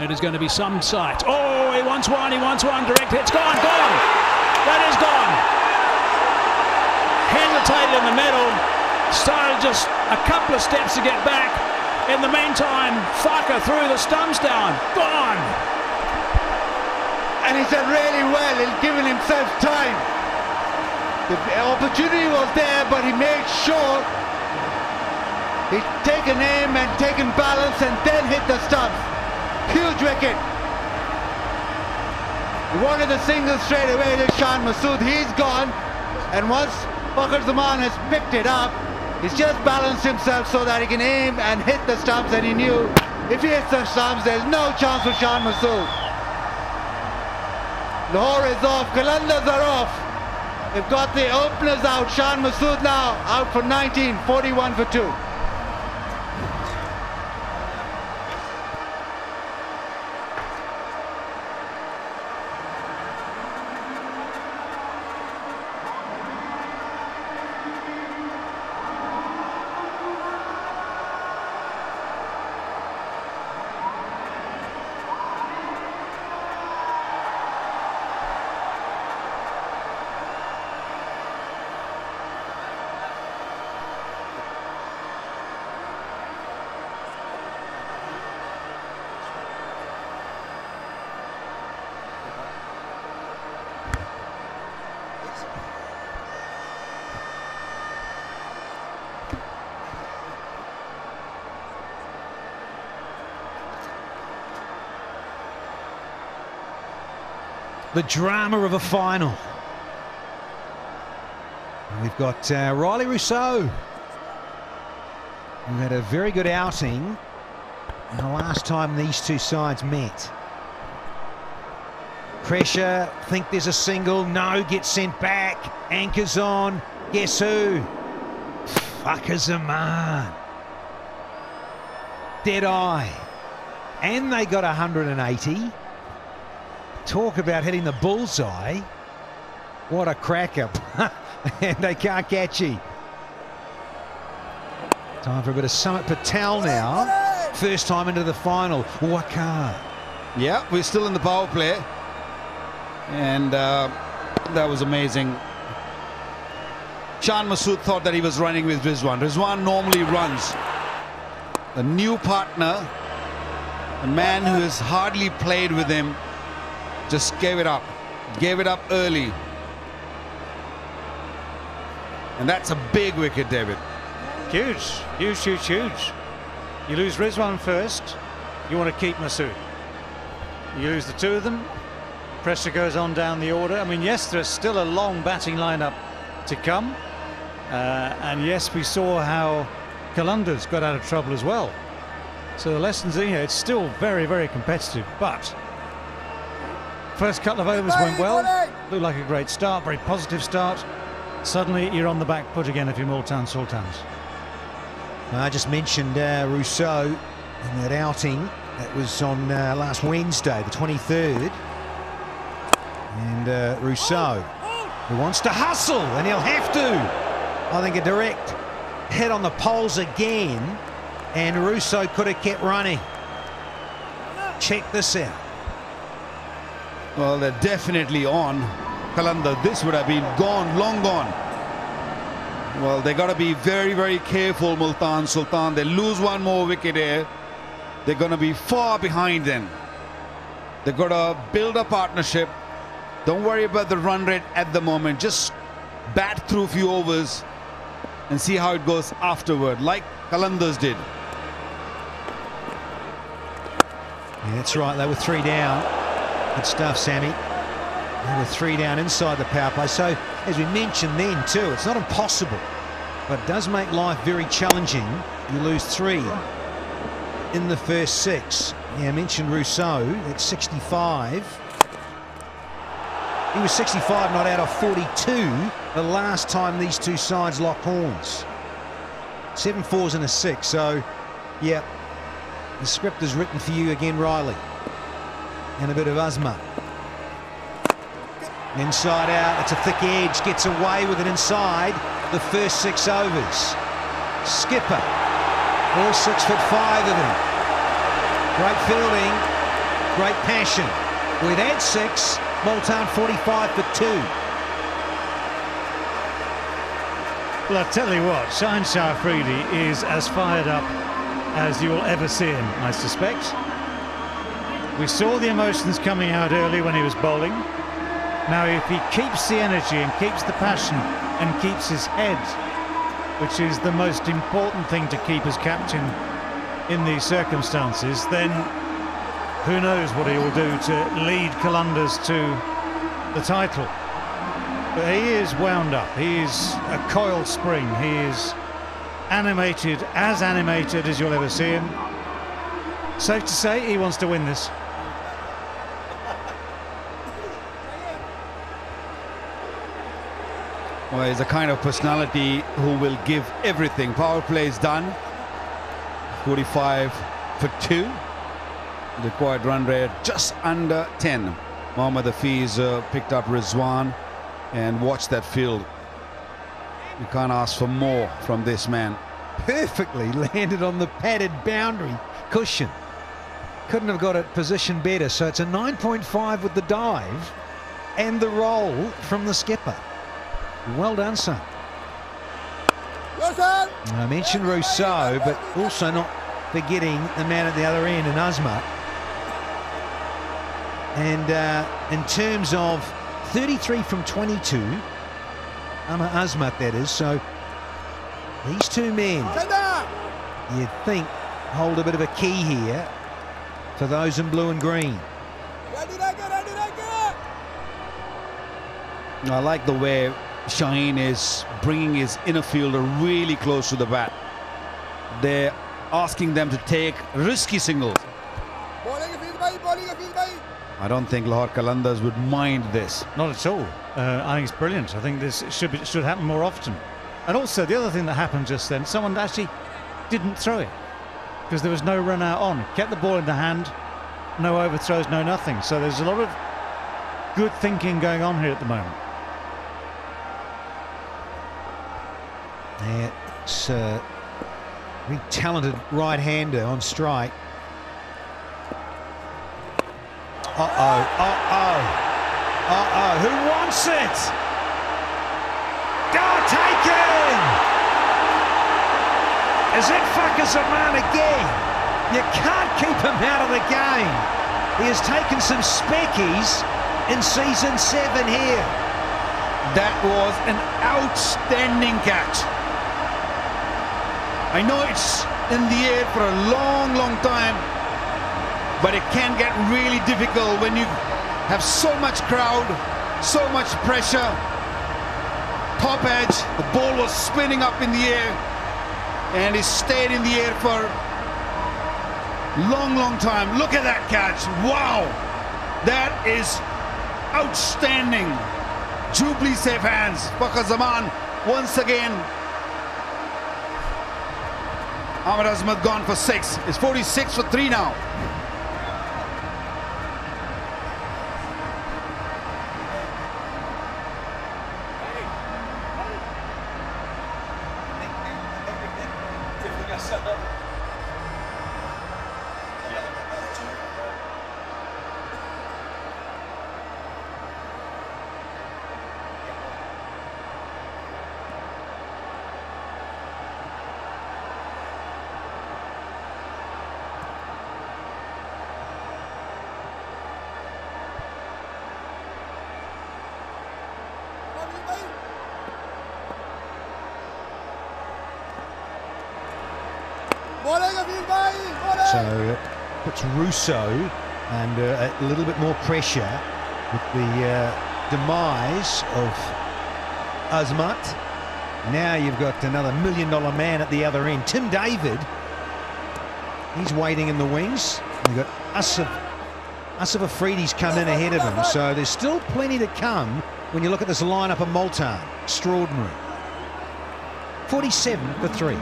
It is going to be some sight. Oh, he wants one, direct hit. It's gone. That is gone. Hesitated in the middle. Started just a couple of steps to get back. In the meantime, Farker threw the stumps down. Gone. And he's done really well in giving himself time. The opportunity was there, but he made sure he'd taken aim and taken balance and then hit the stumps. Huge wicket. He wanted the single straight away to Shan Masood. He's gone. And once Fakhar Zaman has picked it up, he's just balanced himself so that he can aim and hit the stumps, and he knew if he hits the stumps, there's no chance for Shan Masood. Lahore is off, Qalandars are off. They've got the openers out. Shan Masood now out for 19, 41 for 2. The drama of a final. And we've got Riley Rousseau, who had a very good outing the last time these two sides met. Pressure, think there's a single, no, gets sent back, anchors on, guess who? Fakhar Zaman. Dead eye. And they got 180. Talk about hitting the bullseye. What a cracker. And they can't catch you. Time for a bit of Summit Patel now. First time into the final. Wakar. Yeah, we're still in the power play. And that was amazing. Shan Masood thought that he was running with Rizwan. Rizwan normally runs. A new partner, a man who has hardly played with him, just gave it up early. And that's a big wicket, David. Huge, huge, huge, huge. You lose Rizwan first, you want to keep Masood. You lose the two of them, pressure goes on down the order. I mean, yes, there's still a long batting lineup to come. And yes, we saw how Qalandars got out of trouble as well. So the lessons in here, it's still very, very competitive, but first couple of overs went well, looked like a great start, very positive start. Suddenly you're on the back foot again if you're Multan Sultans. I just mentioned Rousseau in that outing. That was on last Wednesday, the 23rd. And Rousseau, who wants to hustle, and he'll have to. I think a direct hit on the poles again, and Rousseau could have kept running. Check this out. Well, they're definitely on. Qalandars, this would have been gone, long gone. Well, they got to be very, very careful, Multan Sultan. They lose one more wicket here, they're going to be far behind then. They've got to build a partnership. Don't worry about the run rate at the moment. Just bat through a few overs and see how it goes afterward, like Qalandars did. Yeah, that's right. They were 3 down. Good stuff, Sammy. They were 3 down inside the power play. So, as we mentioned then too, it's not impossible, but it does make life very challenging. You lose 3 in the first 6. Yeah, I mentioned Rousseau at 65. He was 65 not out of 42 the last time these two sides locked horns. 7 fours and a 6. So, yeah, the script is written for you again, Riley. And a bit of Azma. Inside out, it's a thick edge, gets away with it inside the first 6 overs. Skipper, all 6'5" of him. Great fielding, great passion. We'd had 6, Multan 45 for 2. Well, I'll tell you what, Shaheen Shah Afridi is as fired up as you'll ever see him, I suspect. We saw the emotions coming out early when he was bowling. Now, if he keeps the energy and keeps the passion and keeps his head, which is the most important thing to keep as captain in these circumstances, then who knows what he will do to lead Qalandars to the title. But he is wound up. He is a coiled spring. He is animated as you'll ever see him. Safe to say he wants to win this. Well, he's the kind of personality who will give everything. Power play is done. 45 for 2. The required run rate just under 10. Mohammad Hafiz picked up Rizwan, and watch that field. You can't ask for more from this man. Perfectly landed on the padded boundary cushion. Couldn't have got it positioned better. So it's a 9.5 with the dive and the roll from the skipper. Well done, son. I mentioned Rousseau, but also not forgetting the man at the other end, and Azmat. And in terms of 33 from 22, Azmat that is, so these two men, you'd think, hold a bit of a key here for those in blue and green. I like the way Shaheen is bringing his inner fielder really close to the bat. They're asking them to take risky singles. I don't think Lahore Qalandars would mind this. Not at all. I think it's brilliant. I think this should happen more often. And also the other thing that happened just then, someone actually didn't throw it because there was no run out on. Kept the ball in the hand, no overthrows, no nothing. So there's a lot of good thinking going on here at the moment. It's a very talented right-hander on strike. Who wants it? Taken! Is it Fakhar Zaman again? You can't keep him out of the game. He has taken some speckies in season 7 here. That was an outstanding catch. I know it's in the air for a long, long time, but it can get really difficult when you have so much crowd, so much pressure. Top edge, the ball was spinning up in the air, and it stayed in the air for a long, long time. Look at that catch. Wow, that is outstanding. Jubilee safe hands. Fakhar Zaman once again. Ahmed Azmat gone for 6. It's 46 for 3 now. So puts Rousseau under a little bit more pressure with the demise of Azmat. Now you've got another $1 million man at the other end. Tim David, he's waiting in the wings. You've got Asif Afridi's come in ahead of him. So there's still plenty to come when you look at this lineup of Multan. Extraordinary. 47 for 3.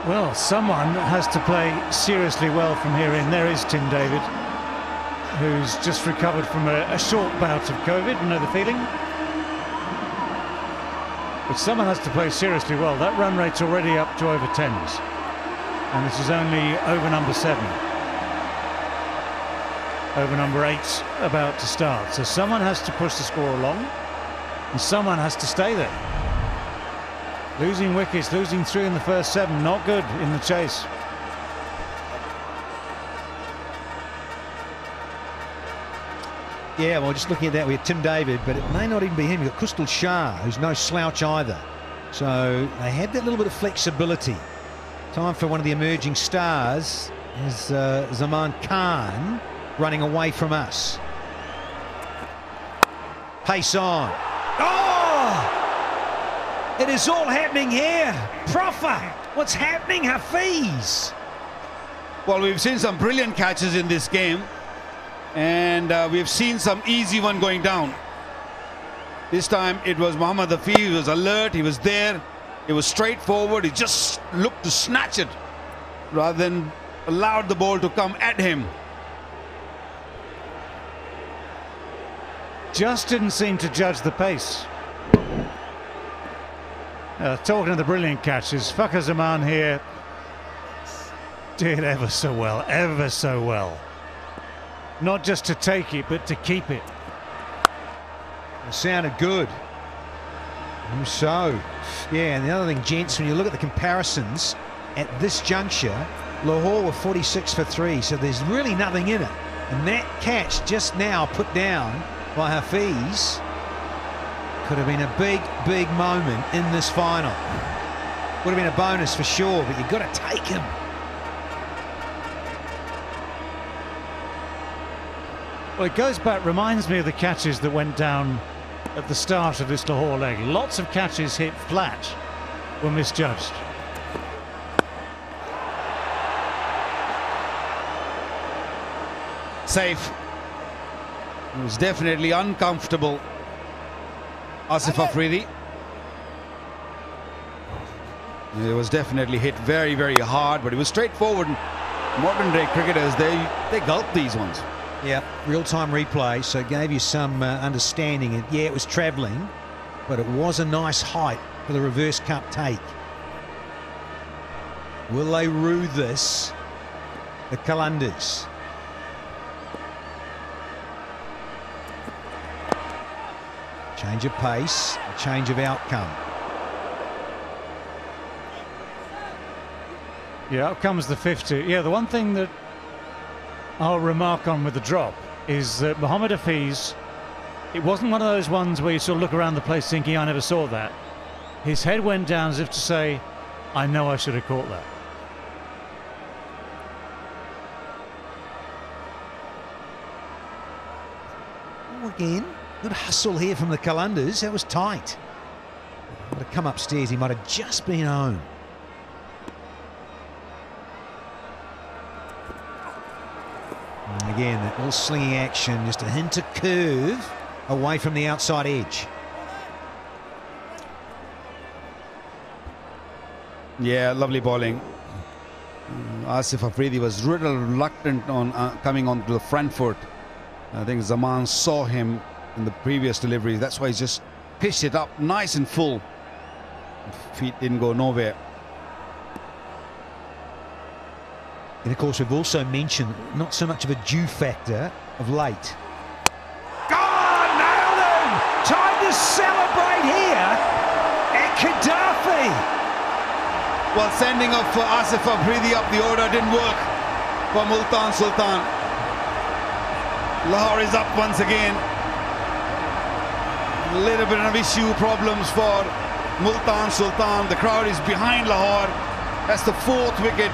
Well, someone has to play seriously well from here in. There is Tim David, who's just recovered from a short bout of COVID, you know the feeling. But someone has to play seriously well. That run rate's already up to over 10s. And this is only over number 7. Over number 8's about to start. So someone has to push the score along, and someone has to stay there. Losing wickets, losing 3 in the first 7, not good in the chase. Yeah, well, just looking at that, we had Tim David, but it may not even be him. You've got Kustal Shah, who's no slouch either. So they have that little bit of flexibility Time for one of the emerging stars. Is Zaman Khan running away from us. Pace on. Oh! It is all happening here. Profa, what's happening, Hafiz? Well, we've seen some brilliant catches in this game, and we've seen some easy one going down. This time it was Mohammad Hafiz. He was alert, he was there, it was straightforward. He just looked to snatch it rather than allowed the ball to come at him. Just didn't seem to judge the pace. Talking of the brilliant catches, Fakhar Zaman here did ever so well, ever so well. Not just to take it, but to keep it. It sounded good. So, yeah, and the other thing, gents, when you look at the comparisons, at this juncture, Lahore were 46 for 3, so there's really nothing in it. And that catch just now put down by Hafiz could have been a big, big moment in this final. Would have been a bonus for sure, but you've got to take him. Well, it goes back, reminds me of the catches that went down at the start of this Lahore leg. Lots of catches hit flat were misjudged. Safe. It was definitely uncomfortable. Asif Afridi. It was definitely hit very, very hard, but it was straightforward. Modern day cricketers, they gulp these ones. Yeah, real-time replay, so it gave you some understanding. And yeah, it was travelling, but it was a nice height for the reverse cup take. Will they rue this, the Qalandars? Change of pace, a change of outcome. Yeah, out comes the 50. Yeah, the one thing that I'll remark on with the drop is that Mohammad Hafiz, it wasn't one of those ones where you sort of look around the place thinking, I never saw that. His head went down as if to say, I know I should have caught that. Oh, again, good hustle here from the Qalandars. That was tight. Would have come upstairs, he might have just been home. And again, that little slinging action, just a hint of curve away from the outside edge. Yeah, lovely bowling. Asif Afridi was little reluctant on coming onto the front foot. I think Zaman saw him in the previous delivery. That's why he just pitched it up nice and full. Feet didn't go nowhere. And of course, we've also mentioned not so much of a dew factor of late. Oh, nailed him! Time to celebrate here at Gaddafi. Well, sending off Asif Afridi up the order didn't work for Multan Sultan. Lahore is up once again. A little bit of issue problems for Multan Sultan. The crowd is behind Lahore. That's the 4th wicket.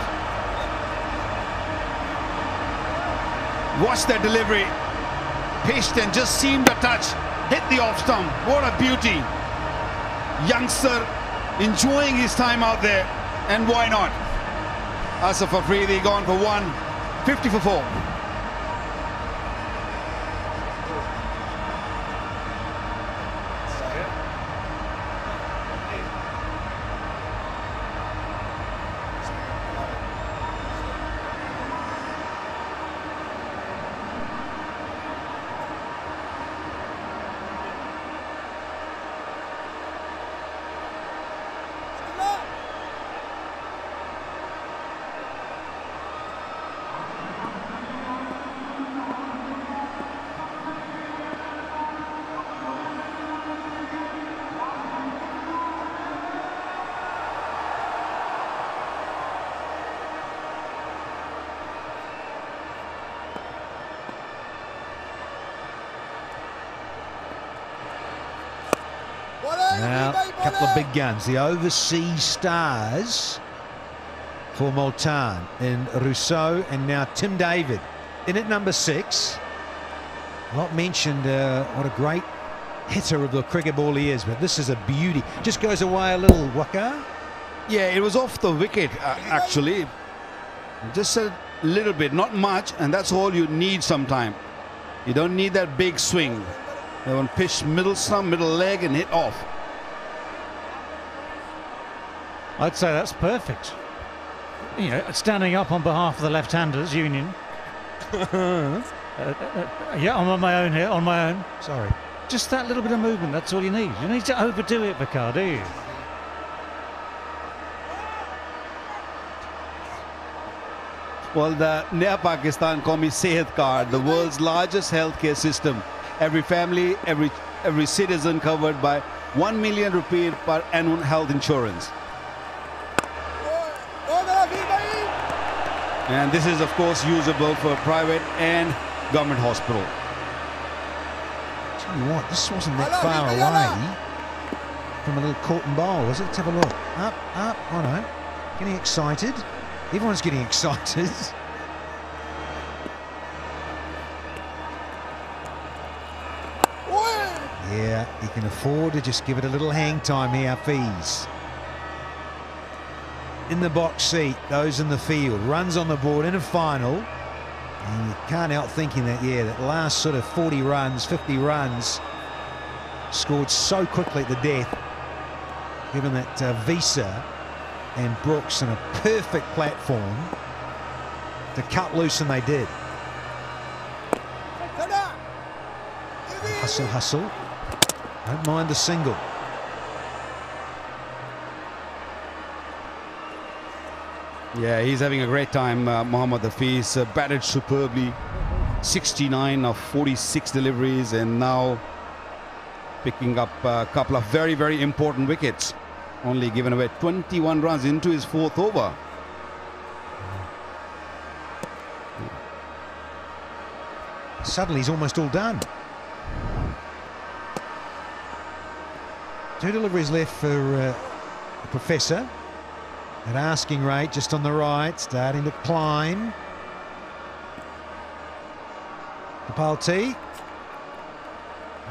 Watch that delivery. Pitched and just seemed a touch. Hit the off stump. What a beauty. Youngster enjoying his time out there. And why not? Asif Afridi gone for 1, 50 for 4. Now, a couple of big guns, the overseas stars for Multan in Rousseau, and now Tim David in at number 6. Not mentioned what a great hitter of the cricket ball he is, but this is a beauty. Just goes away a little, Waka. Yeah, it was off the wicket actually. Just a little bit, not much, and that's all you need sometime. You don't need that big swing. They want pitch middle stump, middle leg, and hit off. I'd say that's perfect. You know, standing up on behalf of the left-handers union. Yeah, I'm on my own here, on my own. Sorry. Just that little bit of movement, that's all you need. You need to overdo it, Bakar, do you? Well, the Naya Pakistan Qawmi Sehat Card, the world's largest healthcare system. Every family, every citizen covered by 1 million rupee per annum health insurance. And this is, of course, usable for private and government hospital. Tell you what, this wasn't that far away from a little cotton bowl, was it? Let's have a look. Up, up, oh no. Getting excited. Everyone's getting excited. Yeah, he can afford to just give it a little hang time here, Hafiz. In the box seat, those in the field, runs on the board in a final. And you can't help thinking that, yeah, that last sort of 40 runs, 50 runs, scored so quickly at the death, given that Visa and Brooks in a perfect platform to cut loose, and they did. Hustle, hustle. Don't mind the single. Yeah, he's having a great time, Mohammad Hafiz. Batted superbly. 69 of 46 deliveries, and now picking up a couple of very, very important wickets. Only given away 21 runs into his 4th over. Suddenly he's almost all done. 2 deliveries left for the Professor. At asking rate, just on the right, starting to climb. Kapalti.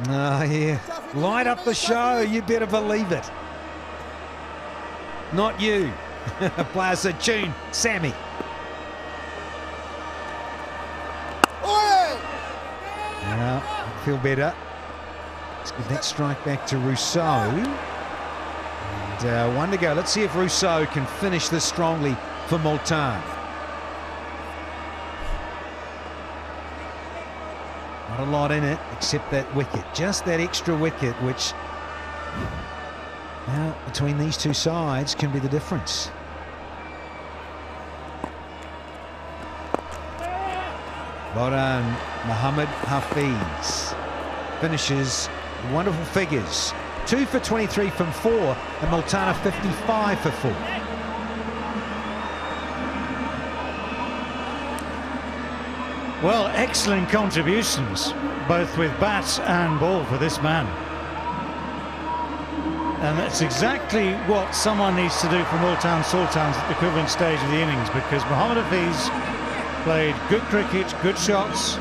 Oh, yeah. Light up the show, you better believe it. Not you. Plaza tune, Sammy. Now, feel better. Let's give that strike back to Rousseau. And 1 to go. Let's see if Rousseau can finish this strongly for Multan. Not a lot in it except that wicket. Just that extra wicket, which now between these two sides can be the difference. Well done, Mohammad Hafiz. Finishes wonderful figures. 2 for 23 from 4, and Multan 55 for 4. Well, excellent contributions, both with bat and ball for this man. And that's exactly what someone needs to do for Multan Sultans at the equivalent stage of the innings, because Mohammad Hafiz played good cricket, good shots,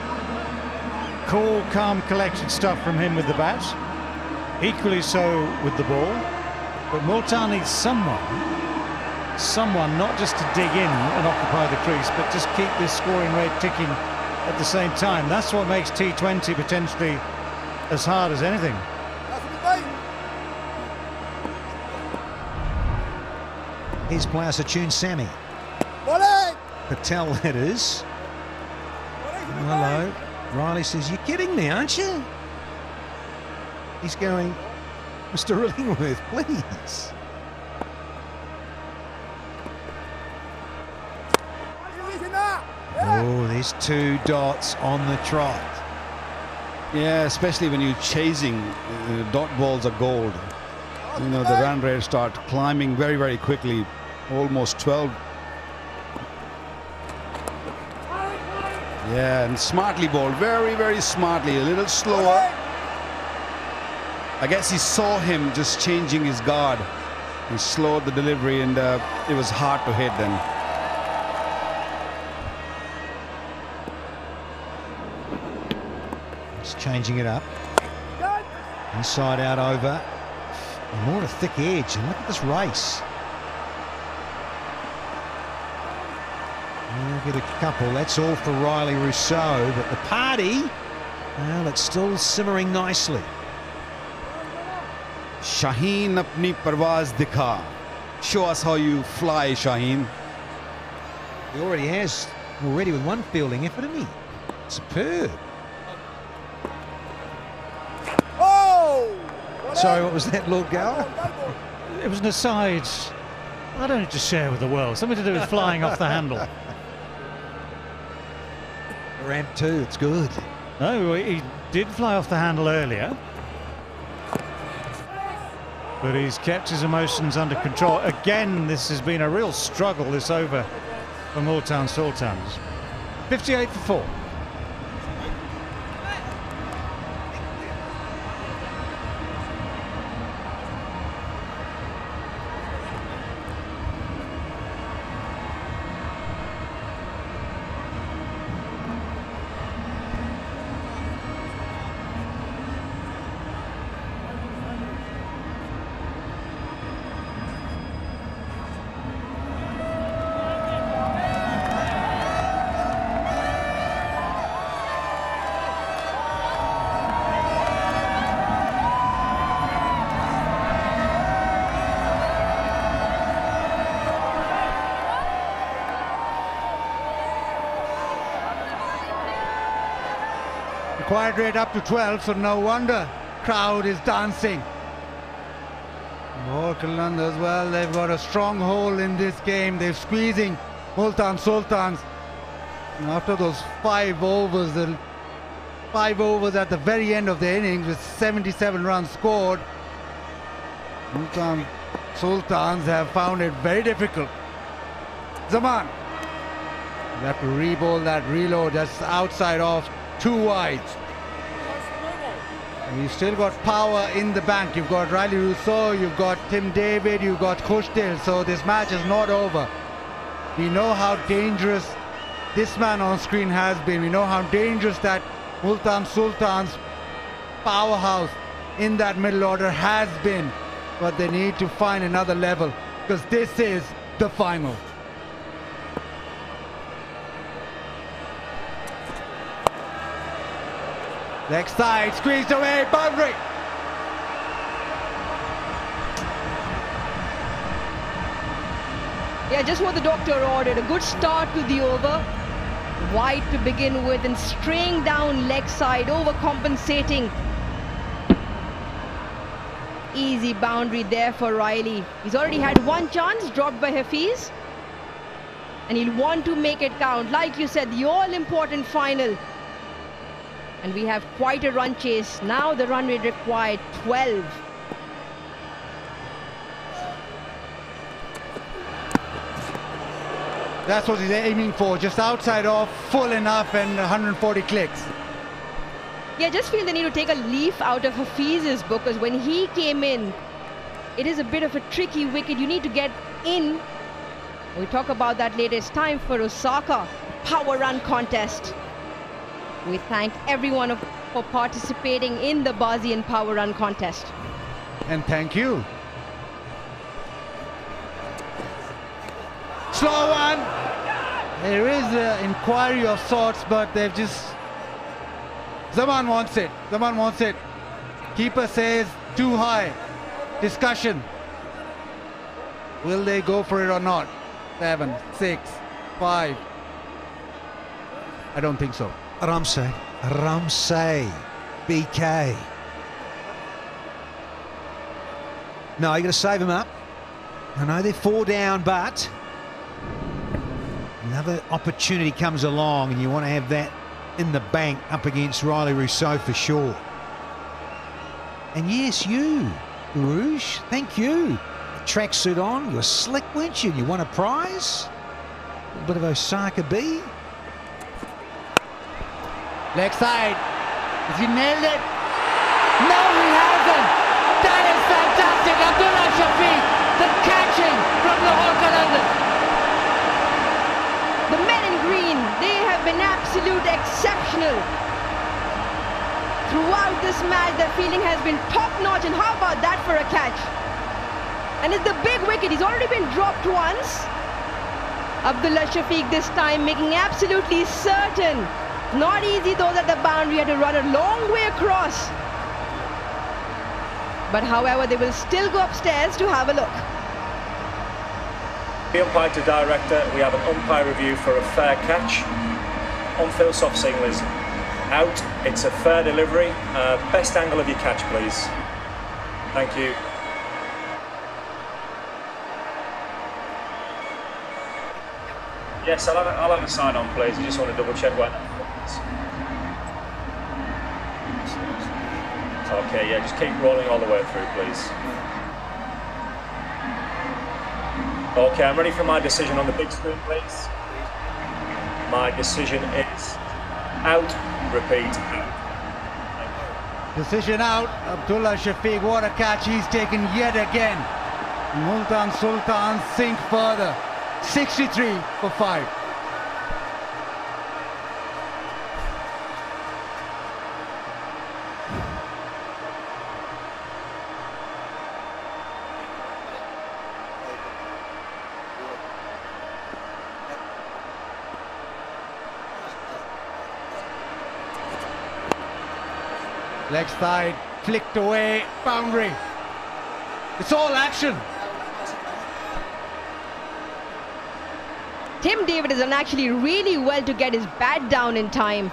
cool, calm, collected stuff from him with the bat. Equally so with the ball, but Multan needs someone not just to dig in and occupy the crease, but just keep this scoring rate ticking at the same time. That's what makes T20 potentially as hard as anything. Here's Plaza tune, Sammy. Patel, that is. Hello. Riley says, "You're kidding me, aren't you?" He's going, "Mr. Illingworth, please." Oh, there's 2 dots on the trot. Yeah, especially when you're chasing, dot balls are gold. You know, the run rate start climbing very, very quickly. Almost 12. Yeah, and smartly bowled. Very, very smartly. A little slower. I guess he saw him just changing his guard. He slowed the delivery, and it was hard to hit then. changing it up. Inside out over. And more a thick edge. And look at this race. We'll get a couple. That's all for Riley Rousseau. But the party, well, it's still simmering nicely. Shaheen apni parwaz dikha. Show us how you fly, Shaheen. He already has, already with one fielding effort, isn't he? Superb. Sorry, what was that, Lord Gower? It was an aside. I don't need to share with the world. Something to do with flying off the handle. Ramp 2, it's good. No, he did fly off the handle earlier. But he's kept his emotions under control. Again, this has been a real struggle, this over for Multan Sultans. 58 for 4. Required rate up to 12, so no wonder crowd is dancing. Lahore Qalandars, well, they've got a stronghold in this game. They're squeezing Multan Sultans. And after those 5 overs, the 5 overs at the very end of the innings with 77 runs scored, Multan Sultans have found it very difficult. Zaman, you have to re-bowl that reload, that's outside off. 2 wide. And you've still got power in the bank. You've got Riley Rousseau, you've got Tim David, you've got Khushdil. So this match is not over. We know how dangerous this man on screen has been. We know how dangerous that Multan Sultan's powerhouse in that middle order has been. But they need to find another level because this is the final. Leg side, squeezed away, boundary. Yeah, just what the doctor ordered. A good start to the over. Wide to begin with and straying down leg side, overcompensating. Easy boundary there for Riley. He's already had 1 chance dropped by Hafiz. And he'll want to make it count. Like you said, the all-important final. And we have quite a run chase. Now the run rate required 12. That's what he's aiming for. Just outside off, full enough and 140 clicks. Yeah, just feel the need to take a leaf out of Hafiz's book because when he came in, it is a bit of a tricky wicket. You need to get in. We'll talk about that later. It's time for Osaka power run contest. We thank everyone for participating in the Bazi and Power Run contest. And thank you. Slow one. There is an inquiry of sorts, but they've just... Zaman wants it. Zaman wants it. Keeper says too high. Discussion. Will they go for it or not? 7, 6, 5. I don't think so. Ramsey, BK. No, you got to save him up. I know they're 4 down, but another opportunity comes along and you want to have that in the bank up against Riley Rousseau for sure. And yes, you, Rouge, thank you. Tracksuit on, you're slick, weren't you? You won a prize. A little bit of Osaka B. Leg side. Has he nailed it? No, he hasn't. That is fantastic. Abdullah Shafiq, the catching from Lahore Qalandars. The men in green, they have been absolute exceptional. throughout this match. Their fielding has been top-notch, and how about that for a catch? And it's the big wicket. He's already been dropped once. Abdullah Shafiq this time making absolutely certain. Not easy those at the boundary, had to run a long way across. But however, they will still go upstairs to have a look. The umpire to director, we have an umpire review for a fair catch. On-field soft signal is out. It's a fair delivery. Best angle of your catch, please. Thank you. Yes, I'll have a sign on, please. I just want to double check what. Okay, yeah, just keep rolling all the way through, please. Okay, I'm ready for my decision on the big screen, please. My decision is out. Repeat, out. Decision out. Abdullah Shafiq, what a catch he's taken yet again. Multan Sultans sink further. 63 for 5. Leg side, flicked away, boundary. It's all action. Tim David has done actually really well to get his bat down in time.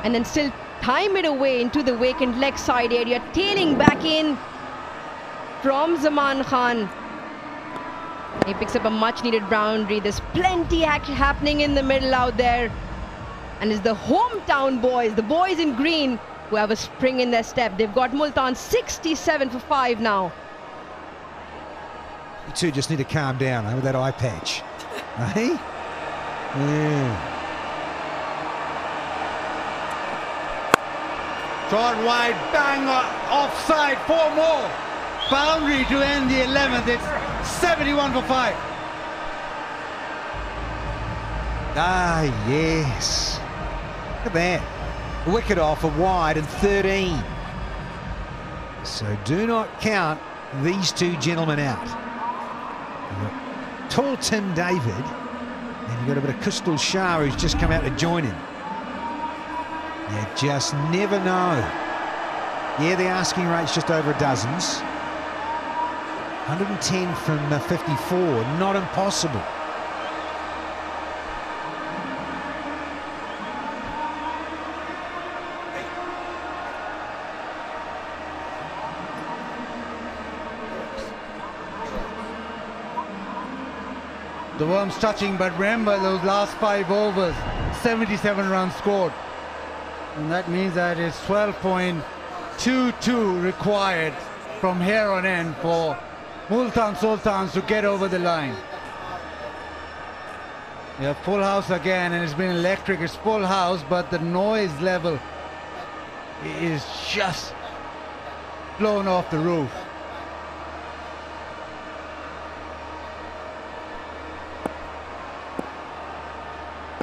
And then still time it away into the vacant leg side area, tailing back in from Zaman Khan. He picks up a much needed boundary. There's plenty happening in the middle out there. And it's the hometown boys, the boys in green, who have a spring in their step. They've got Multan 67 for 5 now. You two just need to calm down with that eye patch. Hey? Yeah. Short wide, bang, offside, 4 more. Boundary to end the 11th. It's 71 for 5. Ah, yes. Look at that. Wicket off a wide and 13. So do not count these two gentlemen out. You've got tall Tim David, and you've got a bit of Crystal Shah who's just come out to join him. You just never know. Yeah, the asking rate's just over a dozens. 110 from 54, not impossible. The worm's touching, but remember those last 5 overs, 77 runs scored. And that means that it's 12.22 required from here on in for Multan Sultans to get over the line. We have full house again, and it's been electric. It's full house, but the noise level is just blown off the roof.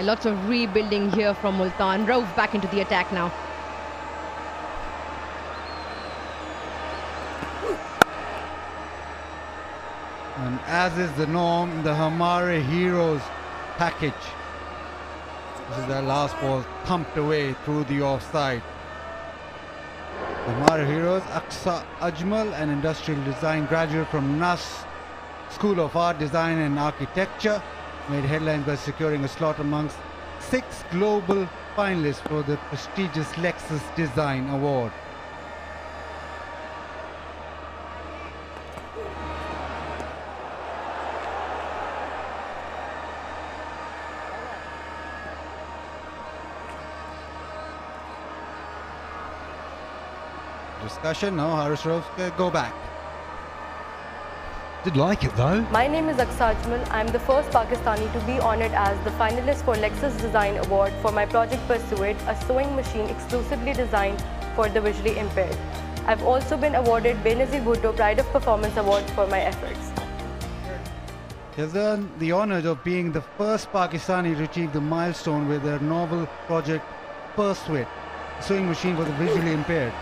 Lots of rebuilding here from Multan. Rauf back into the attack now. And as is the norm, the Hamare Heroes package. This is their last ball, thumped away through the offside. The Hamare Heroes, Aqsa Ajmal, an industrial design graduate from NAS School of Art, Design and Architecture, made headlines by securing a slot amongst 6 global finalists for the prestigious Lexus Design Award. Discussion, no, Haris Rauf, go back. Did like it though. My name is Aqsa Ajmal. I am the first Pakistani to be honoured as the finalist for Lexus Design Award for my project Pursuit, a sewing machine exclusively designed for the visually impaired. I've also been awarded Benazir Bhutto Pride of Performance Award for my efforts. He has earned the honour of being the first Pakistani to achieve the milestone with their novel project Pursuit. sewing machine for the visually impaired.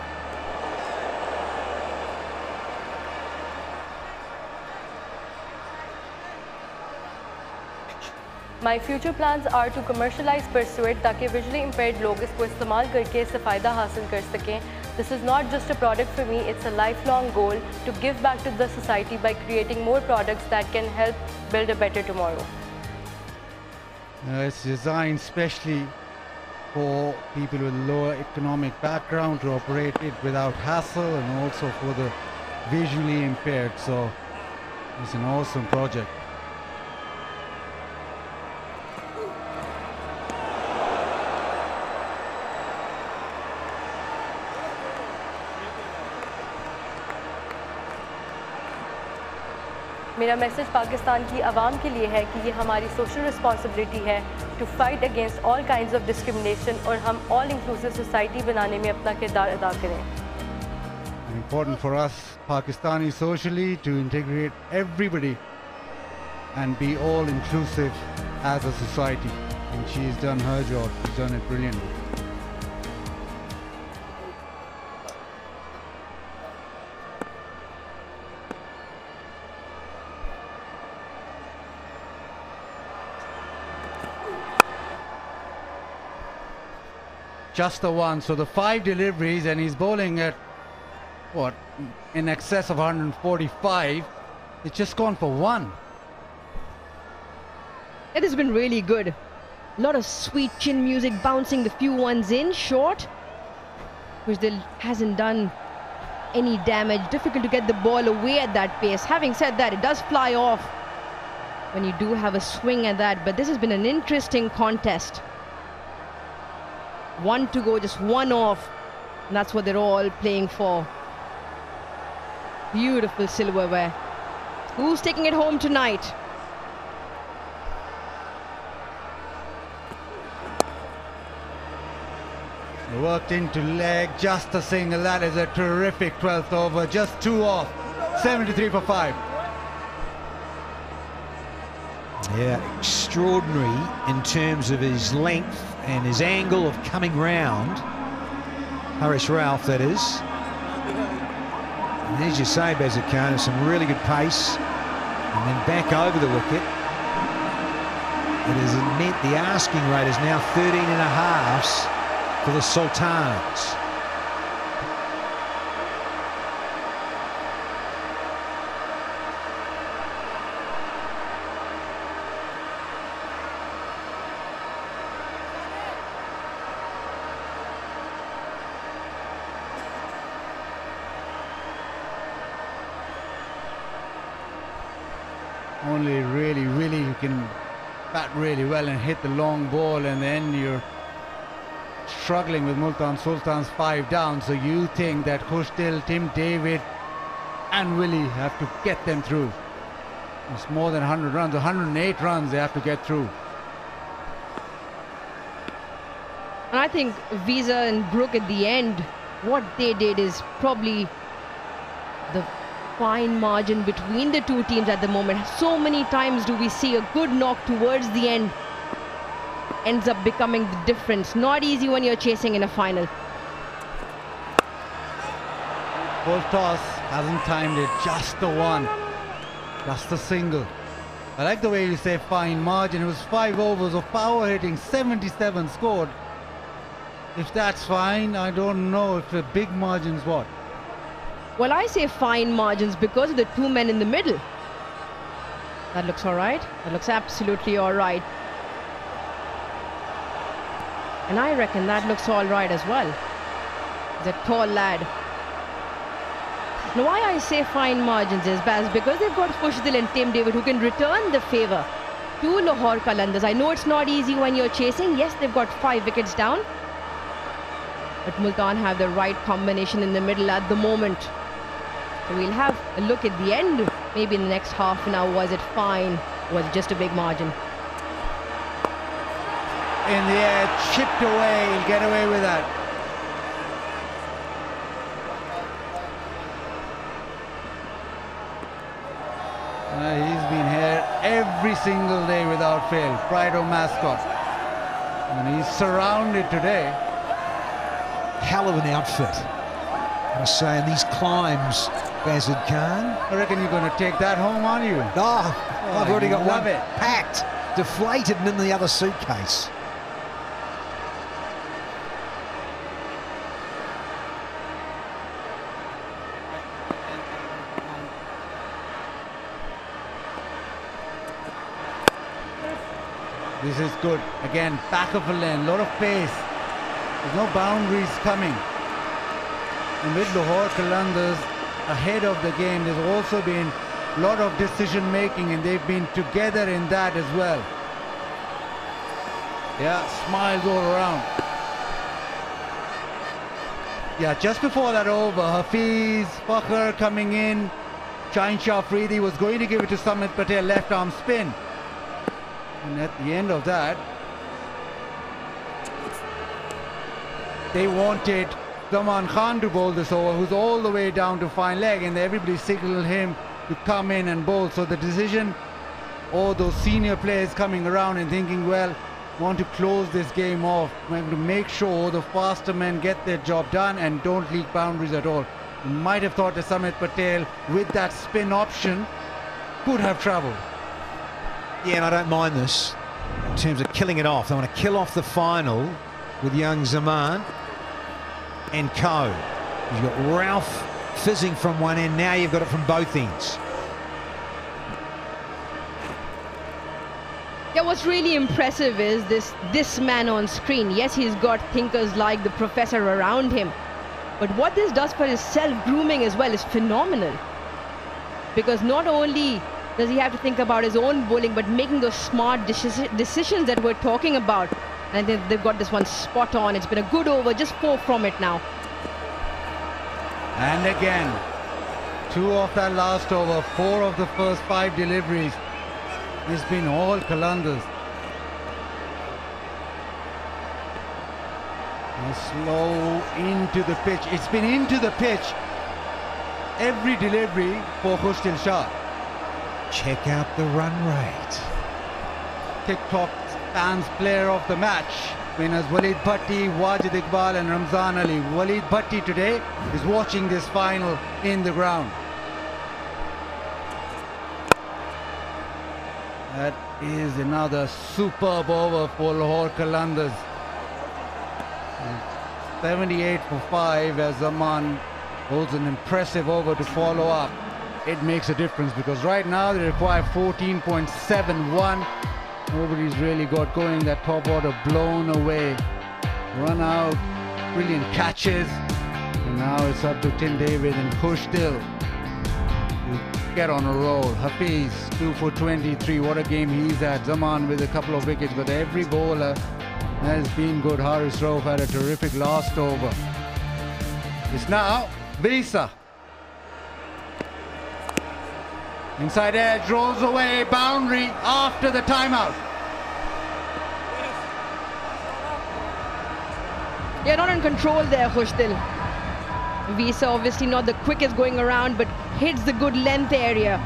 My future plans are to commercialize Pursuit ताकि visually impaired लोग इसको इस्तेमाल करके इससे फ़ायदा हासिल कर सकें. This is not just a product for me, it's a lifelong goal to give back to the society by creating more products that can help build a better tomorrow. It's designed specially for people with lower economic background to operate it without hassle, and also for the visually impaired. So it's an awesome project. मेरा message Pakistan की आवाम के लिए है कि ये हमारी social responsibility है to fight against all kinds of discrimination और हम ऑल इंक्लूसिव सोसाइटी बनाने में अपना किरदार अदा करें. Important for us Pakistani socially to integrate everybody and be all inclusive as a society, and she's done her job. She's done it brilliantly. Just the one, so the 5 deliveries, and he's bowling at what, in excess of 145. It's just gone for 1. It has been really good. A lot of sweet chin music, bouncing the few ones in short, which hasn't done any damage. Difficult to get the ball away at that pace. Having said that, it does fly off when you do have a swing at that, but this has been an interesting contest. 1 to go, just 1 off, and that's what they're all playing for. Beautiful silverware. Who's taking it home tonight? Worked into leg, just a single. That is a terrific 12th over, just 2 off. 73 for 5. Yeah, extraordinary in terms of his length and his angle of coming round. Harish Ralph, that is. And there's your save, Bezakana, some really good pace. And then back over the wicket. It has meant the asking rate is now 13.5 for the Sultans. Only really you can bat really well and hit the long ball, and then you're struggling with Multan Sultans 5 down, so you think that Khushtil, Tim David and Willie have to get them through. It's more than 100 runs, 108 runs they have to get through. And I think Visa and Brook at the end, what they did is probably the fine margin between the two teams at the moment. So many times do we see a good knock towards the end ends up becoming the difference. Not easy when you're chasing in a final. Full toss, hasn't timed it, just the one, just a single. I like the way you say fine margin. It was 5 overs of power hitting, 77 scored. If that's fine, I don't know if a big margin's what. Well, I say fine margins because of the 2 men in the middle. That looks all right. That looks absolutely all right. And I reckon that looks all right as well. He's a tall lad. Now, why I say fine margins is, Baz, because they've got Khushtil and Tim David who can return the favour to Lahore Qalandars. I know it's not easy when you're chasing. Yes, they've got 5 wickets down. But Multan have the right combination in the middle at the moment. So we'll have a look at the end. Maybe in the next half an hour. Was it fine? Was it just a big margin? In the air, chipped away, he'll get away with that. He's been here every single day without fail. Pride of mascot. And he's surrounded today. hell of an outfit. I was saying these climbs, Bazid Khan. I reckon you're going to take that home on you. Oh, I've already got one love it. packed, deflated and in the other suitcase. This is good. Again, back of a lane, a lot of pace. There's no boundaries coming. And with Lahore Qalandars ahead of the game, there's also been a lot of decision making, and they've been together in that as well. Yeah, smiles all around. Yeah, just before that over, Hafiz, Fakhr coming in. Shaheen Shah Afridi was going to give it to Samit Patel, left arm spin. And at the end of that, they wanted Zaman Khan to bowl this over, who's all the way down to fine leg, and everybody signaled him to come in and bowl. So the decision, all those senior players coming around and thinking, well, want to close this game off, want to make sure the faster men get their job done and don't leak boundaries at all. You might have thought that Samit Patel, with that spin option, could have travelled. Yeah, and I don't mind this in terms of killing it off. They want to kill off the final with young Zaman and co. You've got Ralph fizzing from one end, now you've got it from both ends. Yeah, what's really impressive is this man on screen. Yes, he's got thinkers like the professor around him, but what this does for his self-grooming as well is phenomenal. Because not only does he have to think about his own bowling, but making those smart decisions that we're talking about. And they've got this one spot on. It's been a good over, just 4 from it now. And again, 2 of that last over, 4 of the first 5 deliveries. It's been all Qalandars. And slow into the pitch. It's been into the pitch. Every delivery for Khushtil Shah. Check out the run rate. TikTok fans player of the match. Winners Walid Bhatti, Wajid Iqbal and Ramzan Ali. Walid Bhatti today is watching this final in the ground. That is another superb over for Lahore Qalandars. 78 for 5 as Zaman holds an impressive over to follow up. It makes a difference because right now they require 14.71. Nobody's really got going. That top order blown away. Run out, brilliant catches. And now it's up to Tim David and Khushtil to get on a roll. Hafiz, 2 for 23. What a game he's at. Zaman with a couple of wickets, but every bowler has been good. Haris Rauf had a terrific last over. It's now Visa. Inside edge, rolls away, boundary after the timeout. Yeah, not in control there, Khushtil. Visa obviously not the quickest going around, but hits the good length area.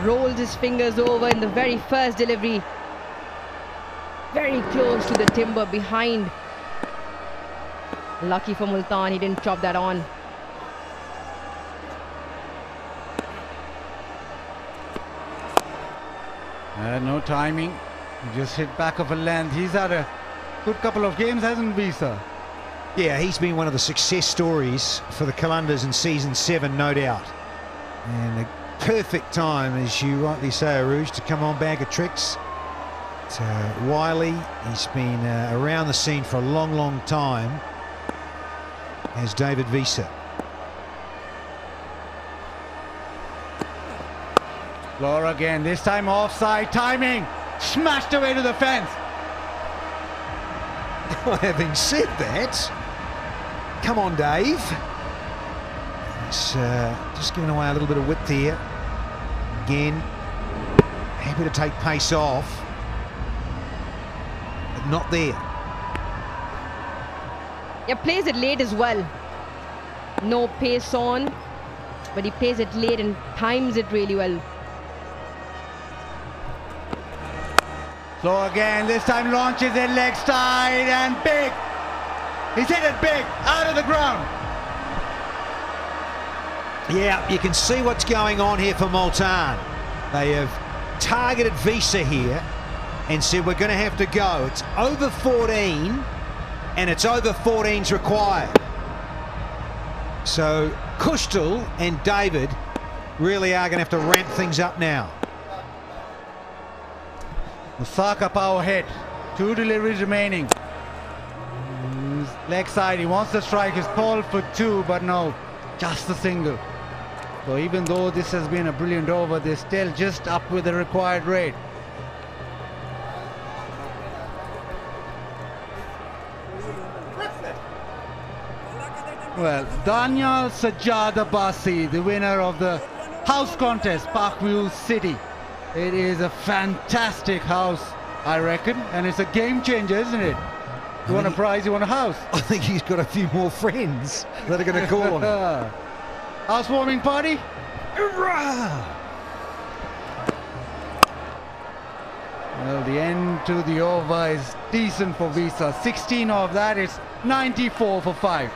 Rolls his fingers over in the very first delivery. Very close to the timber behind. Lucky for Multan, he didn't chop that on. No timing. He just hit back of a length. He's had a good couple of games, hasn't Visa? Yeah, he's been one of the success stories for the Qalandars in season 7, no doubt. And a perfect time, as you rightly say, Aruj, to come on bag of tricks. It's Wiley, he's been around the scene for a long, long time, as David Visa. Laura again, this time offside timing. Smashed away to the fence. Having said that, come on, Dave. He's just giving away a little bit of width here. Again, happy to take pace off, but not there. Yeah, plays it late as well. No pace on, but he plays it late and times it really well. So again, this time launches it leg side and big. He's hit it big, out of the ground. Yeah, you can see what's going on here for Multan. They have targeted Visa here and said we're going to have to go. It's over 14 and it's over 14's required. So Kushtal and David really are going to have to ramp things up now. Musaka power hit. 2 deliveries remaining. Leg side, he wants the strike. He's called for 2, but no, just a single. So even though this has been a brilliant over, they're still just up with the required rate. Well, Daniel Sajjad Abbasi, the winner of the house contest, Parkview City. It is a fantastic house, I reckon, and it's a game changer, isn't it? You want a prize, you want a house. I think he's got a few more friends that are going to call him. Housewarming party? Hurrah! Well, the end to the over is decent for Visa. 16 of that is 94 for 5.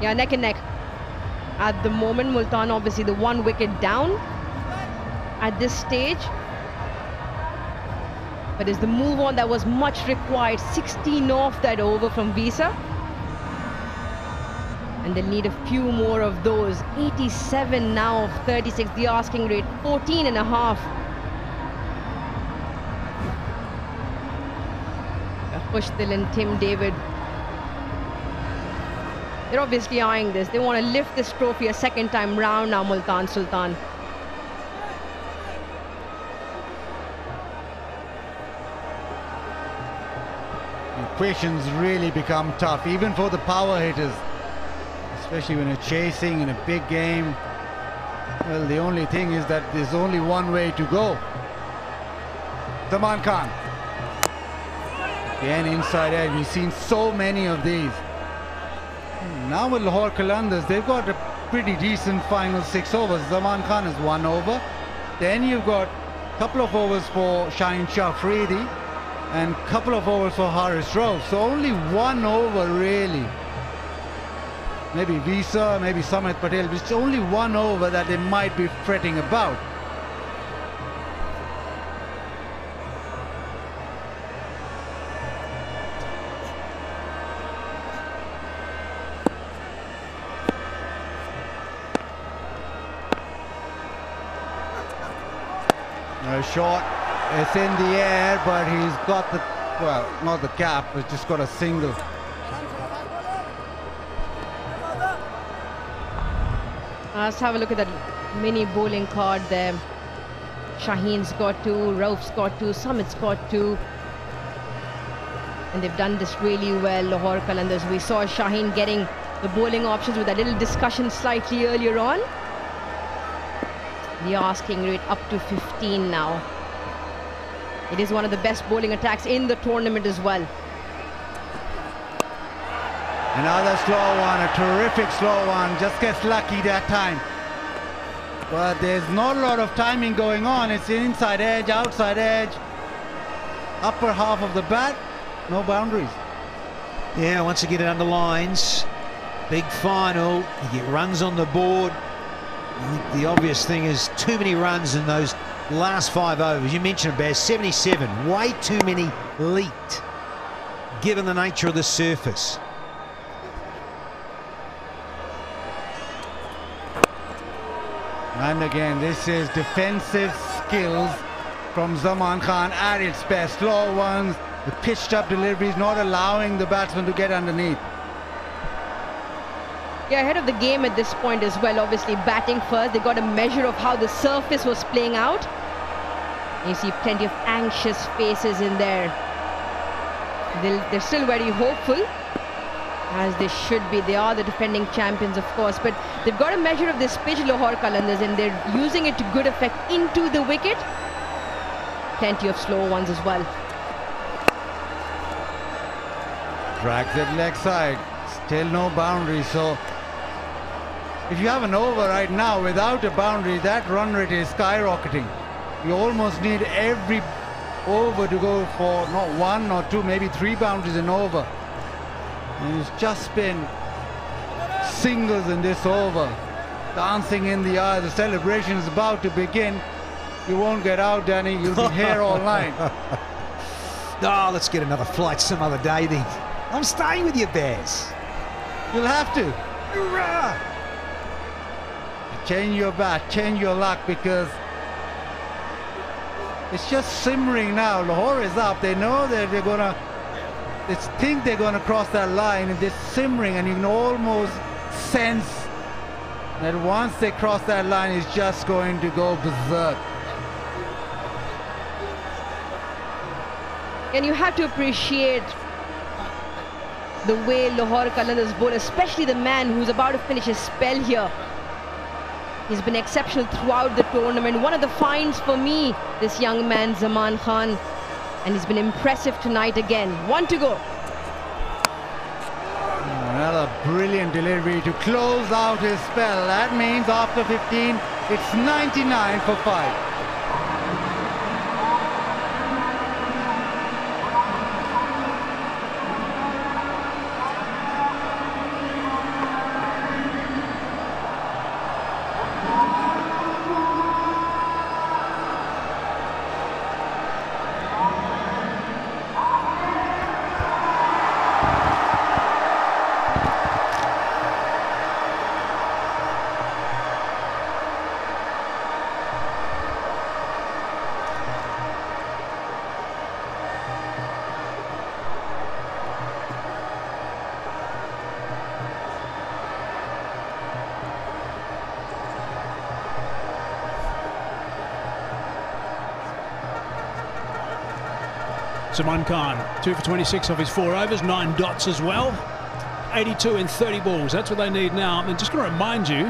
Yeah, neck and neck. At the moment, Multan obviously the 1 wicket down at this stage. But it's the move on that was much required. 16 off that over from Visa. And they'll need a few more of those. 87 now of 36, the asking rate, 14 and a half. Pushtil and Tim David. They're obviously eyeing this. They want to lift this trophy a second time round now, Multan Sultan. Equations really become tough, even for the power hitters. Especially when you're chasing in a big game. Well, the only thing is that there's only one way to go. Zaman Khan. Again, inside edge. We've seen so many of these. Now with Lahore Qalandars, they've got a pretty decent final 6 overs. Zaman Khan is 1 over. Then you've got a couple of overs for Shaheen Shah Afridi and a couple of overs for Haris Rauf. So only 1 over really. Maybe Visa, maybe Samit Patel. It's only 1 over that they might be fretting about. Shot, it's in the air, but he's got the, well, not the cap, but just got a single. Let's have a look at that mini bowling card there. Shaheen's got 2, Rauf's got 2, Samit's got 2. And they've done this really well, Lahore Qalandars. We saw Shaheen getting the bowling options with that little discussion slightly earlier on. The asking rate up to 15 now. It is one of the best bowling attacks in the tournament as well. Another slow one, a terrific slow one. Just gets lucky that time. But there's not a lot of timing going on. It's inside edge, outside edge, upper half of the bat, no boundaries. Yeah, once again it underlines. Big final, you get runs on the board. I think the obvious thing is too many runs in those last 5 overs. You mentioned Baz, 77, way too many leaked, given the nature of the surface. And again, this is defensive skills from Zaman Khan at its best. Slow ones, the pitched up deliveries, not allowing the batsman to get underneath. Yeah, ahead of the game at this point as well, obviously batting first. They got a measure of how the surface was playing out. You see plenty of anxious faces in there. They're still very hopeful, as they should be. They are the defending champions, of course, but they've got a measure of this pitch, Lahore Qalandars, and they're using it to good effect into the wicket. Plenty of slow ones as well. Drags it leg side, still no boundary. So if you have an over right now without a boundary, that run rate is skyrocketing. You almost need every over to go for not 1 or 2, maybe 3 boundaries and over. And it's just been singles in this over. Dancing in the air. The celebration is about to begin. You won't get out, Danny. You'll be here all night. Oh, let's get another flight some other day then. I'm staying with you, Bears. You'll have to. Hoorah! Change your bat, change your luck, because it's just simmering now. Lahore is up. They know that they're gonna. They think they're gonna cross that line, and they're simmering, and you can almost sense that once they cross that line, it's just going to go berserk. And you have to appreciate the way Lahore Qalandars bowl, especially the man who's about to finish his spell here. He's been exceptional throughout the tournament. One of the finds for me, this young man, Zaman Khan. And he's been impressive tonight again. 1 to go. Another brilliant delivery to close out his spell. That means after 15, it's 99 for 5. Zaman Khan, 2 for 26 off his 4 overs, 9 dots as well. 82 in 30 balls. That's what they need now. I'm just going to remind you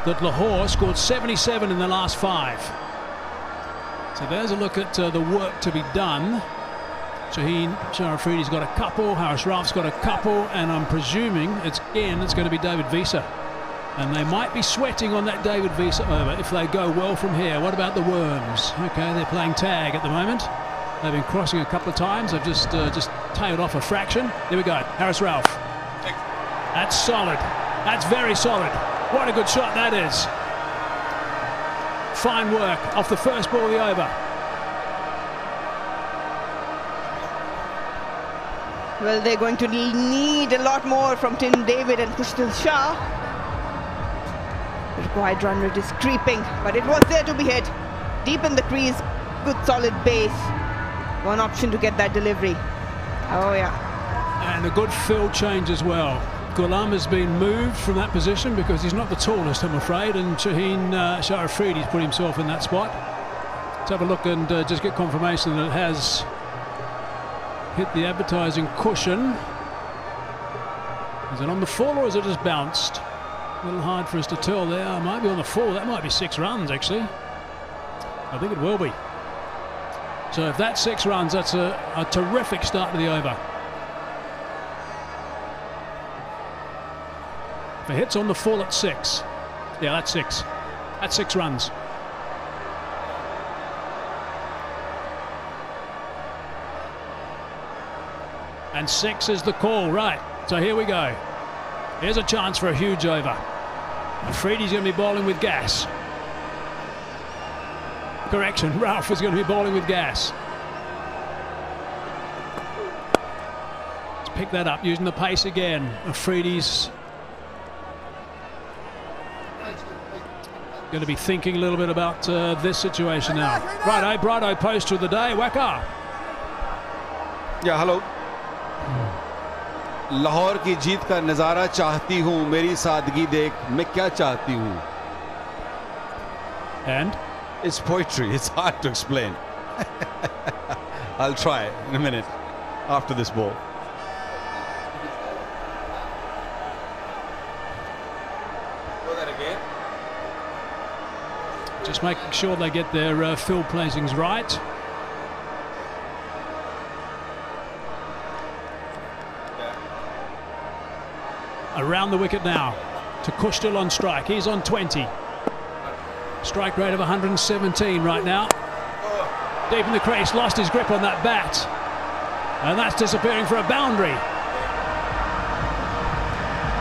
that Lahore scored 77 in the last 5. So there's a look at the work to be done. Shaheen Shah-Afridi's got a couple, Harris Ralph's got a couple, and I'm presuming it's going to be David Visa. And they might be sweating on that David Visa over if they go well from here. What about the Worms? Okay, they're playing tag at the moment. They've been crossing a couple of times. They've just tailed off a fraction. There we go. Harris Ralph. That's solid. That's very solid. What a good shot that is. Fine work off the first ball of the over. Well, they're going to need a lot more from Tim David and Pushkar Shah. The required run rate is creeping, but it was there to be hit. Deep in the crease, good solid base. One option to get that delivery. Oh yeah. And a good field change as well. Ghulam has been moved from that position because he's not the tallest, I'm afraid, and Shaheen Shah-Afridi's put himself in that spot. Let's have a look and just get confirmation that it has hit the advertising cushion. Is it on the full or is it just bounced? A little hard for us to tell there. It might be on the full. That might be 6 runs actually. I think it will be. So if that's 6 runs, that's a terrific start to the over. If it hits on the full at 6. Yeah, that's 6. That's 6 runs. And 6 is the call, right. So here we go. Here's a chance for a huge over. Afridi's going to be bowling with gas. Correction, Ralph is going to be bowling with gas. Let's pick that up using the pace again. Afridi's going to be thinking a little bit about this situation now. Righto poster of the day, Waka. Yeah, hello. Lahore की जीत का नजारा चाहती हूँ, मेरी सादगी देख, मैं क्या चाहती हूँ. And it's poetry. It's hard to explain. I'll try in a minute after this ball. Go that again. Just making sure they get their field placings right. Around the wicket now to Kushtil on strike. He's on 20. Strike rate of 117 right now. Deep in the crease, lost his grip on that bat. And that's disappearing for a boundary.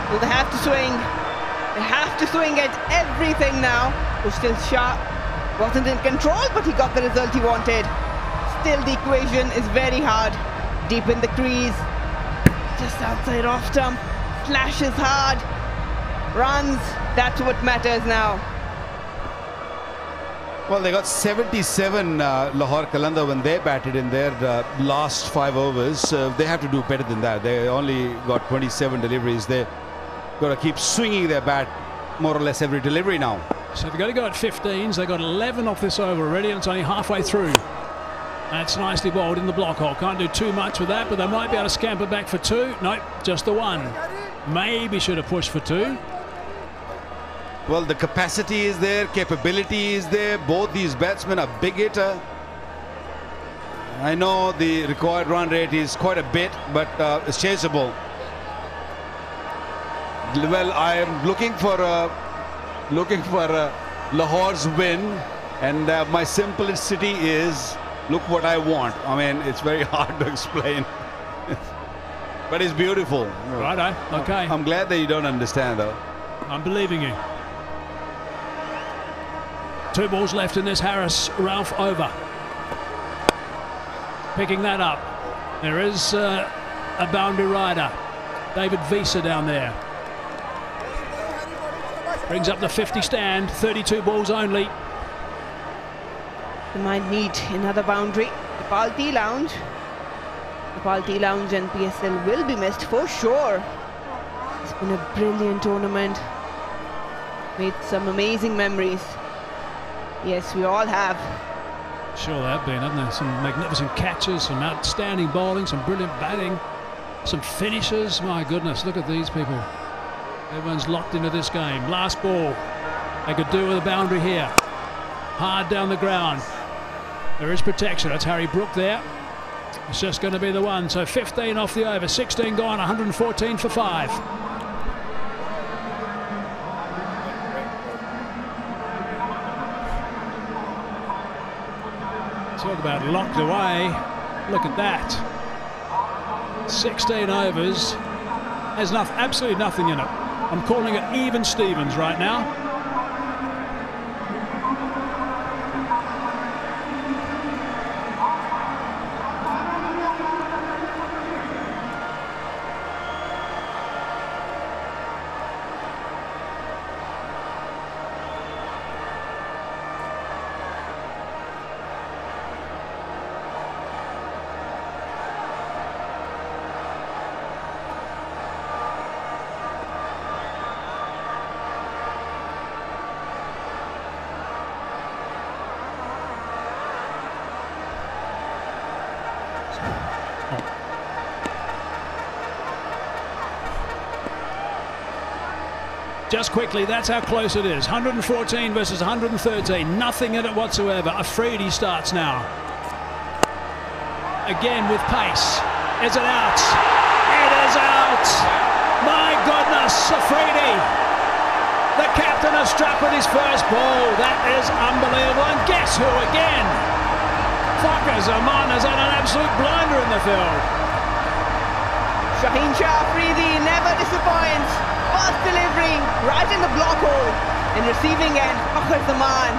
Well, they have to swing. They have to swing at everything now. Was still sharp. Wasn't in control, but he got the result he wanted. Still, the equation is very hard. Deep in the crease. Just outside off stump. Slashes hard. Runs. That's what matters now. Well, they got 77 Lahore Qalandars when they batted in their last 5 overs. They have to do better than that. They only got 27 deliveries. They got to keep swinging their bat more or less every delivery now. So they've got to go at 15s. They've got 11 off this over already, and it's only halfway through. That's nicely bowled in the block hole. Can't do too much with that, but they might be able to scamper back for 2. Nope, just the 1. Maybe should have pushed for 2. Well, the capacity is there, capability is there. Both these batsmen are big hitter. I know the required run rate is quite a bit, but it's chaseable. Well, I am looking for Lahore's win, and my simplicity is look what I want. I mean, it's very hard to explain, but it's beautiful. Righto, okay. I'm glad that you don't understand, though. I'm believing you. 2 balls left in this Harris Ralph over. Picking that up. There is a boundary rider. David Visa down there. Brings up the 50 stand. 32 balls only. They might need another boundary. The Palti Lounge. The Palti Lounge and PSL will be missed for sure. It's been a brilliant tournament. Made some amazing memories. Yes, we all have. Sure they have been, haven't they? Some magnificent catches, some outstanding bowling, some brilliant batting, some finishes. My goodness, look at these people. Everyone's locked into this game. Last ball. They could do with a boundary here. Hard down the ground. There is protection. That's Harry Brook there. It's just going to be the 1. So 15 off the over. 16 gone, 114 for 5. Talk about locked away. Look at that. 16 overs. There's absolutely nothing in it. I'm calling it even Stevens right now. Just quickly, that's how close it is. 114 versus 113. Nothing in it whatsoever. Afridi starts now. Again with pace. Is it out? It is out! My goodness, Afridi! The captain has struck with his first ball. That is unbelievable. And guess who again? Fakhar Zaman has had an absolute blinder in the field. Shaheen Shah Afridi never disappoints. Fast delivery right in the block hole. And receiving end, Fakhar Zaman.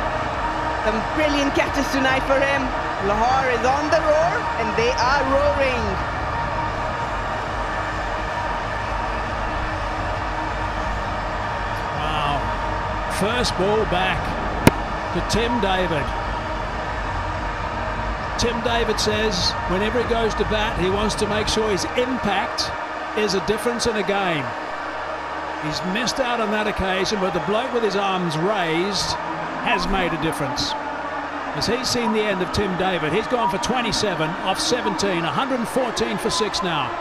Some brilliant catches tonight for him. Lahore is on the roar and they are roaring. Wow. First ball back to Tim David. Tim David says whenever he goes to bat, he wants to make sure his impact is a difference in a game. He's missed out on that occasion, but the bloke with his arms raised has made a difference. As he's seen the end of Tim David, he's gone for 27 off 17, 114 for 6 now.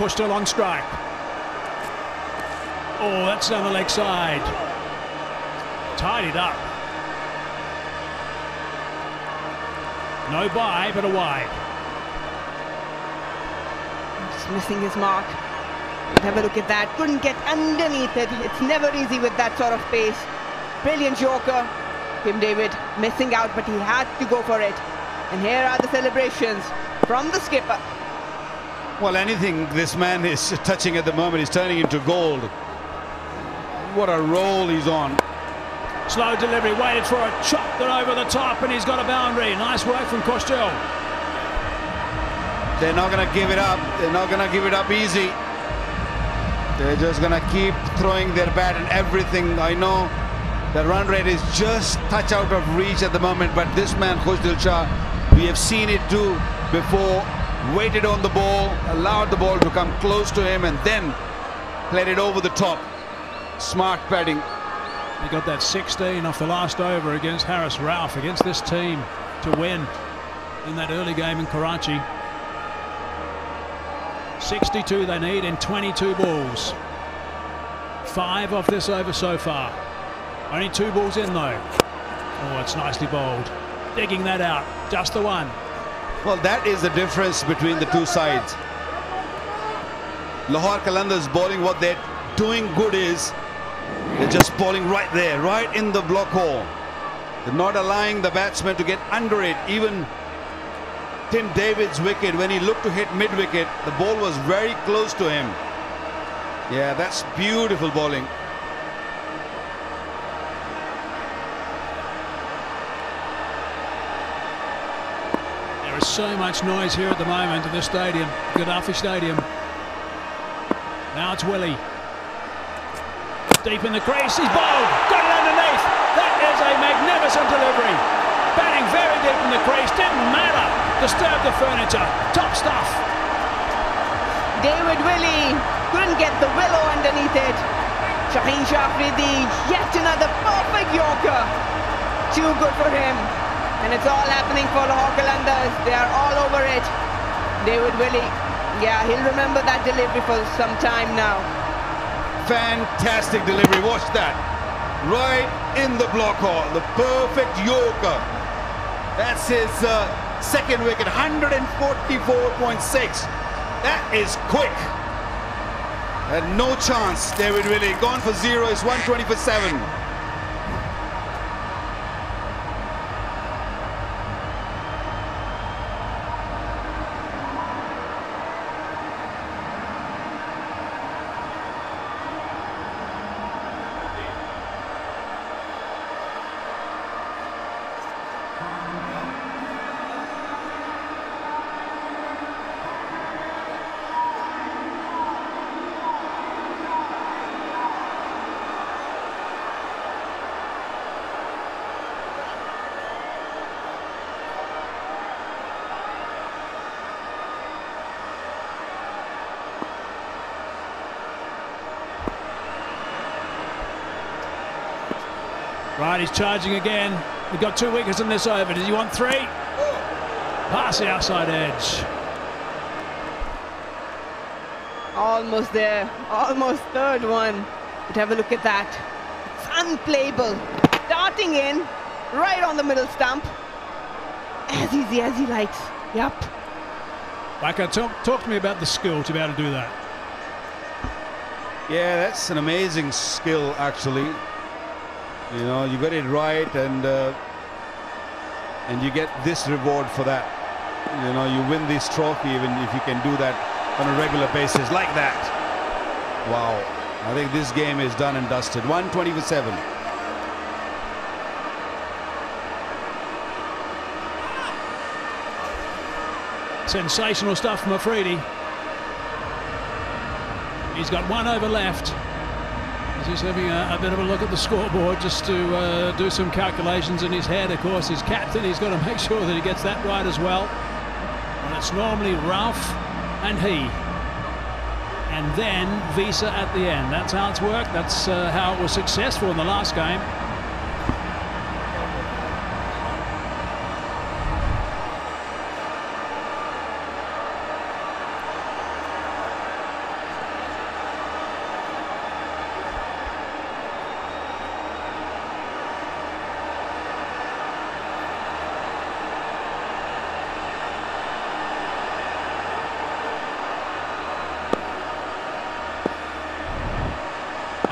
Push still on strike. Oh, that's down the leg side. Tidied up. No bye, but a wide. Just missing his mark. Have a look at that. Couldn't get underneath it. It's never easy with that sort of pace. Brilliant Yorker. Tim David missing out, but he had to go for it. And here are the celebrations from the skipper. Well, anything this man is touching at the moment is turning into gold. What a roll he's on. Slow delivery, waited for it, chopped it over the top, and he's got a boundary. Nice work from Kostel. They're not going to give it up. They're not going to give it up easy. They're just going to keep throwing their bat and everything. I know the run rate is just touch out of reach at the moment, but this man, Kostel Shah, we have seen it do before. Waited on the ball, allowed the ball to come close to him, and then played it over the top. Smart batting. He got that 16 off the last over against Haris Rauf, against this team, to win in that early game in Karachi. 62 they need in 22 balls. 5 off this over so far. Only 2 balls in though. Oh, it's nicely bowled. Digging that out. Just the one. Well, that is the difference between the two sides. Lahore Qalandars bowling, what they're doing good is they're just bowling right there, right in the block hole. They're not allowing the batsman to get under it. Even Tim David's wicket, when he looked to hit mid-wicket, the ball was very close to him. Yeah, that's beautiful bowling. There is so much noise here at the moment at this stadium, Gaddafi Stadium. Now it's Willie. Deep in the crease, he's bowled, got it underneath. That is a magnificent delivery. Batting very deep in the crease, didn't matter. Disturbed the furniture, top stuff. David Willey couldn't get the willow underneath it. Shaheen Shah Afridi, yet another perfect Yorker. Too good for him. And it's all happening for Lahore Qalandars. They are all over it. David Willey, yeah, he'll remember that delivery for some time now. Fantastic delivery, watch that. Right in the block hole, the perfect Yorker. That's his second wicket, 144.6. That is quick. And no chance, David Willey. Gone for 0, is 120 for 7. Right, he's charging again. We've got 2 wickets in this over. Does he want 3? Past the outside edge. Almost there, almost third one. But have a look at that. It's unplayable. Darting in, right on the middle stump. As easy as he likes. Yep. Waka, talk to me about the skill to be able to do that. Yeah, that's an amazing skill, actually. You know, you got it right, and you get this reward for that. You know, you win this trophy even if you can do that on a regular basis like that. Wow, I think this game is done and dusted. 120 for 7. Sensational stuff from Afridi. He's got 1 over left. He's having a bit of a look at the scoreboard just to do some calculations in his head. Of course, his captain, he's got to make sure that he gets that right as well. And it's normally Rauf and he. And then Visa at the end. That's how it's worked. That's how it was successful in the last game.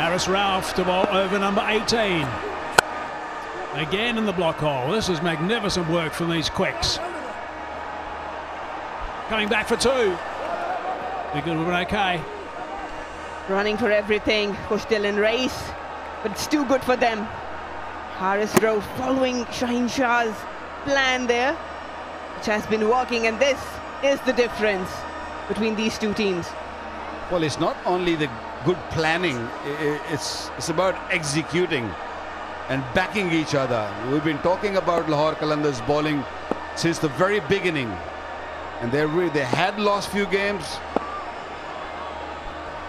Harris Ralph to bowl over number 18. Again in the block hole. This is magnificent work from these quicks. Coming back for two. Be good, we're okay. Running for everything for still in race, but it's too good for them. Harris Ralph following Shaheen Shah's plan there, which has been working, and this is the difference between these two teams. Well, it's not only the good planning, it's about executing and backing each other. We've been talking about Lahore Qalandars bowling since the very beginning, and they had lost few games.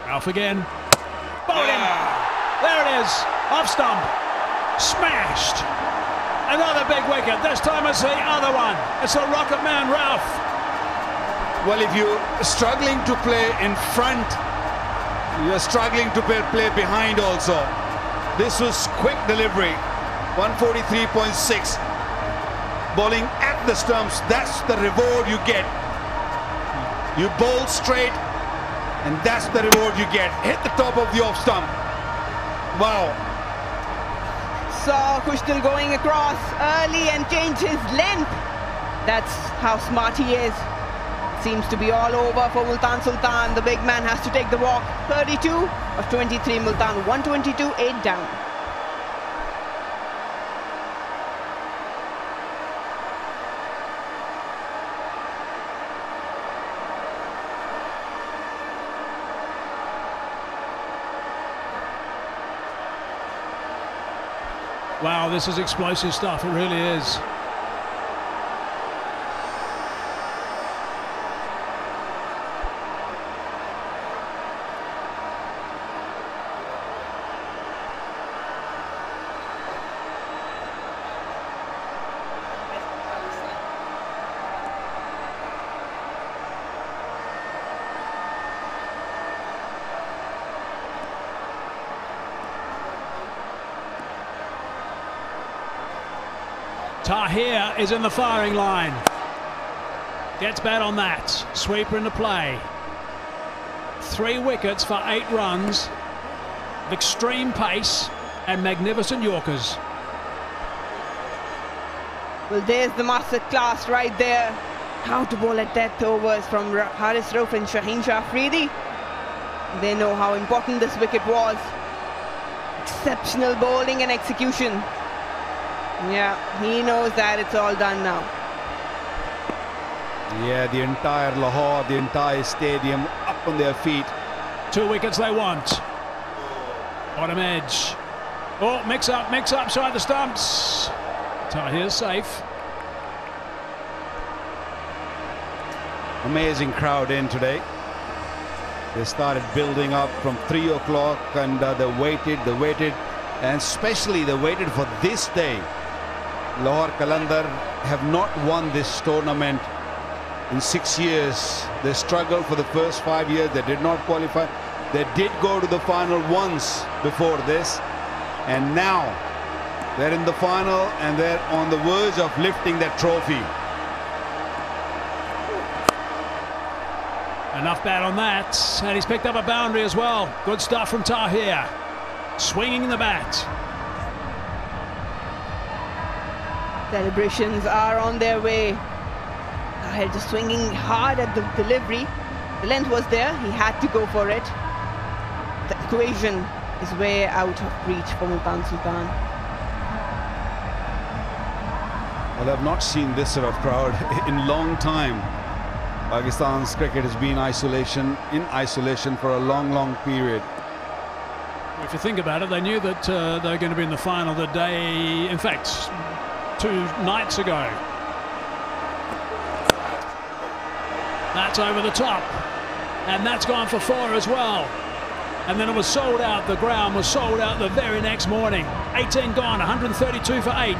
Ralph again. Bowled him. There it is. Off stump. Smashed. Another big wicket. This time it's the other one. It's the Rocket Man, Ralph. Well, if you're struggling to play in front, you're struggling to play behind also. This was quick delivery. 143.6. Bowling at the stumps. That's the reward you get. You bowl straight, and that's the reward you get. Hit the top of the off stump. Wow. Saw Kushtil going across early and changed his length. That's how smart he is. Seems to be all over for Multan Sultan. The big man has to take the walk. 32 of 23 Multan. 122, 8 down. Wow, this is explosive stuff. It really is. Tahir is in the firing line. Gets bat on that. Sweeper into play. 3 wickets for 8 runs. Extreme pace and magnificent Yorkers. Well, there's the master class right there. How to bowl at death overs from Harris Ralph and Shaheen Shah Afridi. They know how important this wicket was. Exceptional bowling and execution. Yeah, he knows that it's all done now. Yeah, the entire Lahore, the entire stadium up on their feet. 2 wickets they want. Bottom edge. Oh, mix up side the stumps. Tahir's safe. Amazing crowd in today. They started building up from 3 o'clock, and they waited, and especially they waited for this day. Lahore Qalandars have not won this tournament in 6 years. They struggled for the first 5 years. They did not qualify. They did go to the final once before this, and now they're in the final and they're on the verge of lifting that trophy. Enough bat on that, and he's picked up a boundary as well. Good stuff from Tahir. Swinging the bat. Celebrations are on their way. Tahir just swinging hard at the delivery. The length was there. He had to go for it. The equation is way out of reach for Multan Sultan. Well, I've not seen this sort of crowd in long time. Pakistan's cricket has been in isolation for a long period. If you think about it, they knew that they were going to be in the final the day, in fact, 2 nights ago. That's over the top, and that's gone for 4 as well. And then it was sold out. The ground was sold out the very next morning. 18 gone, 132 for 8.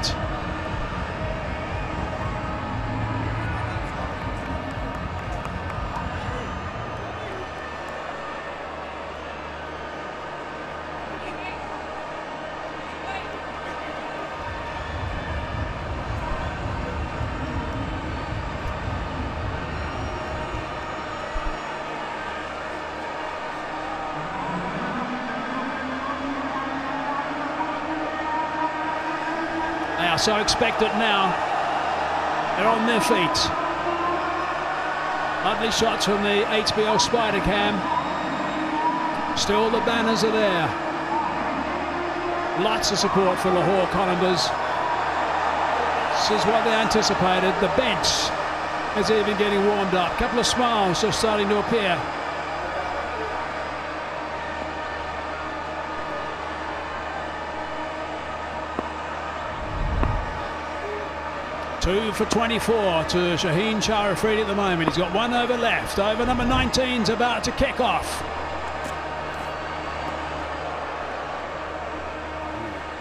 are so expectant now. They're on their feet. Lovely shots from the HBL Spider Cam. Still the banners are there. Lots of support for Lahore Qalandars. This is what they anticipated. The bench is even getting warmed up. A couple of smiles just starting to appear. Two for 24 to Shaheen Shah Afridi at the moment. He's got one over left. Over number 19's about to kick off.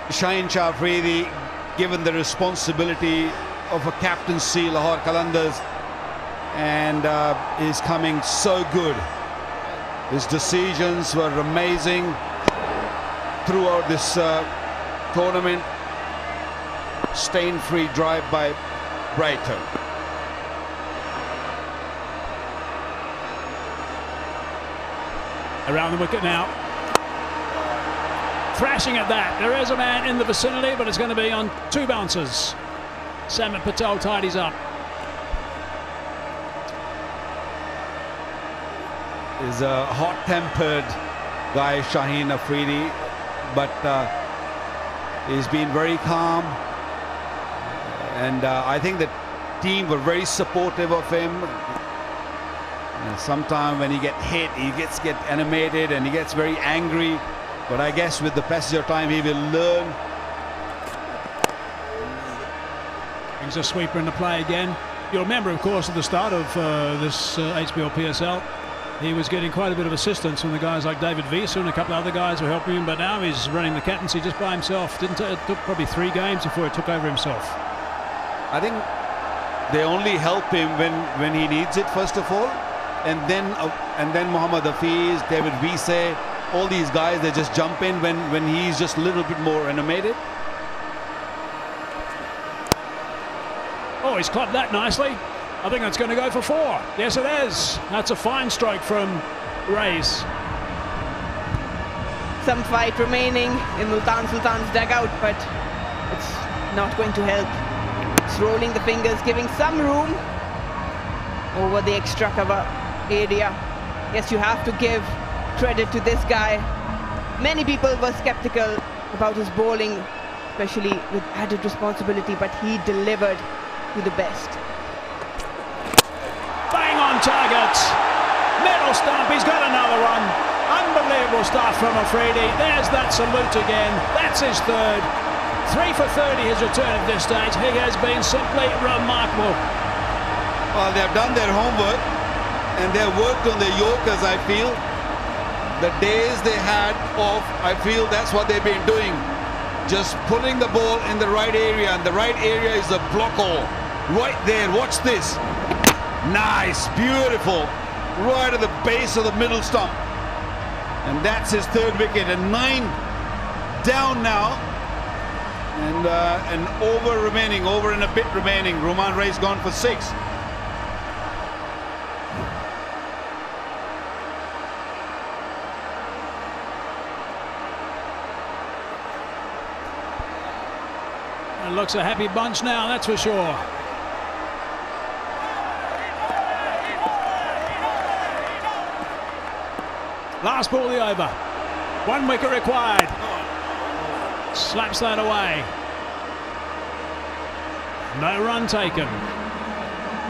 Shaheen Shah Afridi, given the responsibility of a captaincy, Lahore Qalandars, and is coming so good. His decisions were amazing throughout this tournament. Stain-free drive by Brighton. Around the wicket now. Thrashing at that. There is a man in the vicinity, but it's going to be on two bounces. Samit Patel tidies up. Is a hot-tempered guy, Shaheen Afridi, but he's been very calm, and I think the team were very supportive of him. Sometimes when he gets hit, he gets animated and he gets very angry. But I guess with the passage of time, he will learn. Brings a sweeper into play again. You'll remember, of course, at the start of this HBL PSL, he was getting quite a bit of assistance from the guys like David Visa and a couple of other guys were helping him. But now he's running the captaincy just by himself. It took probably 3 games before he took over himself. I think they only help him when he needs it, first of all, and then Mohammad Hafiz, David Visa, all these guys, they just jump in when he's just a little bit more animated. Oh, he's clubbed that nicely. I think that's going to go for 4. Yes, it is. That's a fine stroke from Race. Some fight remaining in Multan Sultans dugout, but it's not going to help. It's rolling the fingers, giving some room over the extra cover area. Yes, you have to give credit to this guy. Many people were skeptical about his bowling, especially with added responsibility, but he delivered to the best. Bang on target. Middle stump. He's got another one. Unbelievable stuff from Afridi. There's that salute again. That's his 3rd. 3 for 30 his return at this stage. He has been simply remarkable. Well, they've done their homework and they've worked on their Yorkers, I feel. The days they had off, I feel that's what they've been doing. Just putting the ball in the right area, and the right area is the block hole. Right there, watch this. Nice, beautiful. Right at the base of the middle stump. And that's his 3rd wicket, and 9 down now. And over and a bit remaining. Roman Ray's gone for 6. It looks a happy bunch now, that's for sure. Last ball of the over. 1 wicket required. Slaps that away. No run taken.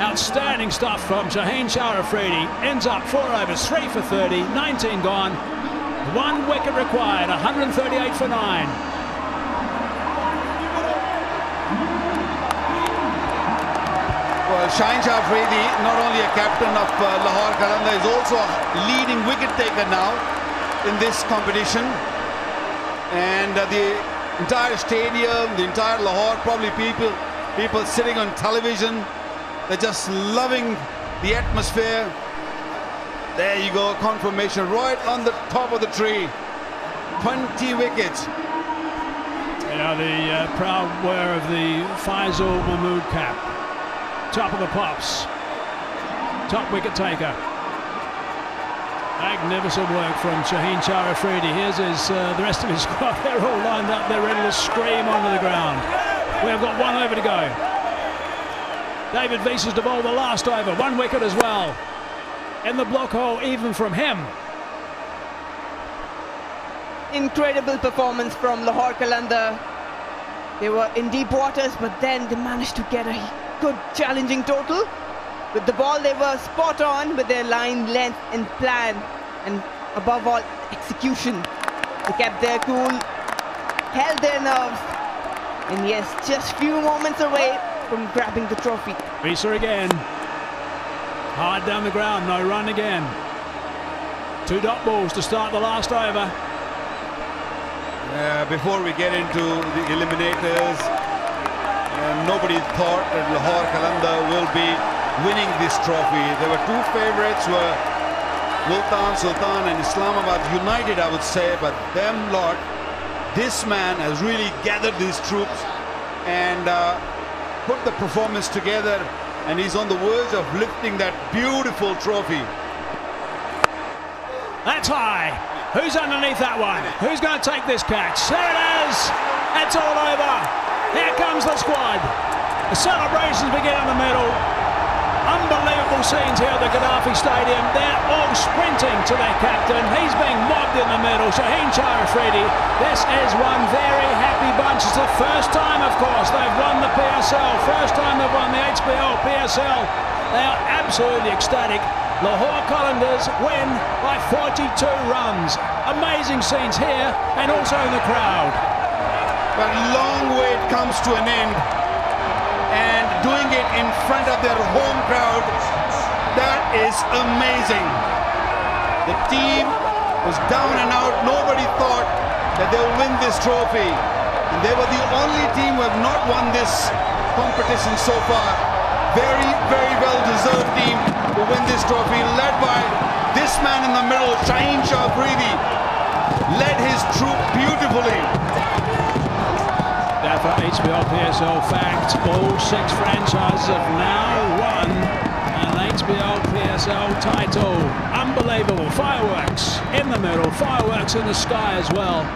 Outstanding stuff from Shaheen Shah Afridi. Ends up 4 overs, 3 for 30, 19 gone. 1 wicket required, 138 for 9. Well, Shaheen Shah Afridi, not only a captain of Lahore Qalandars, is also a leading wicket taker now in this competition. And the entire stadium, the entire Lahore, probably people sitting on television, they're just loving the atmosphere. There you go, confirmation right on the top of the tree. 20 wickets. You know, the proud wearer of the Faisal Mahmood cap. Top of the pops. Top wicket taker. Magnificent work from Shaheen Shah Afridi. Here's the rest of his squad. They're all lined up. They're ready to scream onto the ground. We've got 1 over to go. David Wies's to bowl the last over. 1 wicket as well. In the block hole, even from him. Incredible performance from Lahore Qalandars. They were in deep waters, but then they managed to get a good challenging total. With the ball, they were spot on with their line length and plan, and above all, execution. They kept their cool, held their nerves, and yes, just few moments away from grabbing the trophy. Visa again. Hard down the ground, no run again. 2 dot balls to start the last over. Before we get into the eliminators, nobody thought that Lahore Qalandars will be winning this trophy. There were 2 favourites, were Multan Sultan and Islamabad United, I would say, but them lot, this man has really gathered these troops and put the performance together, and he's on the verge of lifting that beautiful trophy. That's high. Who's underneath that one? Who's going to take this catch? There it is. It's all over. Here comes the squad. The celebrations begin in the middle. Unbelievable scenes here at the Gaddafi Stadium. They're all sprinting to their captain. He's being mobbed in the middle. Shaheen Shah Afridi. This is one very happy bunch. It's the first time, of course, they've won the PSL. First time they've won the HBL PSL. They are absolutely ecstatic. Lahore Qalandars win by 42 runs. Amazing scenes here and also in the crowd. But long wait comes to an end, and doing it in front of their home crowd, that is amazing. The team was down and out. Nobody thought that they would win this trophy, and they were the only team who have not won this competition so far. Very, very well deserved team to win this trophy, led by this man in the middle, Shaheen Shah Afridi. Led his troop beautifully. That for HBL PSL fact, all 6 franchises have now won an HBL PSL title. Unbelievable. Fireworks in the middle, fireworks in the sky as well.